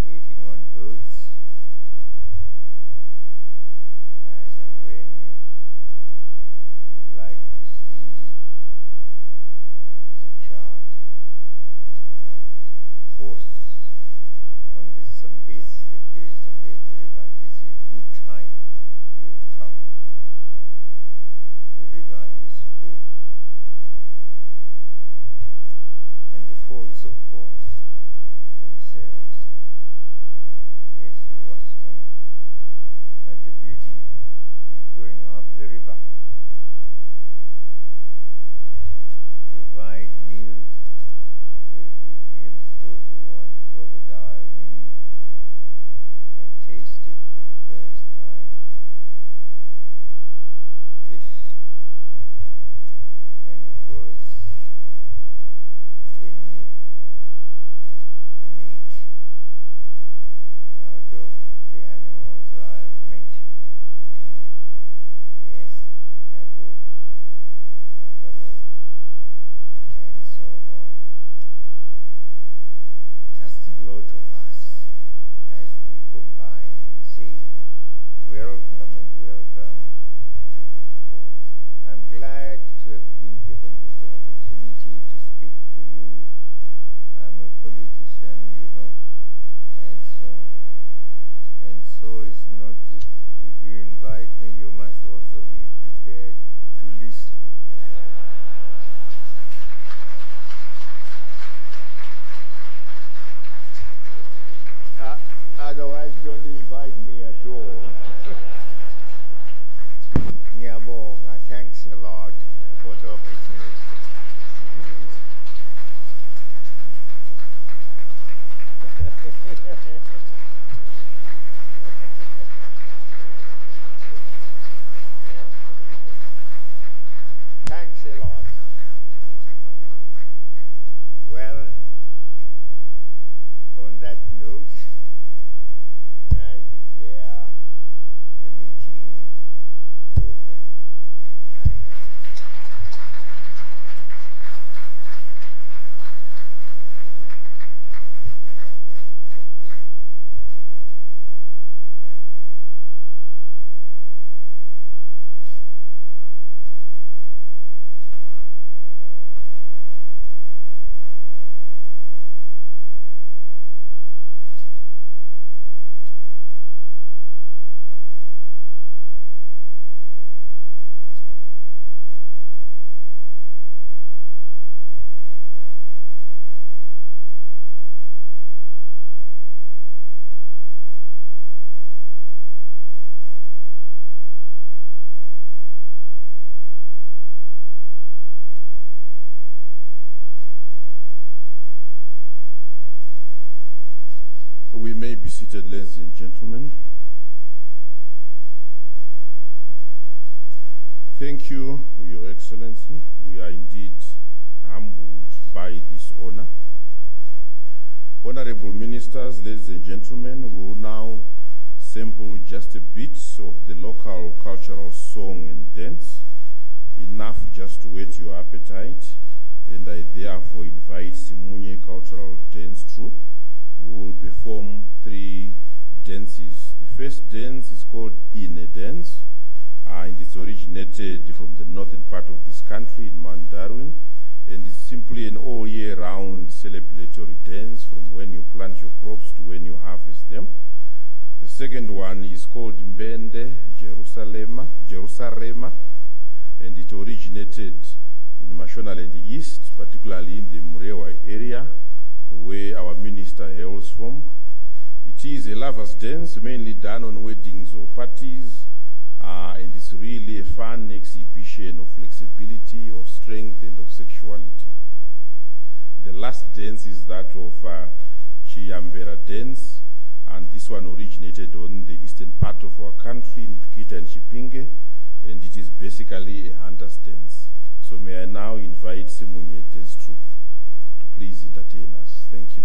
getting on boats as and when you would like to see, and the chart at horse on the Zambezi River. This is good time you have come. The river is full. And the falls, of course, themselves. Yes, you watch them, but the beauty is going up the river. We provide meals, very good meals. Those who want crocodile meat can taste it for the first time. Fish, and of course, any meat out of the animals I have mentioned. Beef, yes, cattle, buffalo, and so on. Just a lot of us as we combine in saying welcome and welcome to Vic Falls. I'm glad to have been given this opportunity to speak to you. I'm a politician, you know, and so it's not, if you invite me, you must also be prepared to listen. Otherwise, don't invite me at all. Ngiyabonga, thanks a lot for the opportunity. Thanks a lot. Well, on that note, I declare the meeting open. We may be seated, ladies and gentlemen. Thank you, Your Excellency. We are indeed humbled by this honor. Honorable Ministers, ladies and gentlemen, we will now sample just a bit of the local cultural song and dance, enough just to whet your appetite, and I therefore invite Simunye Cultural Dance Troupe, who will perform 3 dances. The first dance is called Ine Dance, and it's originated from the northern part of this country in Mount Darwin, and it's simply an all-year-round celebratory dance from when you plant your crops to when you harvest them. The second one is called Mbende Jerusalema, and it originated in Mashonaland East, particularly in the Murewa area, where our minister hails from. It It is a lover's dance, mainly done on weddings or parties, and it's really a fun exhibition of flexibility, of strength, and of sexuality. The last dance is that of Chiyambera dance, and this one originated on the eastern part of our country in Committe and Chipinge, and it is basically a hunter's dance. So may I now invite Simunye Dance Troupe to please entertain us. Thank you.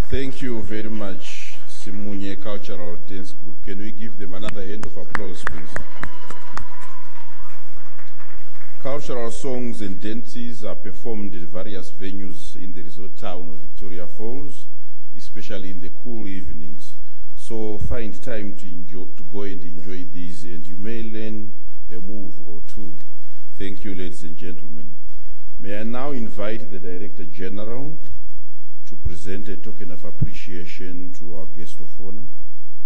Thank you very much, Simunye Cultural Dance Group. Can we give them another hand of applause, please? Cultural songs and dances are performed at various venues in the resort town of Victoria Falls, especially in the cool evenings. So find time to go and enjoy these, and you may learn a move or two. Thank you, ladies and gentlemen. May I now invite the Director General to present a token of appreciation to our guest of honor.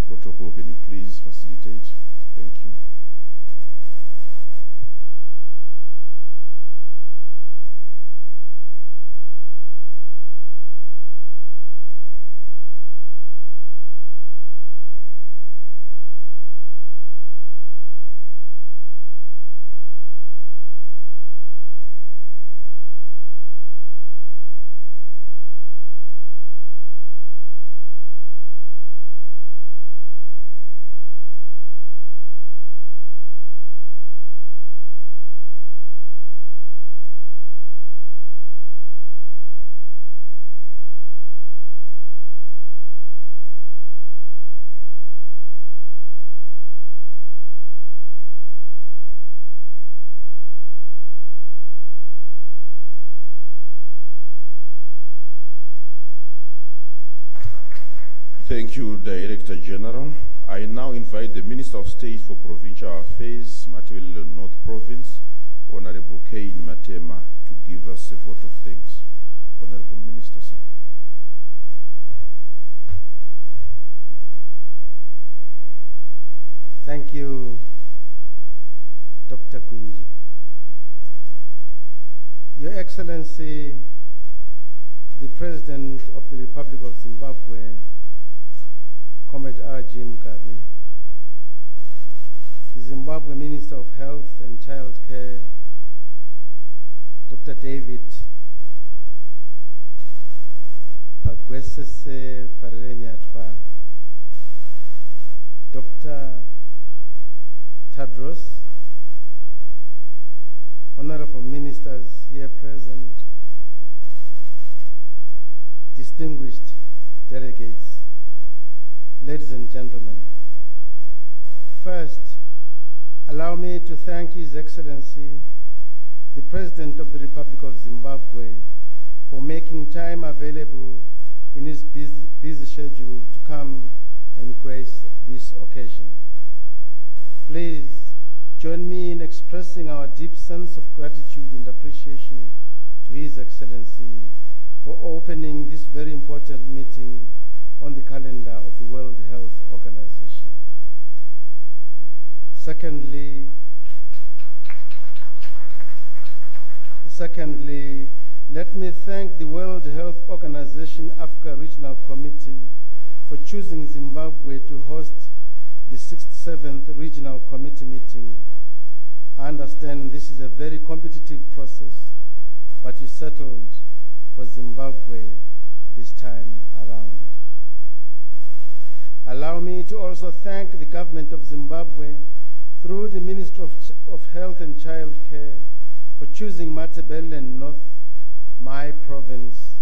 Protocol, can you please facilitate? Thank you. Thank you, Director General. I now invite the Minister of State for Provincial Affairs, Matabele North Province, Honorable Cain Matema, to give us a vote of thanks. Honorable Minister, sir. Thank you, Dr. Gwinji. Your Excellency, the President of the Republic of Zimbabwe, Committe Mugabe, the Zimbabwe Minister of Health and Child Care, Dr. David Pagwesese Parerenyatwa, Dr. Tadros, Honorable Ministers here present, distinguished delegates, ladies and gentlemen. First, allow me to thank His Excellency, the President of the Republic of Zimbabwe, for making time available in his busy schedule to come and grace this occasion. Please join me in expressing our deep sense of gratitude and appreciation to His Excellency for opening this very important meeting on the calendar of the World Health Organization. Secondly, let me thank the World Health Organization Africa Regional Committee for choosing Zimbabwe to host the 67th Regional Committee meeting. I understand this is a very competitive process, but you settled for Zimbabwe this time around. Allow me to also thank the government of Zimbabwe through the Ministry of Health and Child Care for choosing Matabele North, my province,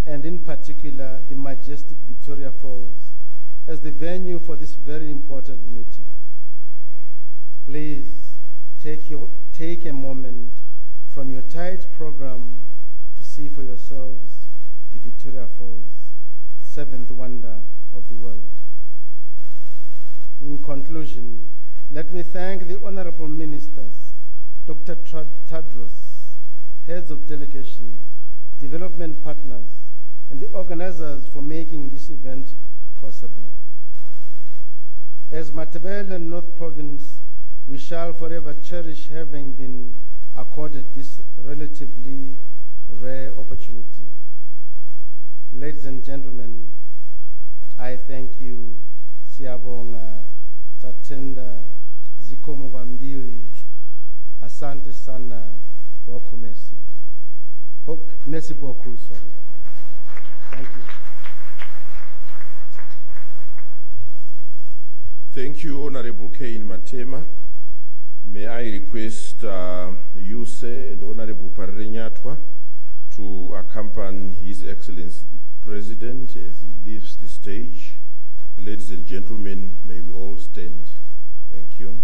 and in particular the majestic Victoria Falls, as the venue for this very important meeting. Please take a moment from your tight program to see for yourselves the Victoria Falls, seventh wonder of the world. In conclusion, let me thank the honorable ministers, Dr. Tadros, heads of delegations, development partners, and the organizers for making this event possible. As Matabele North Province, we shall forever cherish having been accorded this relatively rare opportunity. Ladies and gentlemen, I thank you, Siyabonga, Tatenda, Zikomo Gwambiri, Asante Sana, Boku Messi. Messi Boku, sorry. Thank you. Thank you, Honorable Cain Matema. May I request Yuse and Honorable Parerenyatwa to accompany His Excellency the President as he leaves the stage. Ladies and gentlemen, may we all stand. Thank you.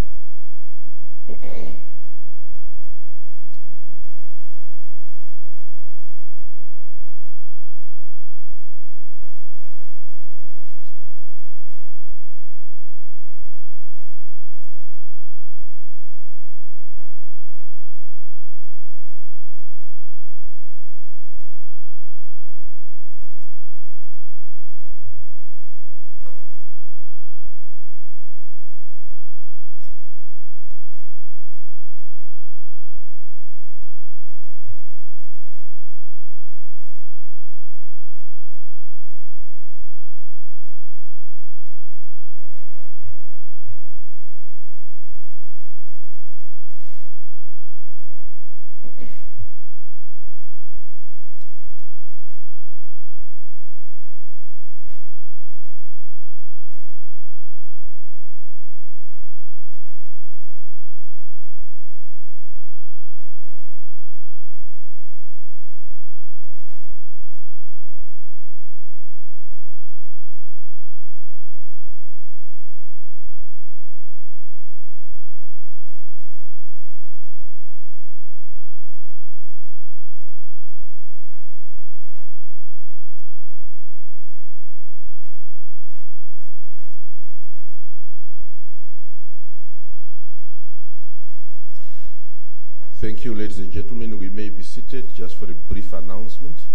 Thank you, ladies and gentlemen. We may be seated just for a brief announcement.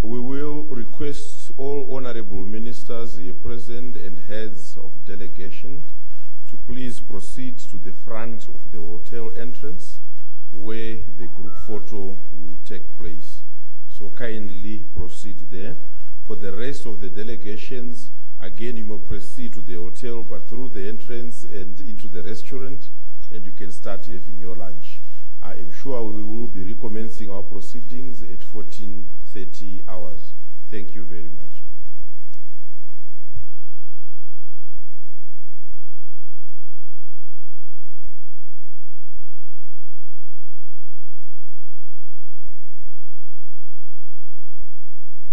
We will request all honorable ministers here present and heads of delegation to please proceed to the front of the hotel entrance where the group photo will take place. So kindly proceed there. For the rest of the delegations, again, you may proceed to the hotel, but through the entrance and into the restaurant, and you can start having your lunch. I am sure we will be recommencing our proceedings at 14:30 hours. Thank you very much.